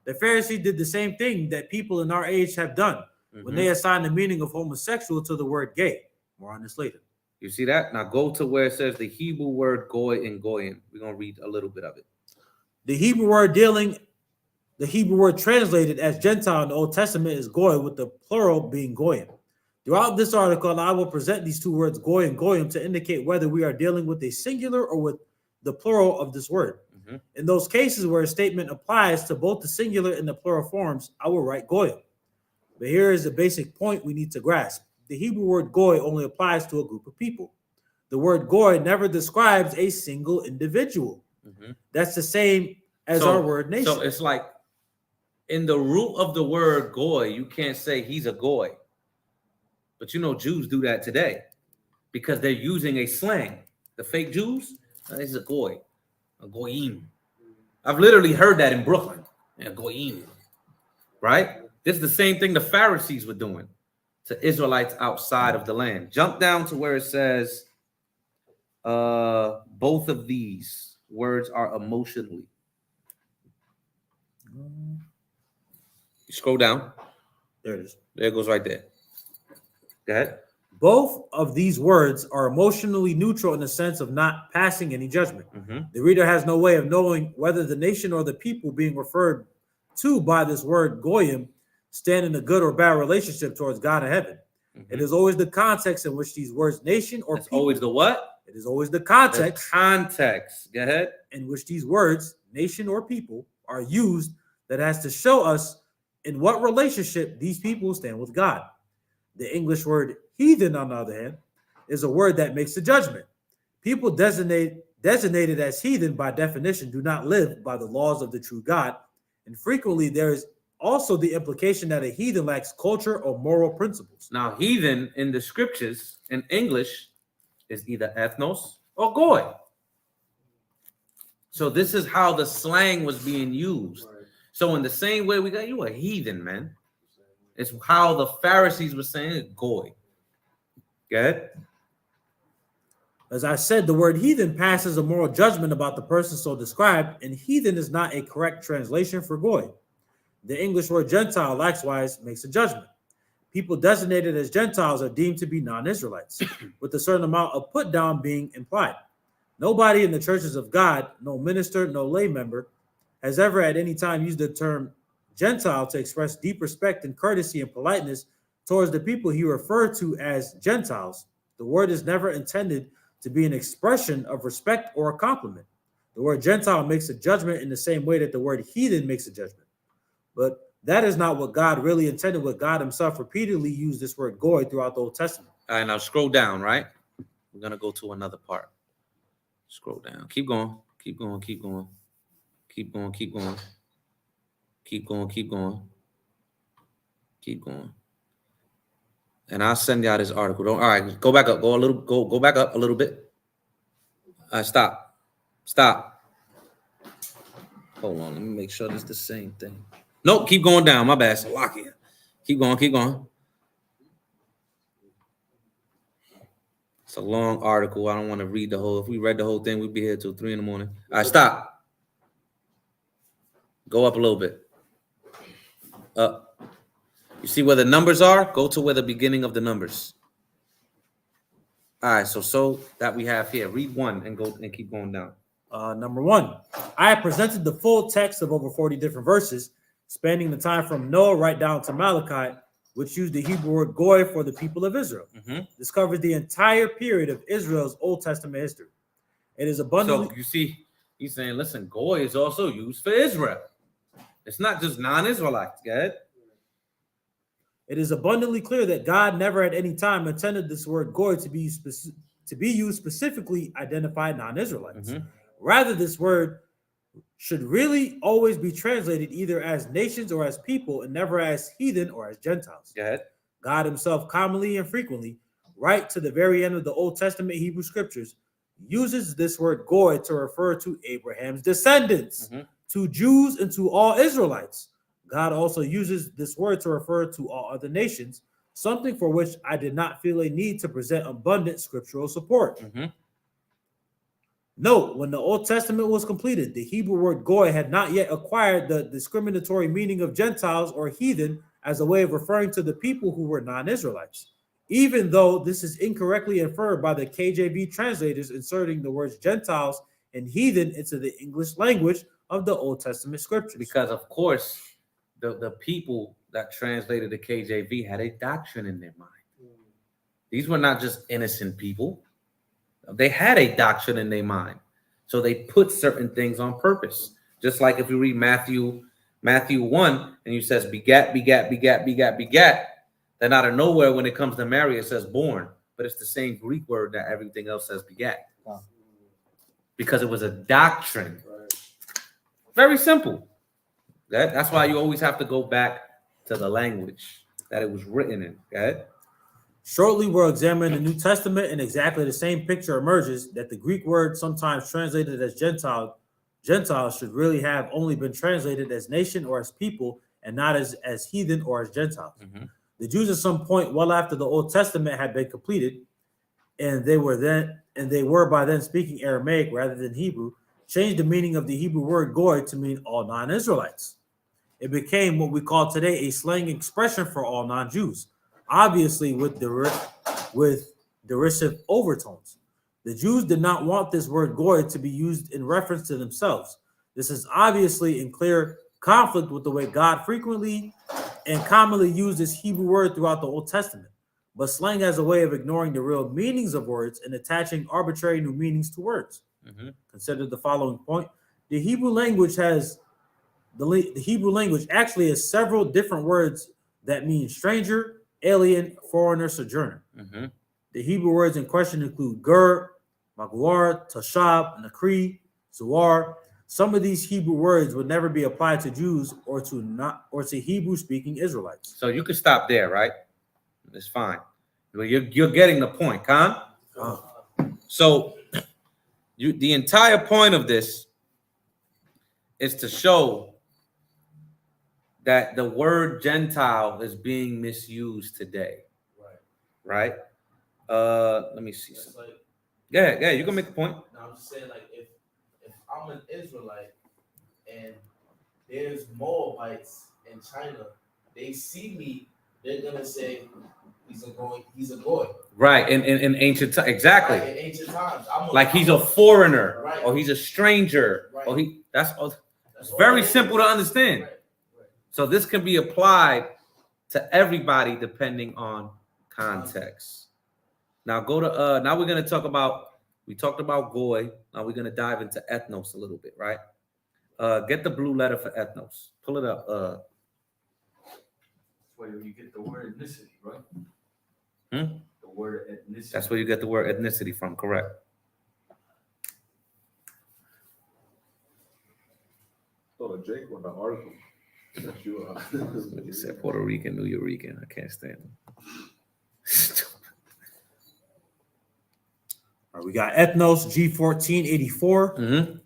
The Pharisees did the same thing that people in our age have done when they assigned the meaning of homosexual to the word gay. More on this later. You see that? Now go to where it says the Hebrew word goy and goyim. We're going to read a little bit of it. The Hebrew word translated as Gentile in the Old Testament is goy, with the plural being goyim. Throughout this article, I will present these two words, goy and goyim, to indicate whether we are dealing with a singular or with the plural of this word. In those cases where a statement applies to both the singular and the plural forms, I will write goyim. But here is the basic point we need to grasp. The Hebrew word goy only applies to a group of people. The word goy never describes a single individual. That's the same as our word nation. So it's like in the root of the word goy, you can't say he's a goy. But you know, Jews do that today because they're using a slang. The fake Jews, he's a goy, a goyim. I've literally heard that in Brooklyn, a goyim, right? This is the same thing the Pharisees were doing to Israelites outside of the land. Jump down to where it says both of these words are emotionally. You scroll down. There it is. There it goes right there. Go ahead. Both of these words are emotionally neutral in the sense of not passing any judgment. The reader has no way of knowing whether the nation or the people being referred to by this word goyim stand in a good or bad relationship towards God in heaven. It is always the context in which these words nation or people. Always the what? It is always the context. The context. Go ahead. In which these words nation or people are used that has to show us in what relationship these people stand with God. The English word heathen, on the other hand, is a word that makes a judgment. People designated as heathen by definition do not live by the laws of the true God, and frequently there is also the implication that a heathen lacks culture or moral principles. Now, heathen in the scriptures in English is either ethnos or goy. So this is how the slang was being used. So in the same way, we got you a heathen, man. It's how the Pharisees were saying it, goy. Good. As I said, the word heathen passes a moral judgment about the person so described, and heathen is not a correct translation for goy. The English word Gentile, likewise, makes a judgment. People designated as Gentiles are deemed to be non-Israelites, with a certain amount of put down being implied. Nobody in the churches of God, no minister, no lay member, has ever at any time used the term Gentile to express deep respect and courtesy and politeness towards the people he referred to as Gentiles. The word is never intended to be an expression of respect or a compliment. The word Gentile makes a judgment in the same way that the word heathen makes a judgment. But that is not what God really intended. What God himself repeatedly used this word goy throughout the Old Testament. All right, now scroll down, right? We're going to go to another part. Scroll down. Keep going. Keep going. Keep going. Keep going. Keep going. Keep going. Keep going. Keep going. And I'll send y'all this article. All right, go back up. Go back up a little bit. All right, stop. Stop. Hold on. Let me make sure this is the same thing. Nope, keep going down. My bad. Slovakia. Keep going. Keep going. It's a long article. I don't want to read the whole. If we read the whole thing, we'd be here till 3 a.m. All right, stop. Go up a little bit. Up. You see where the numbers are? Go to where the beginning of the numbers. All right, so that we have here. Read 1 and go and keep going down. Number 1, I have presented the full text of over 40 different verses, spanning the time from Noah right down to Malachi, which used the Hebrew word goy for the people of Israel. This covers the entire period of Israel's Old Testament history. It is abundantly. So you see, he's saying, listen, goy is also used for Israel. It's not just non-Israelites, good? It is abundantly clear that God never at any time intended this word goy to be used specifically identified non-Israelites. Rather, this word should really always be translated either as nations or as people, and never as heathen or as Gentiles. God himself commonly and frequently, right to the very end of the Old Testament Hebrew scriptures, uses this word goy to refer to Abraham's descendants, to Jews, and to all Israelites. God also uses this word to refer to all other nations, something for which I did not feel a need to present abundant scriptural support. Note, when the Old Testament was completed, the Hebrew word goy had not yet acquired the discriminatory meaning of Gentiles or heathen as a way of referring to the people who were non-Israelites, even though this is incorrectly inferred by the KJV translators inserting the words Gentiles and heathen into the English language of the Old Testament scriptures. Because, of course, the people that translated the KJV had a doctrine in their mind. These were not just innocent people. They had a doctrine in their mind. So they put certain things on purpose. Just like if you read Matthew 1 and you says begat, begat, begat, begat, begat, then out of nowhere when it comes to Mary, it says born. But it's the same Greek word that everything else says begat. Because it was a doctrine. Very simple. That's why you always have to go back to the language that it was written in. Okay? Shortly, we'll examine the New Testament, and exactly the same picture emerges that the Greek word sometimes translated as Gentile should really have only been translated as nation or as people, and not as heathen or as Gentiles. The Jews at some point well after the Old Testament had been completed, and they were by then speaking Aramaic rather than Hebrew, changed the meaning of the Hebrew word goy to mean all non-Israelites. It became what we call today a slang expression for all non-Jews, obviously with derisive overtones. The Jews did not want this word goy to be used in reference to themselves. This is obviously in clear conflict with the way God frequently and commonly used this Hebrew word throughout the Old Testament. But slang has a way of ignoring the real meanings of words and attaching arbitrary new meanings to words. Consider the following point. The Hebrew language actually has several different words that mean stranger, alien, foreigner, sojourner. The Hebrew words in question include ger, maguar, tashab, nakri, zuar. Some of these Hebrew words would never be applied to Jews or to Hebrew-speaking Israelites. So you could stop there, right? It's fine. You're getting the point, Khan. So the entire point of this is to show that the word Gentile is being misused today. Right? Let me see something. Like, Yeah, you can make a point. No, I'm just saying, like, if I'm an Israelite and there's Moabites in China, they see me, they're gonna say he's a goy. Right, in ancient times, exactly. Right, in ancient times, like he's a foreigner, right, or he's a stranger, right, or it's very simple to understand. Right. So this can be applied to everybody depending on context. Now go to now we're gonna talk about, we talked about goy. Now we're gonna dive into ethnos a little bit, right? Get the blue letter for ethnos. Pull it up. That's where you get the word ethnicity, right? The word ethnicity. That's where you get the word ethnicity from, correct? Oh, Jake with the article. You said Puerto Rican, New Yorican. I can't stand them. All right, we got ethnos G1484. Mm-hmm.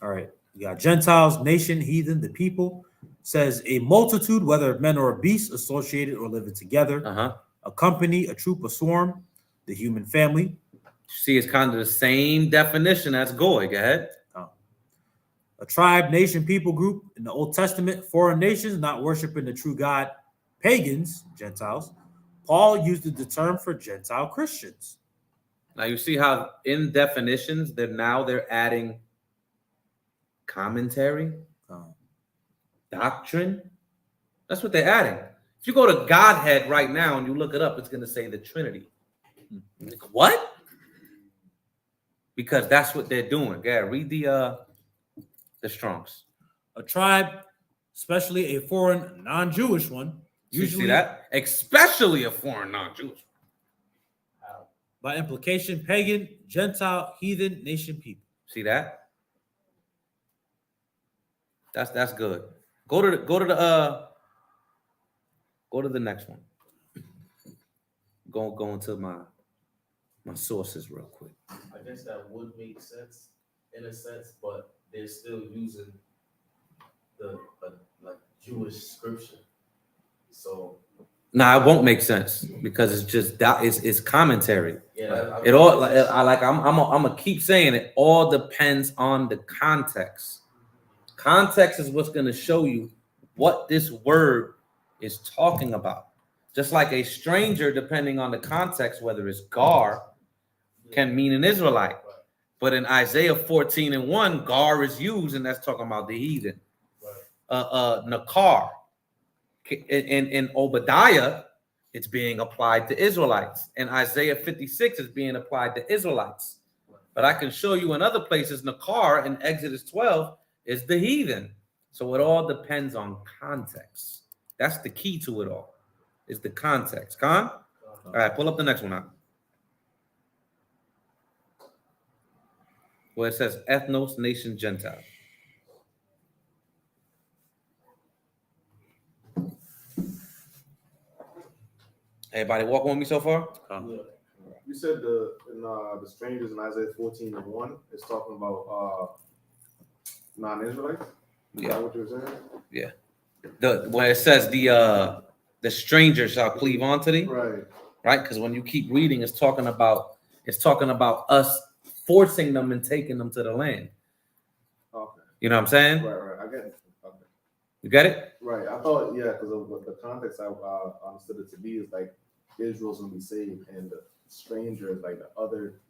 All right, we got Gentiles, nation, heathen, the people. Says a multitude, whether of men or of beasts, associated or living together. A company, a troop, a swarm, the human family. See, it's kind of the same definition as goy. Go ahead. A tribe, nation, people group. In the Old Testament, foreign nations not worshiping the true God, pagans, Gentiles. Paul used the term for Gentile Christians. Now you see how in definitions they're adding commentary, doctrine. That's what they're adding. If you go to Godhead right now and you look it up, it's going to say the Trinity. Like, what? Because that's what they're doing. Yeah, read the Strong's. A tribe, especially a foreign non-Jewish one. Usually, see that? Especially a foreign non-Jewish. By implication, pagan, Gentile, heathen, nation, people. See that? That's good. Go to the next one. Go into my sources real quick. I guess that would make sense in a sense, but they're still using the like Jewish scripture. So Nah, it won't make sense because it's just that it's commentary. Yeah, it all I'm gonna keep saying it. All depends on the context. Context is what's gonna show you what this word is talking about. Just like a stranger, depending on the context, whether it's gar, can mean an Israelite. But in Isaiah 14:1, gar is used, and that's talking about the heathen. Nakar. In Obadiah, it's being applied to Israelites. In Isaiah 56, it's being applied to Israelites. But I can show you in other places, Nakar in Exodus 12 is the heathen. So it all depends on context. That's the key to it all, is the context. Con? All right, pull up the next one out. Where it says ethnos, nation, Gentile. Everybody walking with me so far? You said the strangers in Isaiah 14:1 is talking about non-Israelites. Is that what you were saying? Yeah. When it says the stranger shall cleave onto thee, right? Because when you keep reading, it's talking about us forcing them and taking them to the land. Okay. You know what I'm saying? Right. I get it. Okay. You get it? Right. I thought, because of the context I understood it to be is like Israel's gonna be saved, and the stranger is like the other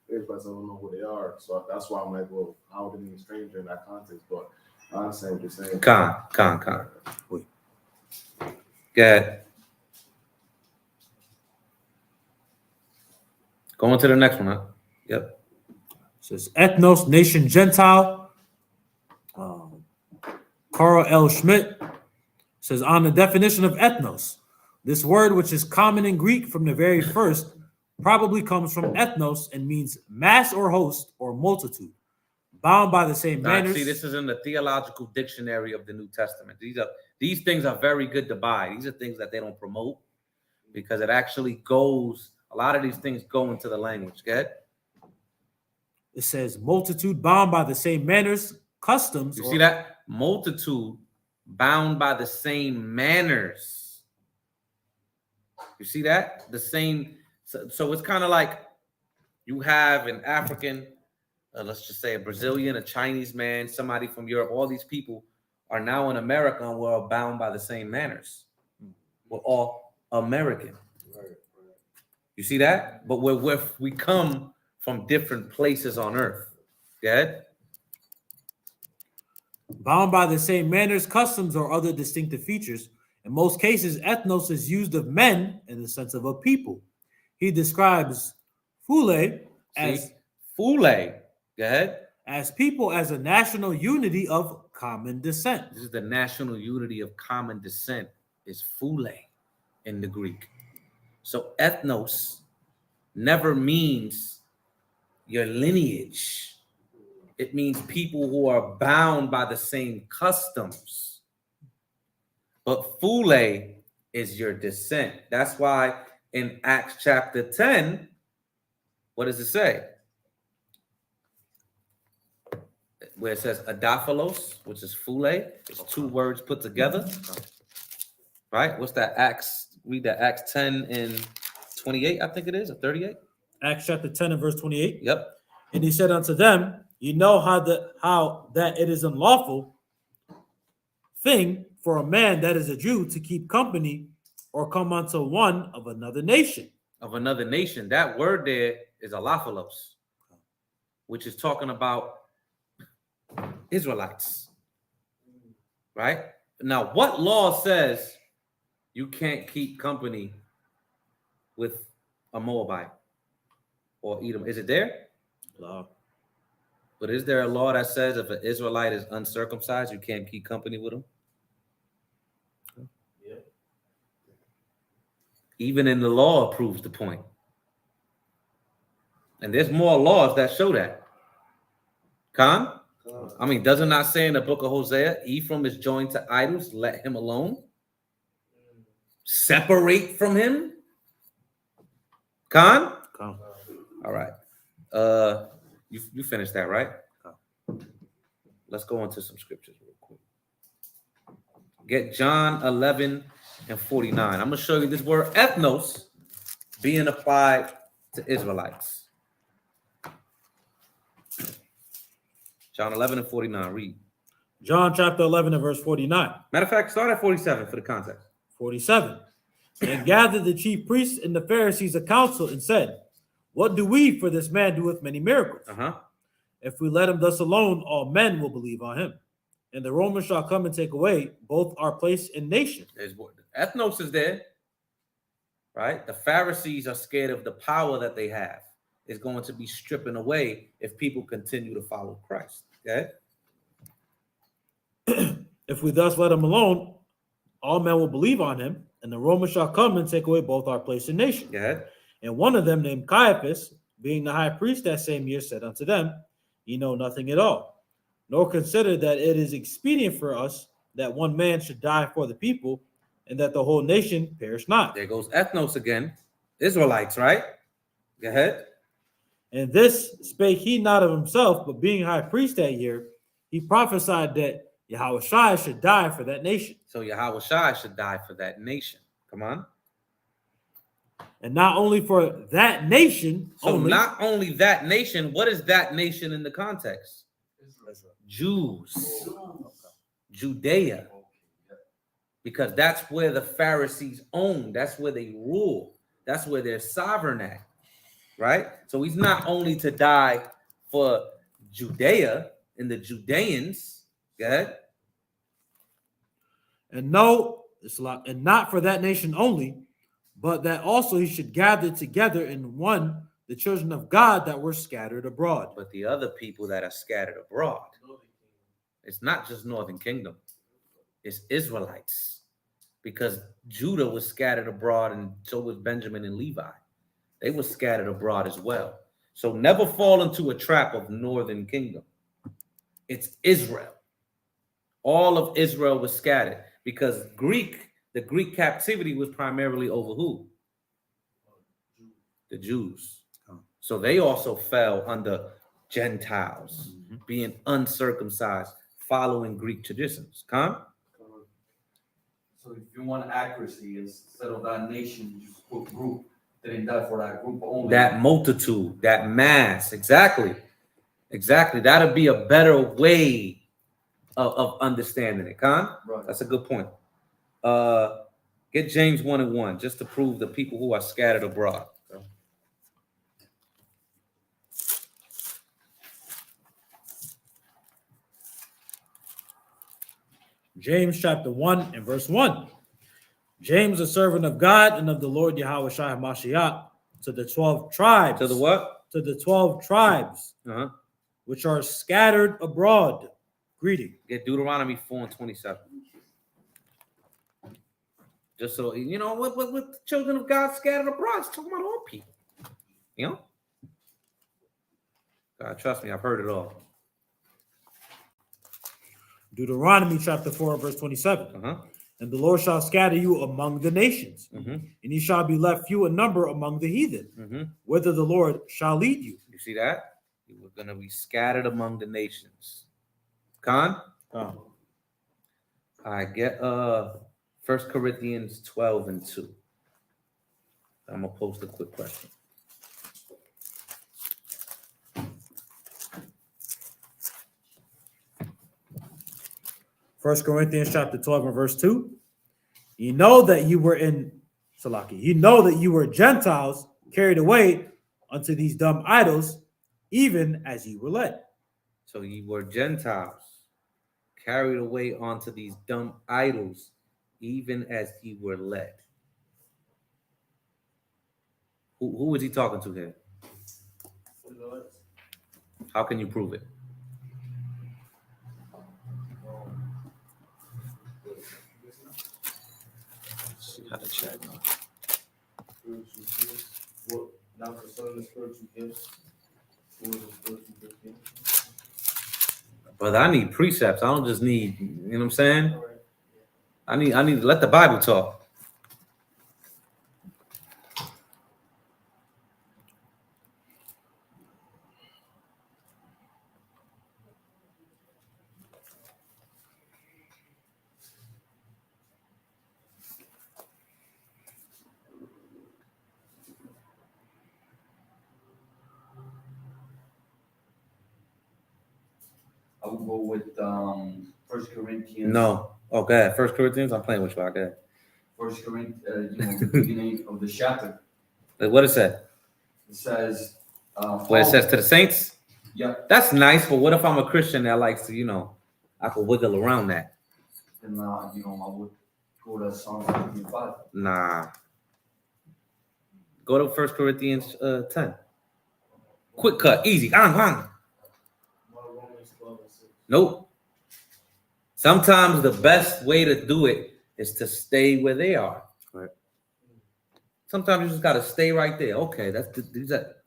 Israelites. I don't know who they are, so that's why I'm like, well, how would it mean stranger in that context? But I understand what you're saying. Con. Wait. Go ahead. Going to the next one, huh? Yep. It says ethnos, nation, Gentile. Carl L. Schmidt says on the definition of ethnos, this word, which is common in Greek from the very first, probably comes from ethnos and means mass or host or multitude, bound by the same manners. See, this is in the theological dictionary of the New Testament. These things are very good to buy. These are things that they don't promote because it actually goes. A lot of these things go into the language. Go ahead. It says multitude bound by the same manners, customs. You see that? Multitude bound by the same manners. You see that? The same. So it's kind of like you have an African, let's just say a Brazilian, a Chinese man, somebody from Europe. All these people are now in America and we're all bound by the same manners. We're all American. You see that? But we come from different places on earth. Go ahead. Bound by the same manners, customs, or other distinctive features. In most cases, ethnos is used of men in the sense of a people. He describes Fule as Fule. Go ahead. As people as a national unity of common descent. This is the national unity of common descent. Is Fule in the Greek. So ethnos never means your lineage. It means people who are bound by the same customs. But Fule is your descent. That's why in Acts chapter 10, what does it say? Where it says adophilos, which is Fule. It's two words put together. Right? What's that? Acts, read that. Acts 10 and 28, I think it is, or 38. Acts chapter 10 and verse 28. Yep. And he said unto them, you know how that it is unlawful thing for a man that is a Jew to keep company or come unto one of another nation. Of another nation. That word there is alophilos, which is talking about Israelites. Right? Now, what law says you can't keep company with a Moabite or Edom? Is it there? Law. But is there a law that says if an Israelite is uncircumcised, you can't keep company with him? Yeah. Even in the law proves the point. And there's more laws that show that. Khan? I mean, does it not say in the book of Hosea, Ephraim is joined to idols, let him alone? Separate from him? Khan? Khan. All right. You finished that, right? Let's go into some scriptures real quick. Get John 11 and 49. I'm going to show you this word ethnos being applied to Israelites. John 11 and 49. Read. John chapter 11 and verse 49. Matter of fact, start at 47 for the context. 47. And gathered the chief priests and the Pharisees a council and said, what do we, for this man doeth many miracles? If we let him thus alone, all men will believe on him. And the Romans shall come and take away both our place and nation. Ethnos is there, right? The Pharisees are scared of the power that they have. It's going to be stripping away if people continue to follow Christ. Okay? If we thus let him alone, all men will believe on him, and the Romans shall come and take away both our place and nation. Yeah. And one of them, named Caiaphas, being the high priest that same year, said unto them, ye know nothing at all, nor consider that it is expedient for us that one man should die for the people, and that the whole nation perish not. There goes ethnos again. Israelites, right? Go ahead. And this spake he not of himself, but being high priest that year, he prophesied that YHWH should die for that nation. So YHWH should die for that nation. Come on. And not only for that nation. So not only that nation, what is that nation in the context? Israel. Jews. Judea. Because that's where the Pharisees own. That's where they rule. That's where they're sovereign at. Right? So he's not only to die for Judea and the Judeans. Go ahead. And no, it's a lot, and not for that nation only, but that also he should gather together in one the children of God that were scattered abroad. But the other people that are scattered abroad, it's not just Northern Kingdom, it's Israelites. Because Judah was scattered abroad, and so was Benjamin and Levi. They were scattered abroad as well. So never fall into a trap of Northern Kingdom. It's Israel. All of Israel was scattered because the Greek captivity was primarily over who? The Jews. So they also fell under Gentiles, being uncircumcised, following Greek traditions. So if you want accuracy, instead of that nation, you just put group. Didn't die for that group only. That multitude, that mass, exactly. That'll be a better way of understanding it, Right. That's a good point. Get James 1:1, just to prove the people who are scattered abroad. James chapter 1 and verse 1. James, a servant of God and of the Lord YHWH HaMashiach, to the 12 tribes. To the what? To the 12 tribes, which are scattered abroad. Greeting. Get Deuteronomy 4:27. Just so, you know, what the children of God scattered abroad. It's talking about all people. You know? God, trust me, I've heard it all. Deuteronomy chapter 4, verse 27. And the Lord shall scatter you among the nations, and ye shall be left few in number among the heathen, whither the Lord shall lead you. You see that? You were going to be scattered among the nations. I get 1 Corinthians 12:2. I'm going to post a quick question. First Corinthians chapter 12 and verse 2. You know that you were you know that you were Gentiles carried away unto these dumb idols, even as you were led. So you were Gentiles carried away onto these dumb idols, even as ye were led. Who was he talking to here? How can you prove it? How to check now. What now concerning the spiritual gifts? What is the spiritual gift? But I need precepts. I don't just need, you know what I'm saying? I need to let the Bible talk. I would go with 1 Corinthians. No. Oh, go ahead. 1 Corinthians? I'm playing with you. Go ahead. 1 Corinthians, the beginning of the chapter. What it said? It says... Where it says to the saints? Yeah. That's nice, but what if I'm a Christian that likes to, you know, I could wiggle around that? Then, I would go to Psalm 55. Nah. Go to 1 Corinthians 10. Quick cut. Easy. Nope. Sometimes the best way to do it is to stay where they are. Right. Sometimes you just got to stay right there. Okay,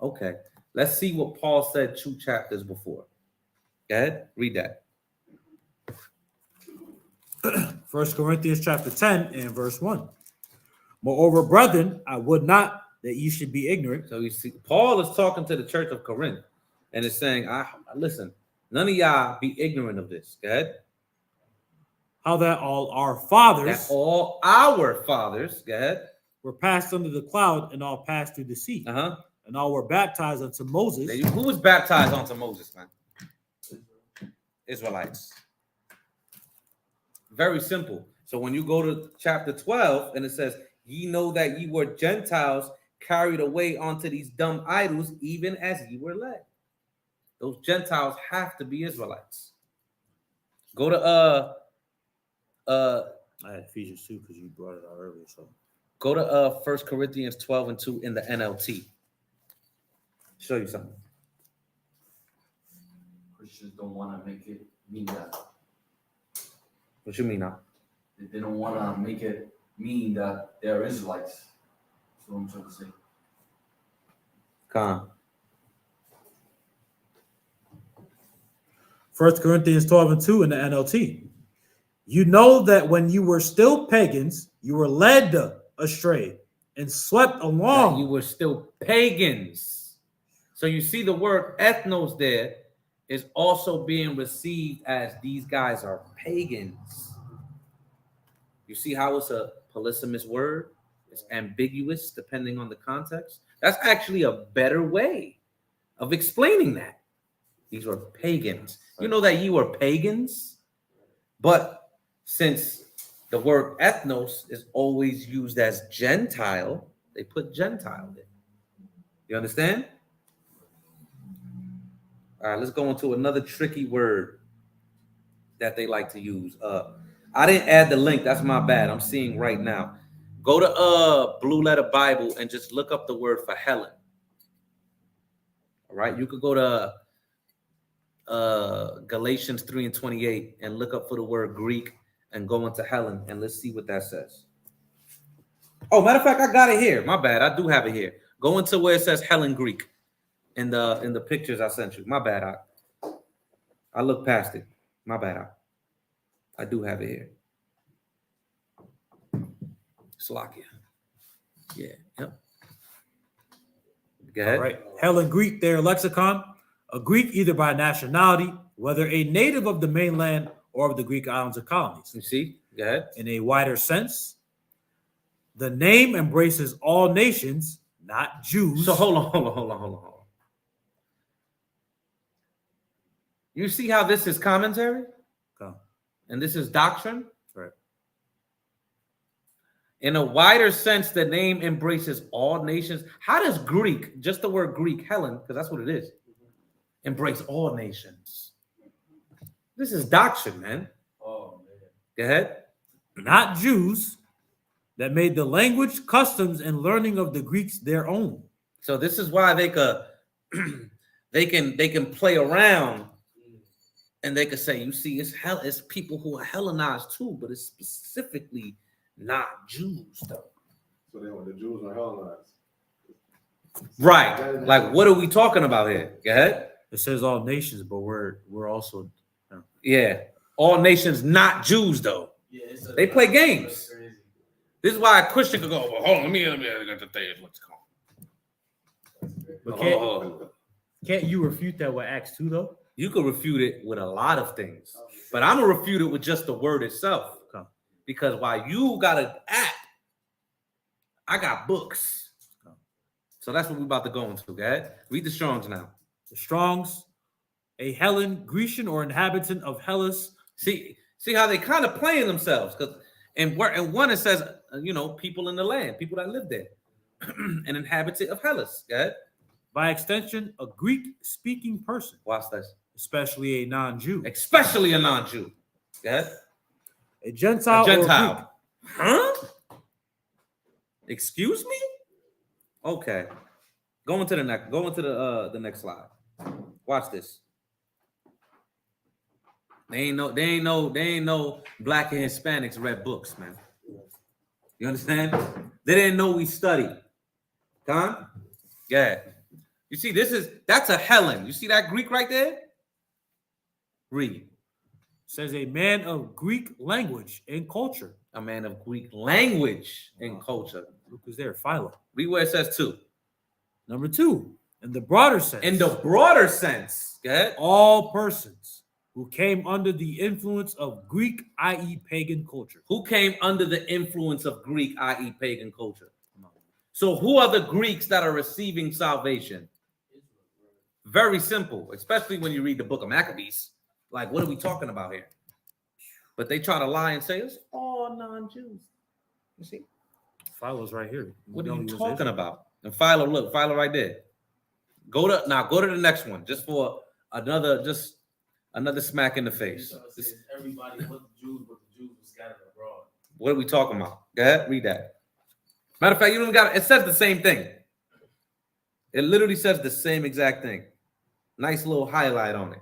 okay. Let's see what Paul said 2 chapters before. Go ahead, read that. 1 Corinthians chapter 10 and verse 1. Moreover, brethren, I would not that you should be ignorant. So you see, Paul is talking to the church of Corinth and is saying, listen, none of y'all be ignorant of this. Go ahead. How that all our fathers. Go ahead. Were passed under the cloud and all passed through the sea. And all were baptized unto Moses. Who was baptized unto Moses, man? Israelites. Very simple. So when you go to chapter 12 and it says, ye know that ye were Gentiles carried away onto these dumb idols, even as ye were led. Those Gentiles have to be Israelites. Go to I had Ephesians 2 because you brought it out earlier. So go to 1 Corinthians 12:2 in the NLT. Show you something. Christians don't want to make it mean that. What you mean now? They don't want to make it mean that they're Israelites. That's what I'm trying to say. Come on. 1 Corinthians 12:2 in the NLT. You know that when you were still pagans, you were led astray and swept along. That you were still pagans. So you see the word ethnos there is also being received as these guys are pagans. You see how it's a polysemous word? It's ambiguous depending on the context. That's actually a better way of explaining that. These were pagans. You know that you were pagans? But since the word ethnos is always used as Gentile, they put Gentile there. You understand? All right, let's go into another tricky word that they like to use. I didn't add the link. That's my bad. I'm seeing right now. Go to Blue Letter Bible and just look up the word for Helen. All right, you could go to Galatians 3:28 and look up for the word Greek and go into Helen and let's see what that says. Oh, matter of fact, I got it here. My bad. I do have it here. Go into where it says Helen Greek in the pictures I sent you. My bad. I looked past it. My bad. I do have it here. Slovakia. Yeah. Yep. Go ahead. All right. Helen Greek, their lexicon. A Greek either by nationality, whether a native of the mainland or of the Greek islands or colonies. You see? Go ahead. In a wider sense, the name embraces all nations, not Jews. So hold on. You see how this is commentary? Okay. And this is doctrine? Right. In a wider sense, the name embraces all nations. How does Greek, just the word Greek, Helen, because that's what it is, embrace all nations? This is doctrine, man. Oh, man. Go ahead. Not Jews, that made the language, customs, and learning of the Greeks their own. So this is why they could they can play around and they could say, you see, it's people who are Hellenized too, but it's specifically not Jews though. So they want the Jews are Hellenized. Right. Like, what are we talking about here? Go ahead. It says all nations, but we're also yeah. All nations not Jews though. Yeah, they play games. This is why a Christian could go, well, hold on, let me get the thing. What's called? But can't you refute that with Acts 2 though? You could refute it with a lot of things, but I'm gonna refute it with just the word itself. Okay. Because while you got an app, I got books. Okay. So that's what we're about to go into. Okay, read the Strongs now. The Strongs, a Hellen, Grecian or inhabitant of Hellas. See how they kind of playing themselves, because and one it says, people in the land, people that live there, an inhabitant of Hellas. Go ahead. By extension, a Greek-speaking person. Watch this. Especially a non-Jew. Especially a non-Jew. Go ahead. A Gentile. A Gentile. Or Greek. Huh? Excuse me? Okay. Go into the next slide. Watch this. They ain't no Black and Hispanics read books, man. You understand? They didn't know we studied. Con? Yeah. You see, that's a Helen. You see that Greek right there? Read. Says a man of Greek language and culture. A man of Greek language and culture. Look who's there, Philo. Read where it says 2. Number 2, in the broader sense. In the broader sense. Go ahead. All persons who came under the influence of Greek, i.e. pagan culture. Who came under the influence of Greek, i.e. pagan culture? So who are the Greeks that are receiving salvation? Very simple, especially when you read the book of Maccabees. Like, what are we talking about here? But they try to lie and say it's all non-Jews. You see? Philo's right here. What are you talking about? And Philo, look, Philo right there. Go to the next one, just for another smack in the face. Everybody but the Jews were scattered abroad. What are we talking about? Go ahead, read that. Matter of fact, you don't got it. It says the same thing. It literally says the same exact thing. Nice little highlight on it.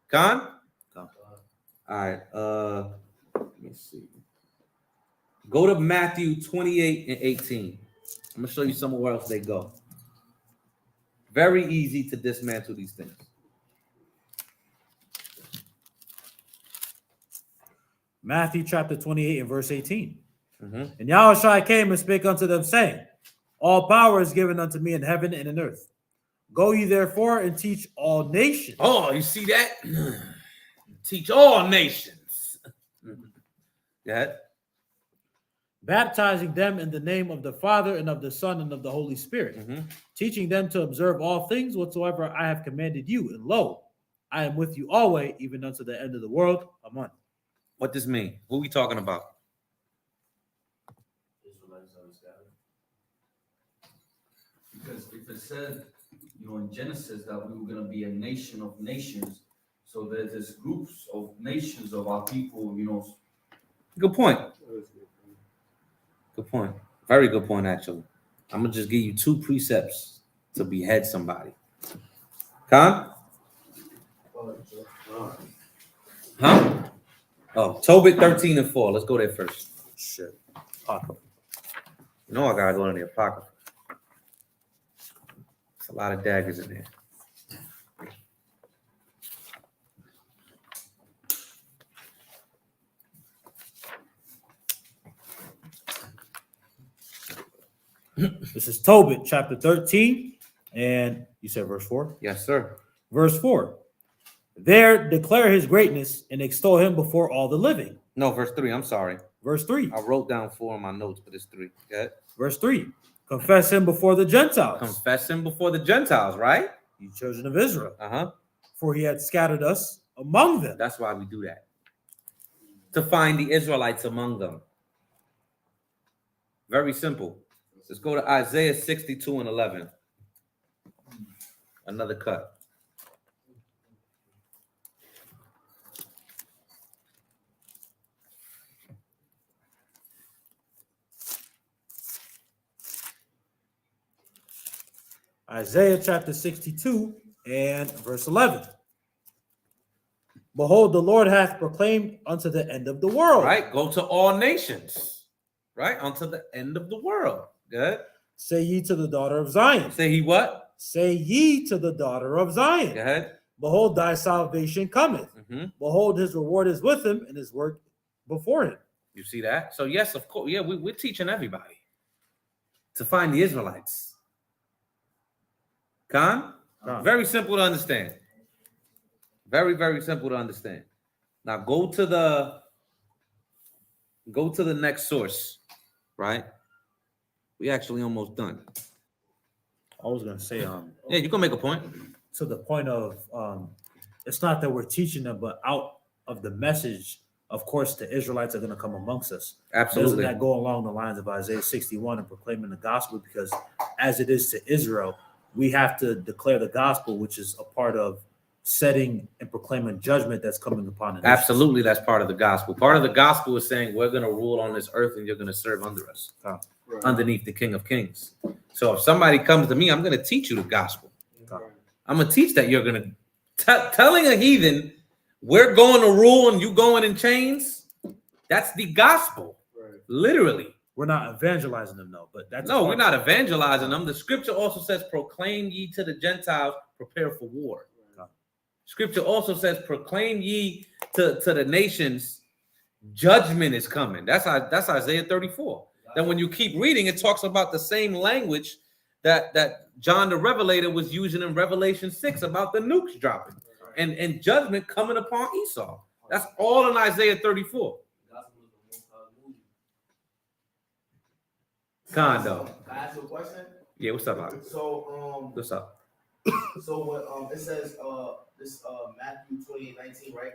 Con? All right. Let me see. Go to Matthew 28 and 18. I'm gonna show you somewhere else they go. Very easy to dismantle these things. Matthew chapter 28 and verse 18. And Yahushua came and spake unto them, saying, all power is given unto me in heaven and in earth. Go ye therefore and teach all nations. Oh, you see that? Teach all nations. Go ahead. Baptizing them in the name of the Father and of the Son and of the Holy Spirit, teaching them to observe all things whatsoever I have commanded you. And lo, I am with you always, even unto the end of the world. Amen. What does this mean? Who are we talking about? Because if it said, in Genesis that we were going to be a nation of nations, so there's this groups of nations of our people, Good point. Good point. Very good point, actually. I'm going to just give you 2 precepts to behead somebody. Khan? Huh? Oh, Tobit 13 and 4. Let's go there first. Shit. Apocrypha. I gotta go to the Apocrypha. There's a lot of daggers in there. This is Tobit chapter 13, and you said verse 4? Yes, sir. Verse 4. There declare his greatness and extol him before all the living. No, verse 3. I'm sorry. Verse 3. I wrote down 4 in my notes, but it's 3. Go ahead. Verse 3. Confess him before the Gentiles. Confess him before the Gentiles, right? You children of Israel. Uh-huh. For he had scattered us among them. That's why we do that. To find the Israelites among them. Very simple. Let's go to Isaiah 62 and 11. Another cut. Isaiah chapter 62 and verse 11. Behold, the Lord hath proclaimed unto the end of the world. Right? Go to all nations. Right? Unto the end of the world. Good. Say ye to the daughter of Zion. Say he what? Say ye to the daughter of Zion. Go ahead. Behold, thy salvation cometh. Behold, his reward is with him, and his work before him. You see that? So yes, of course. Yeah, we're teaching everybody to find the Israelites. Khan? Very simple to understand. Very, very simple to understand. Now go to the next source, right? We actually almost done. I was gonna say, yeah, you can make a point. To the point of it's not that we're teaching them, but out of the message, of course, the Israelites are gonna come amongst us. Absolutely. Doesn't that go along the lines of Isaiah 61 and proclaiming the gospel? Because as it is to Israel, we have to declare the gospel, which is a part of setting and proclaiming judgment that's coming upon it. Absolutely, that's part of the gospel. Part of the gospel is saying we're going to rule on this earth and you're going to serve under us, underneath the King of Kings. So if somebody comes to me, I'm going to teach you the gospel. I'm going to teach that you're going to telling a heathen we're going to rule and you going in chains. That's the gospel, literally. We're not evangelizing them, though. But that's no, we're not evangelizing them. The scripture also says, "Proclaim ye to the Gentiles, prepare for war." Scripture also says, "Proclaim ye to the nations, judgment is coming." That's Isaiah 34. Then when you keep reading, it talks about the same language that John the Revelator was using in Revelation 6 about the nukes dropping and judgment coming upon Esau. That's all in Isaiah 34. Condo. Can I ask you a question? Yeah, what's up, Bob? So what's up? So what it says this Matthew 28:19, right?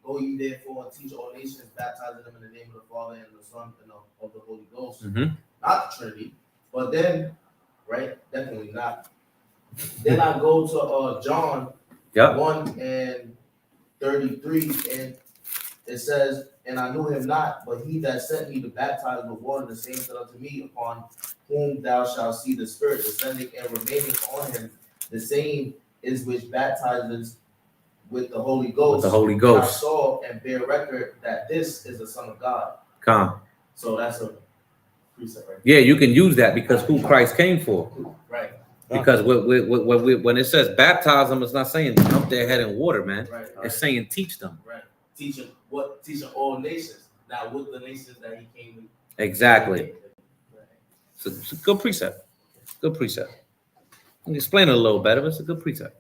Go ye therefore and teach all nations, baptizing them in the name of the Father and the Son and of the Holy Ghost. Not the Trinity, but then, right? Definitely not. Then I go to John 1 and 33, and it says, "And I knew him not, but he that sent me to baptize with water, the same said unto me, upon whom thou shalt see the Spirit descending and remaining on him, the same is which baptizes with the Holy Ghost." With the Holy Ghost. I saw and bear record that this is the Son of God. Come. So that's a precept, right? Yeah, you can use that because who Christ came for. Right. Because when it says baptize them, it's not saying dump their head in water, man. Right. It's saying teach them. Right. Teaching all nations, not with the nations that he came to. Exactly. So it's a good precept. Good precept. Let me explain it a little better, but it's a good precept.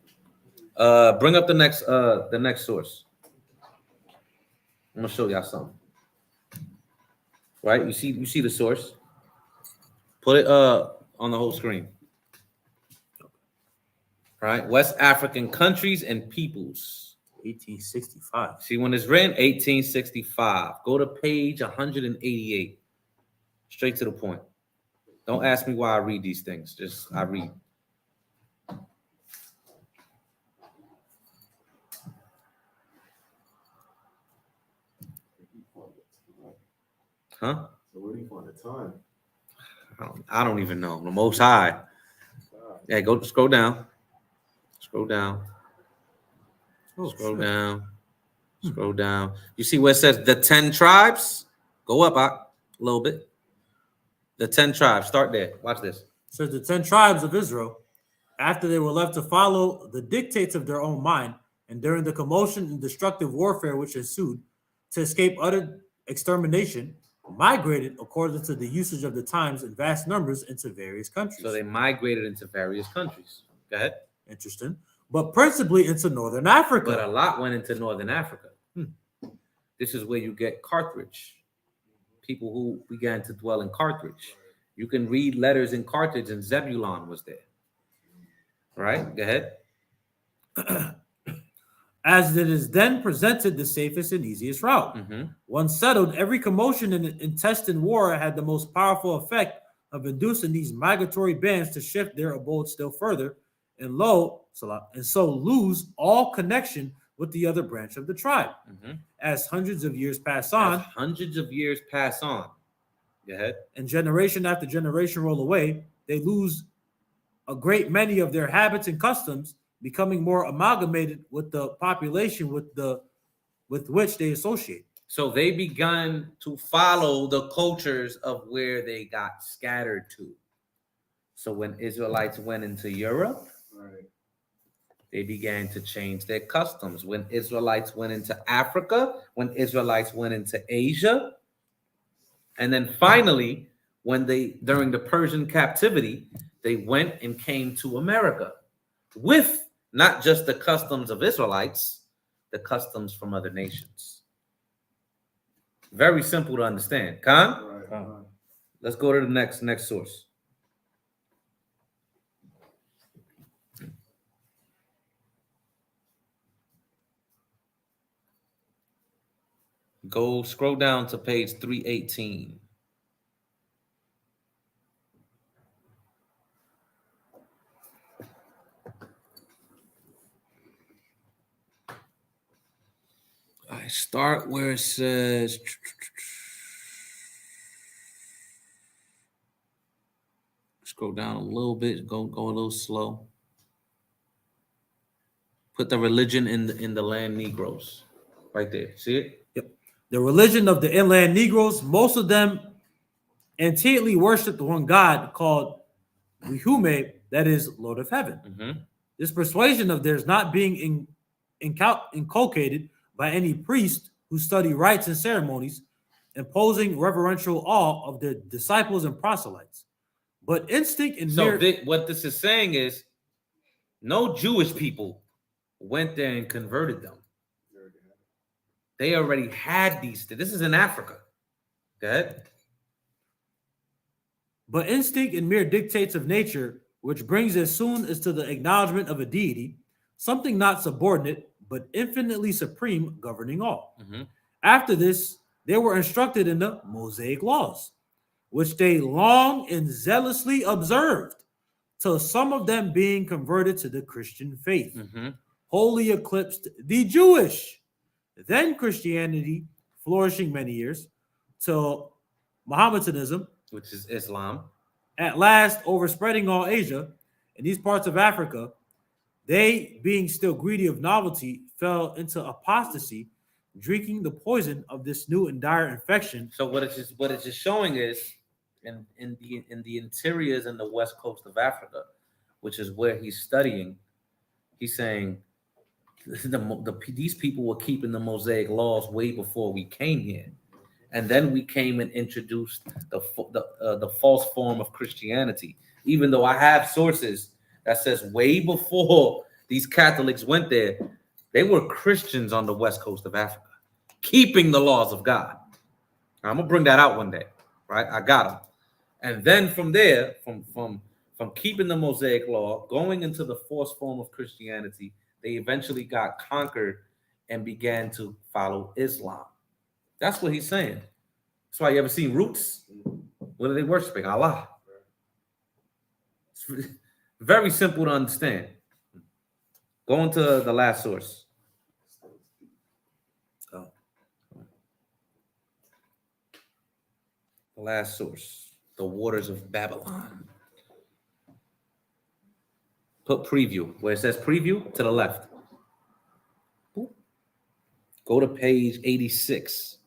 Bring up the next source. I'm gonna show y'all something. Right? You see the source. Put it on the whole screen. Right? West African countries and peoples. 1865. See when it's written? 1865. Go to page 188. Straight to the point. Don't ask me why I read these things. Just I read. Huh? So where do you find the time? I don't even know. The Most High. Yeah, go scroll down. Scroll down. Scroll down. Scroll down. You see where it says the 10 tribes? Go up a little bit. The 10 tribes. Start there. Watch this. It says the 10 tribes of Israel, after they were left to follow the dictates of their own mind, and during the commotion and destructive warfare which ensued, to escape utter extermination, migrated according to the usage of the times in vast numbers into various countries. So they migrated into various countries. Go ahead. Interesting. But principally into Northern Africa. But a lot went into Northern Africa. This is where you get Carthage. People who began to dwell in Carthage. You can read letters in Carthage, and Zebulon was there. All right, go ahead. As it is then presented the safest and easiest route. Once settled, every commotion in intestine war had the most powerful effect of inducing these migratory bands to shift their abode still further, and so lose all connection with the other branch of the tribe. As hundreds of years pass on, Go ahead. And generation after generation roll away, they lose a great many of their habits and customs, becoming more amalgamated with the population with which they associate. So they began to follow the cultures of where they got scattered to. So when Israelites went into Europe, they began to change their customs. When Israelites went into Africa, when Israelites went into Asia, and then finally, when during the Persian captivity, they went and came to America with not just the customs of Israelites, the customs from other nations. Very simple to understand. Khan? Let's go to the next source. Go scroll down to page 318. I start where it says scroll down a little bit, go a little slow. Put the religion in the land Negroes. Right there. See it? Yep. The religion of the inland Negroes, most of them intently worship the one God called YHWH, that is Lord of Heaven. This persuasion of theirs not being inculcated by any priest who study rites and ceremonies, imposing reverential awe of their disciples and proselytes. But instinct and what this is saying is no Jewish people went there and converted them. They already had these. This is in Africa. Go ahead. But instinct and mere dictates of nature, which brings as soon as to the acknowledgement of a deity, something not subordinate, but infinitely supreme, governing all. After this, they were instructed in the Mosaic laws, which they long and zealously observed, till some of them being converted to the Christian faith, wholly eclipsed the Jewish. Then Christianity, flourishing many years, till Mohammedanism, which is Islam, at last overspreading all Asia and these parts of Africa, they, being still greedy of novelty, fell into apostasy, drinking the poison of this new and dire infection. So what it's just showing is in the interiors and the west coast of Africa, which is where he's studying, he's saying these people were keeping the Mosaic laws way before we came here, and then we came and introduced the false form of Christianity. Even though I have sources that says way before these Catholics went there, they were Christians on the west coast of Africa, keeping the laws of God. I'm gonna bring that out one day, right? I got them. And then from there, from keeping the Mosaic law, going into the fourth form of Christianity, they eventually got conquered and began to follow Islam. That's what he's saying. That's why you ever seen Roots? What are they worshiping? Allah. It's very simple to understand. Go into the last source. Oh. The last source. The waters of Babylon. Put preview. Where it says preview, to the left. Go to page 86.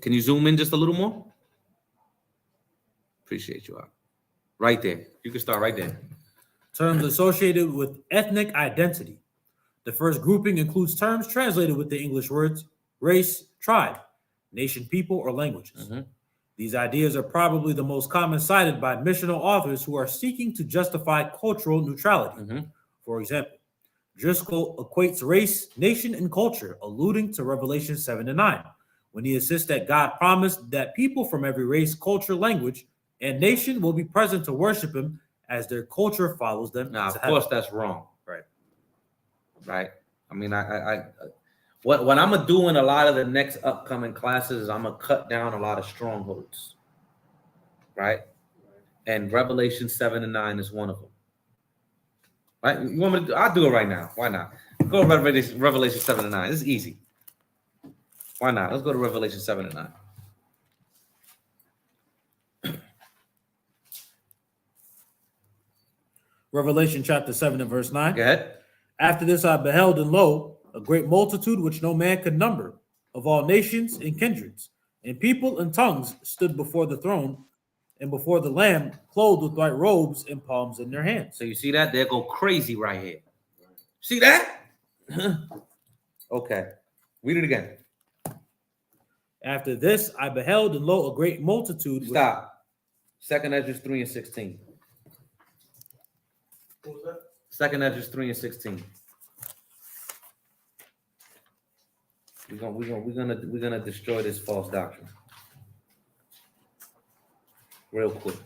Can you zoom in just a little more? Appreciate you. Right there. You can start right there. Terms associated with ethnic identity. The first grouping includes terms translated with the English words race, tribe, nation, people, or languages. These ideas are probably the most common cited by missional authors who are seeking to justify cultural neutrality. For example, Driscoll equates race, nation, and culture, alluding to Revelation 7-9, when he insists that God promised that people from every race, culture, language, and nation will be present to worship him as their culture follows them. Now, of course, that's wrong. Right. I mean, what I'm gonna do in a lot of the next upcoming classes is I'm gonna cut down a lot of strongholds. Right. And Revelation 7-9 is one of them. Right. You want me to I'll do it right now. Why not? Go to Revelation 7-9. This is easy. Why not? Let's go to Revelation 7-9. Revelation chapter 7 and verse 9. Go ahead. After this I beheld, and lo, a great multitude which no man could number, of all nations and kindreds, and people and tongues, stood before the throne and before the Lamb, clothed with white robes and palms in their hands. So you see that? They go crazy right here. See that? Okay. Read it again. After this I beheld, and lo, a great multitude. Stop. 2 Ezra 3:16. What was that? 2 Ezra 3:16. We're gonna destroy this false doctrine real quick.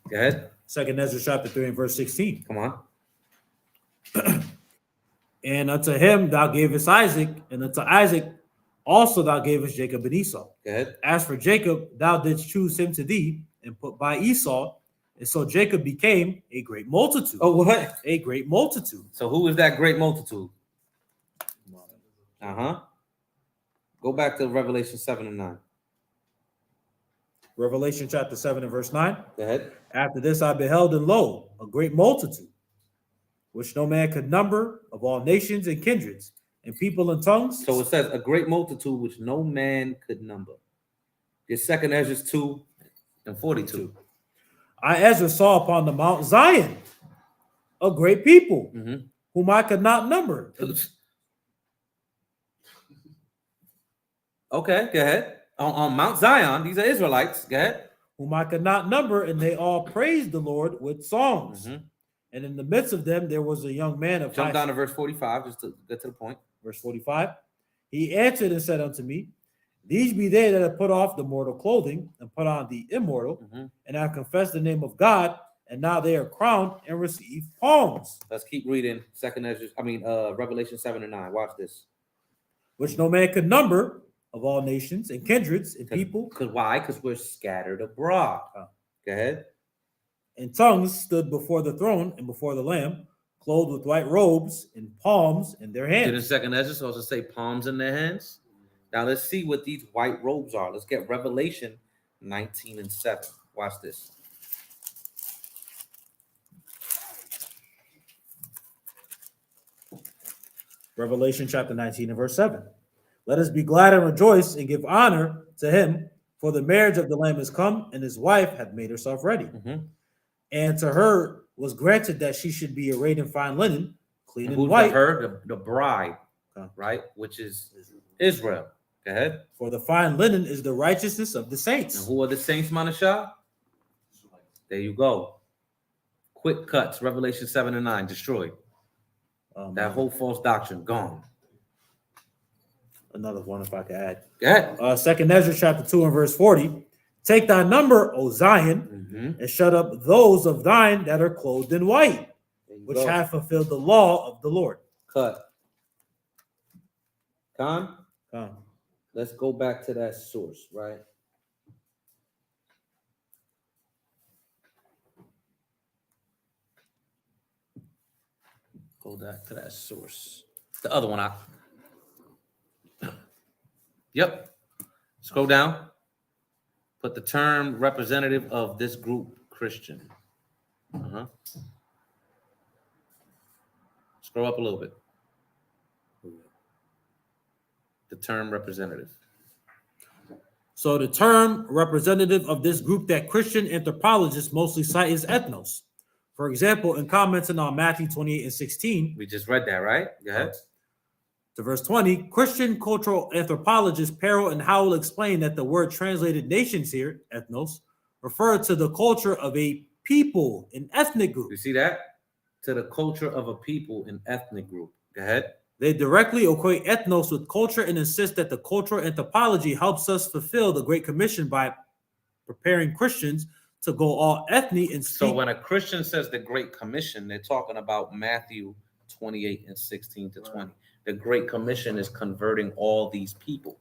Go ahead. 2 Ezra chapter 3 and verse 16. Come on. And unto him thou gavest Isaac, and unto Isaac also thou gavest Jacob and Esau. Go ahead. As for Jacob, thou didst choose him to thee, and put by Esau. And so Jacob became a great multitude. Oh, what? A great multitude. So who is that great multitude? Go back to Revelation 7-9. Revelation chapter 7 and verse 9. Go ahead. After this I beheld, and lo, a great multitude, which no man could number, of all nations and kindreds, and people and tongues. So it says a great multitude which no man could number. It's 2 Ezra 2 and 42. I, Ezra, saw upon the Mount Zion a great people, whom I could not number. Okay, go ahead. On Mount Zion, these are Israelites. Go ahead. Whom I could not number, and they all praised the Lord with songs. And in the midst of them, there was a young man of Jump down to verse 45, just to get to the point. Verse 45. He answered and said unto me, these be they that have put off the mortal clothing and put on the immortal, and have confessed the name of God, and now they are crowned and receive palms. Let's keep reading Revelation 7-9. Watch this. Which no man could number, of all nations and kindreds and people. Why? Because we're scattered abroad. Go ahead. And tongues stood before the throne and before the Lamb, clothed with white robes and palms in their hands. Did the 2nd Ezra also say palms in their hands? Now let's see what these white robes are. Let's get Revelation 19 and 7. Watch this. Revelation chapter 19 and verse 7. Let us be glad and rejoice and give honor to him, for the marriage of the Lamb is come, and his wife hath made herself ready. And to her was granted that she should be arrayed in fine linen, clean and white. Her, the bride. right? Which is Israel. Go ahead. For the fine linen is the righteousness of the saints. And who are the saints, Manashah? There you go. Quick cuts, Revelation 7 and 9, destroyed. That whole false doctrine, gone. Another one, if I could add. Go ahead. 2 Ezra chapter 2 and verse 40. Take thy number, O Zion, and shut up those of thine that are clothed in white, which have fulfilled the law of the Lord. Cut. Khan? Let's go back to that source, right? Go back to that source. The other one. Yep. Scroll down. Put the term representative of this group, Christian. Scroll up a little bit. The term representative. So the term representative of this group that Christian anthropologists mostly cite is ethnos. For example, in commenting on Matthew 28 and 16. We just read that, right? Go ahead. To verse 20, Christian cultural anthropologists Perel and Howell explain that the word translated nations here, ethnos, refer to the culture of a people, an ethnic group. You see that? To the culture of a people, an ethnic group. Go ahead. They directly equate ethnos with culture and insist that the cultural anthropology helps us fulfill the Great Commission by preparing Christians to go all ethnic and speak. So when a Christian says the Great Commission, they're talking about Matthew 28 and 16 to 20. The Great Commission is converting all these people,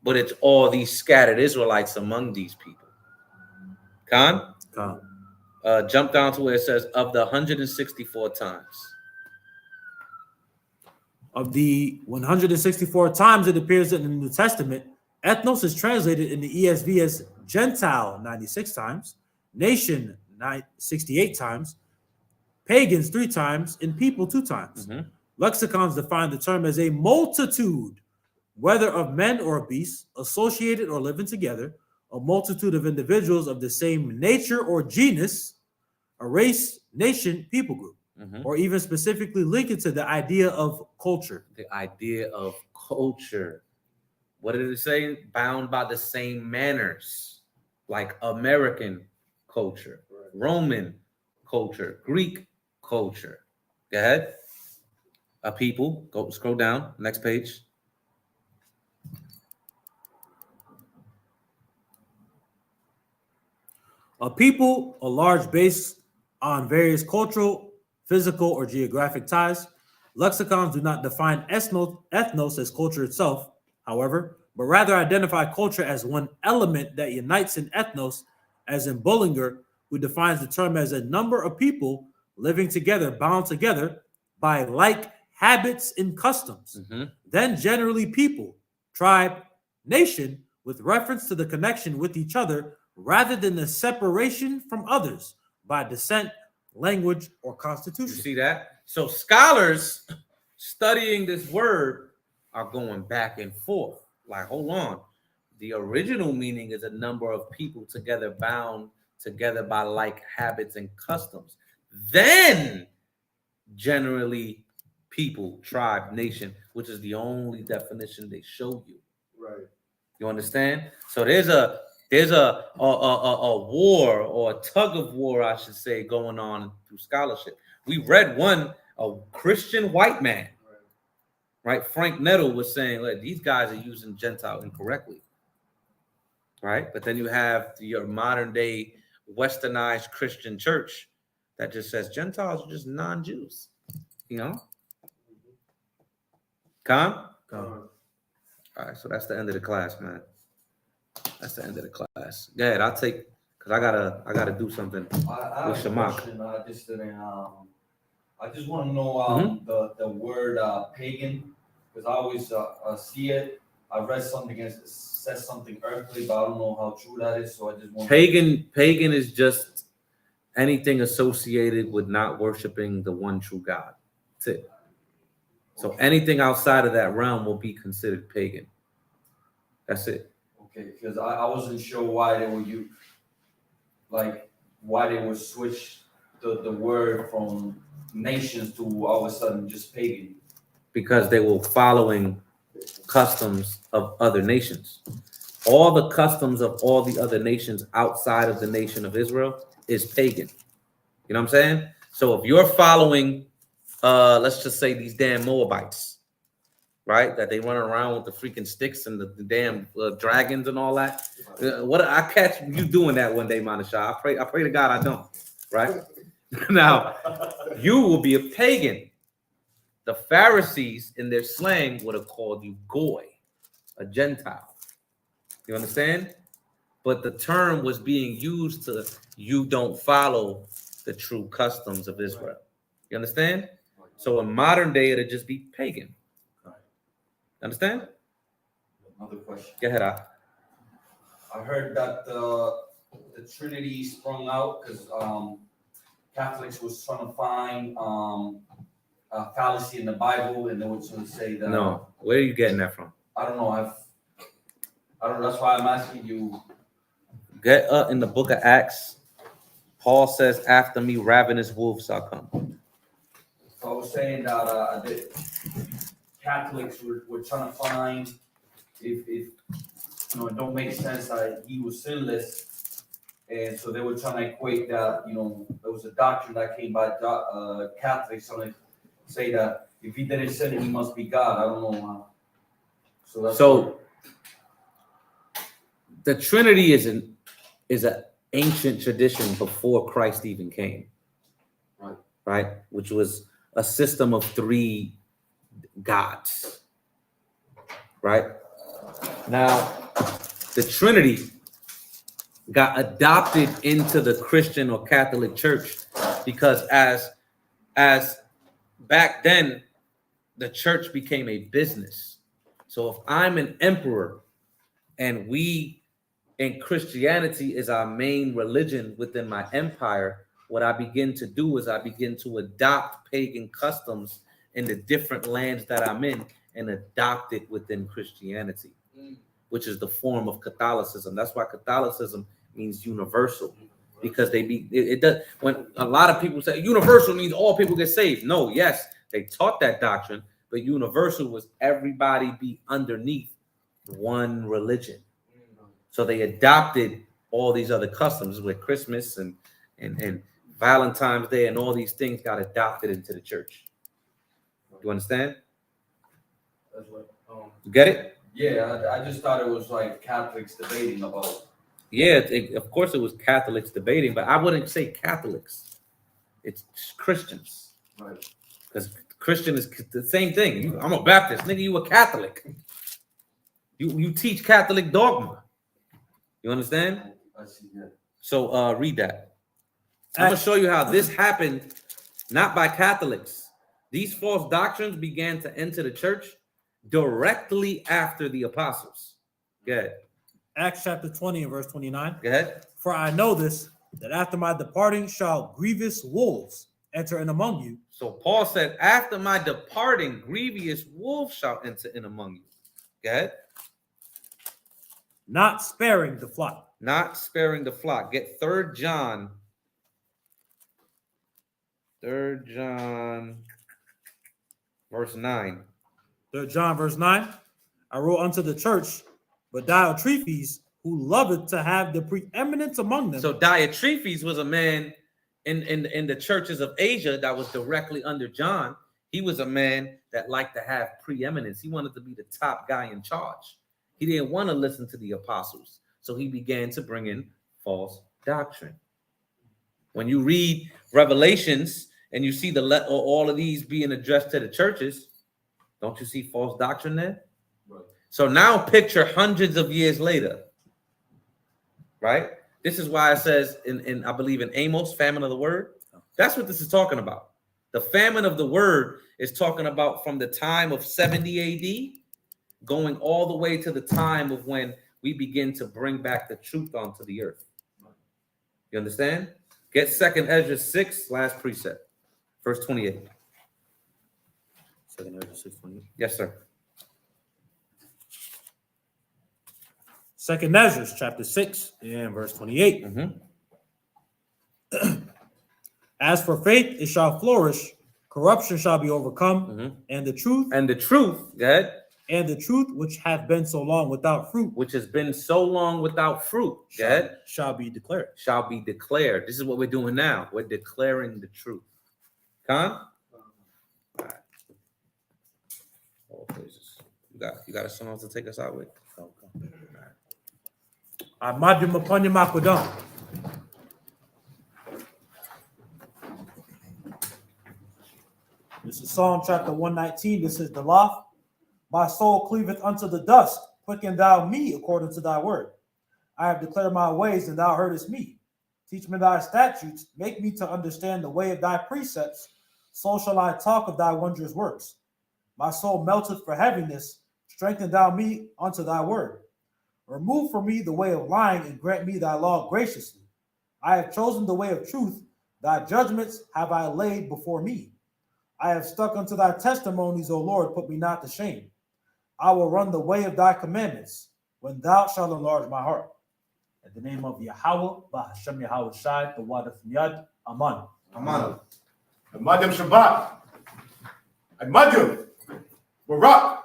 but it's all these scattered Israelites among these people. Khan? Jump down to where it says of the 164 times. Of the 164 times it appears in the New Testament, ethnos is translated in the ESV as Gentile 96 times, nation 68 times, pagans 3 times, and people 2 times. Lexicons define the term as a multitude, whether of men or beasts, associated or living together, a multitude of individuals of the same nature or genus, a race, nation, people group, or even specifically link it to the idea of culture. The idea of culture. What did it say? Bound by the same manners, like American culture, Roman culture, Greek culture. Go ahead. A people. Go scroll down. Next page. A people, a large base on various cultural, physical, or geographic ties. Lexicons do not define ethnos as culture itself, however, but rather identify culture as one element that unites an ethnos, as in Bullinger, who defines the term as a number of people living together, bound together by like habits and customs. Then generally people, tribe, nation, with reference to the connection with each other rather than the separation from others by descent, language, or constitution. You see that? So scholars studying this word are going back and forth. Like, hold on. The original meaning is a number of people together, bound together by like habits and customs. Then generally people, tribe, nation, which is the only definition they show you. Right. You understand? So there's a war, or a tug of war, I should say, going on through scholarship. We read one, a Christian white man, right? Frank Nettle was saying, like, these guys are using Gentile incorrectly, right? But then you have your modern day westernized Christian church that just says Gentiles are just non-Jews, you know? Con? All right, so that's the end of the class, man. That's the end of the class. Go ahead, I'll take, because I gotta do something with Shamak. I just want to know the word pagan, because I always see it. I read something that says something earthly, but I don't know how true that is. So I just want Pagan is just anything associated with not worshiping the one true God. That's it. So anything outside of that realm will be considered pagan. That's it. Okay, because I wasn't sure why they would use, like, why they would switch the word from nations to all of a sudden just pagan. because they were following customs of other nations. All the customs of all the other nations outside of the nation of Israel is pagan. You know what I'm saying? So if you're following, let's just say these damn Moabites, right? That they run around with the freaking sticks and the damn dragons and all that. What I catch you doing that one day, Manasha. I pray to God I don't, right? Now, you will be a pagan. The Pharisees in their slang would have called you goy, a Gentile. You understand? But the term was being used to you don't follow the true customs of Israel. You understand? So in modern day, it'd just be pagan. Understand? Another question. Go ahead, I heard that the Trinity sprung out because Catholics was trying to find a fallacy in the Bible, and they were trying to say that. No, where are you getting that from? I don't know. I don't. That's why I'm asking you. Get up in the book of Acts. Paul says, "After me, ravenous wolves shall come." So I was saying that Catholics were trying to find if it don't make sense that he was sinless, and so they were trying to equate that there was a doctrine that came by Catholics trying to say that if he didn't sin, he must be God. I don't know. So the Trinity is an ancient tradition before Christ even came, right? Which was a system of 3 gods, right? Now, the Trinity got adopted into the Christian or Catholic Church because as back then, the church became a business. So if I'm an emperor and and Christianity is our main religion within my empire, what I begin to do is I begin to adopt pagan customs in the different lands that I'm in and adopt it within Christianity, which is the form of Catholicism. That's why Catholicism means universal, because it does. When a lot of people say universal means all people get saved. No, yes, they taught that doctrine, but universal was everybody be underneath one religion. So they adopted all these other customs with Christmas and Valentine's Day and all these things got adopted into the church. You understand? That's what. You get it? Yeah, I just thought it was like Catholics debating about. Yeah, of course it was Catholics debating, but I wouldn't say Catholics. It's Christians. Right. Because Christian is the same thing. I'm a Baptist. Nigga, you a Catholic. You teach Catholic dogma. You understand? I see, yeah. So read that. I'm going to show you how this happened, not by Catholics. These false doctrines began to enter the church directly after the apostles. Go ahead. Acts chapter 20 and verse 29. Go ahead. For I know this, that after my departing shall grievous wolves enter in among you. So Paul said, after my departing, grievous wolves shall enter in among you. Go ahead. Not sparing the flock. Not sparing the flock. Get 3 John. 3 John verse 9. 3 John verse 9. I wrote unto the church, but Diotrephes, who loveth to have the preeminence among them. So Diotrephes was a man in the churches of Asia that was directly under John. He was a man that liked to have preeminence. He wanted to be the top guy in charge. He didn't want to listen to the apostles. So he began to bring in false doctrine. When you read Revelations and you see all of these being addressed to the churches, don't you see false doctrine there? Right. So now picture hundreds of years later, right? This is why it says in I believe in Amos, famine of the word. That's what this is talking about. The famine of the word is talking about from the time of 70 AD going all the way to the time of when we begin to bring back the truth onto the earth. You understand? Get 2nd Ezra 6, last precept, verse 28. 2nd Ezra 6:28. Yes, sir. 2nd Ezra chapter 6 and verse 28. Mm-hmm. As for faith, it shall flourish Corruption shall be overcome, and the truth. And the truth, go ahead. And the truth which hath been so long without fruit. Which has been so long without fruit. Go ahead. Shall be declared. Shall be declared. This is what we're doing now. We're declaring the truth. Khan? All right. Oh, praises. You got a song to take us out with? Okay. All right. Amadum upon your makwadam. This is Psalm chapter 119. This is the law. My soul cleaveth unto the dust. Quicken thou me according to thy word. I have declared my ways, and thou heardest me. Teach me thy statutes. Make me to understand the way of thy precepts. So shall I talk of thy wondrous works. My soul melteth for heaviness. Strengthen thou me unto thy word. Remove from me the way of lying, and grant me thy law graciously. I have chosen the way of truth. Thy judgments have I laid before me. I have stuck unto thy testimonies, O Lord, put me not to shame. I will run the way of thy commandments, when thou shalt enlarge my heart. In the name of Yahweh, Ba'Hashem YHWH, the word of Yad, Aman. Aman. Madam Shabbat. Madam. Barak.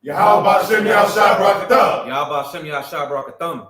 Yahweh Ba'Hashem YHWH Barakatam. Yahweh Ba'Hashem YHWH Barakatam.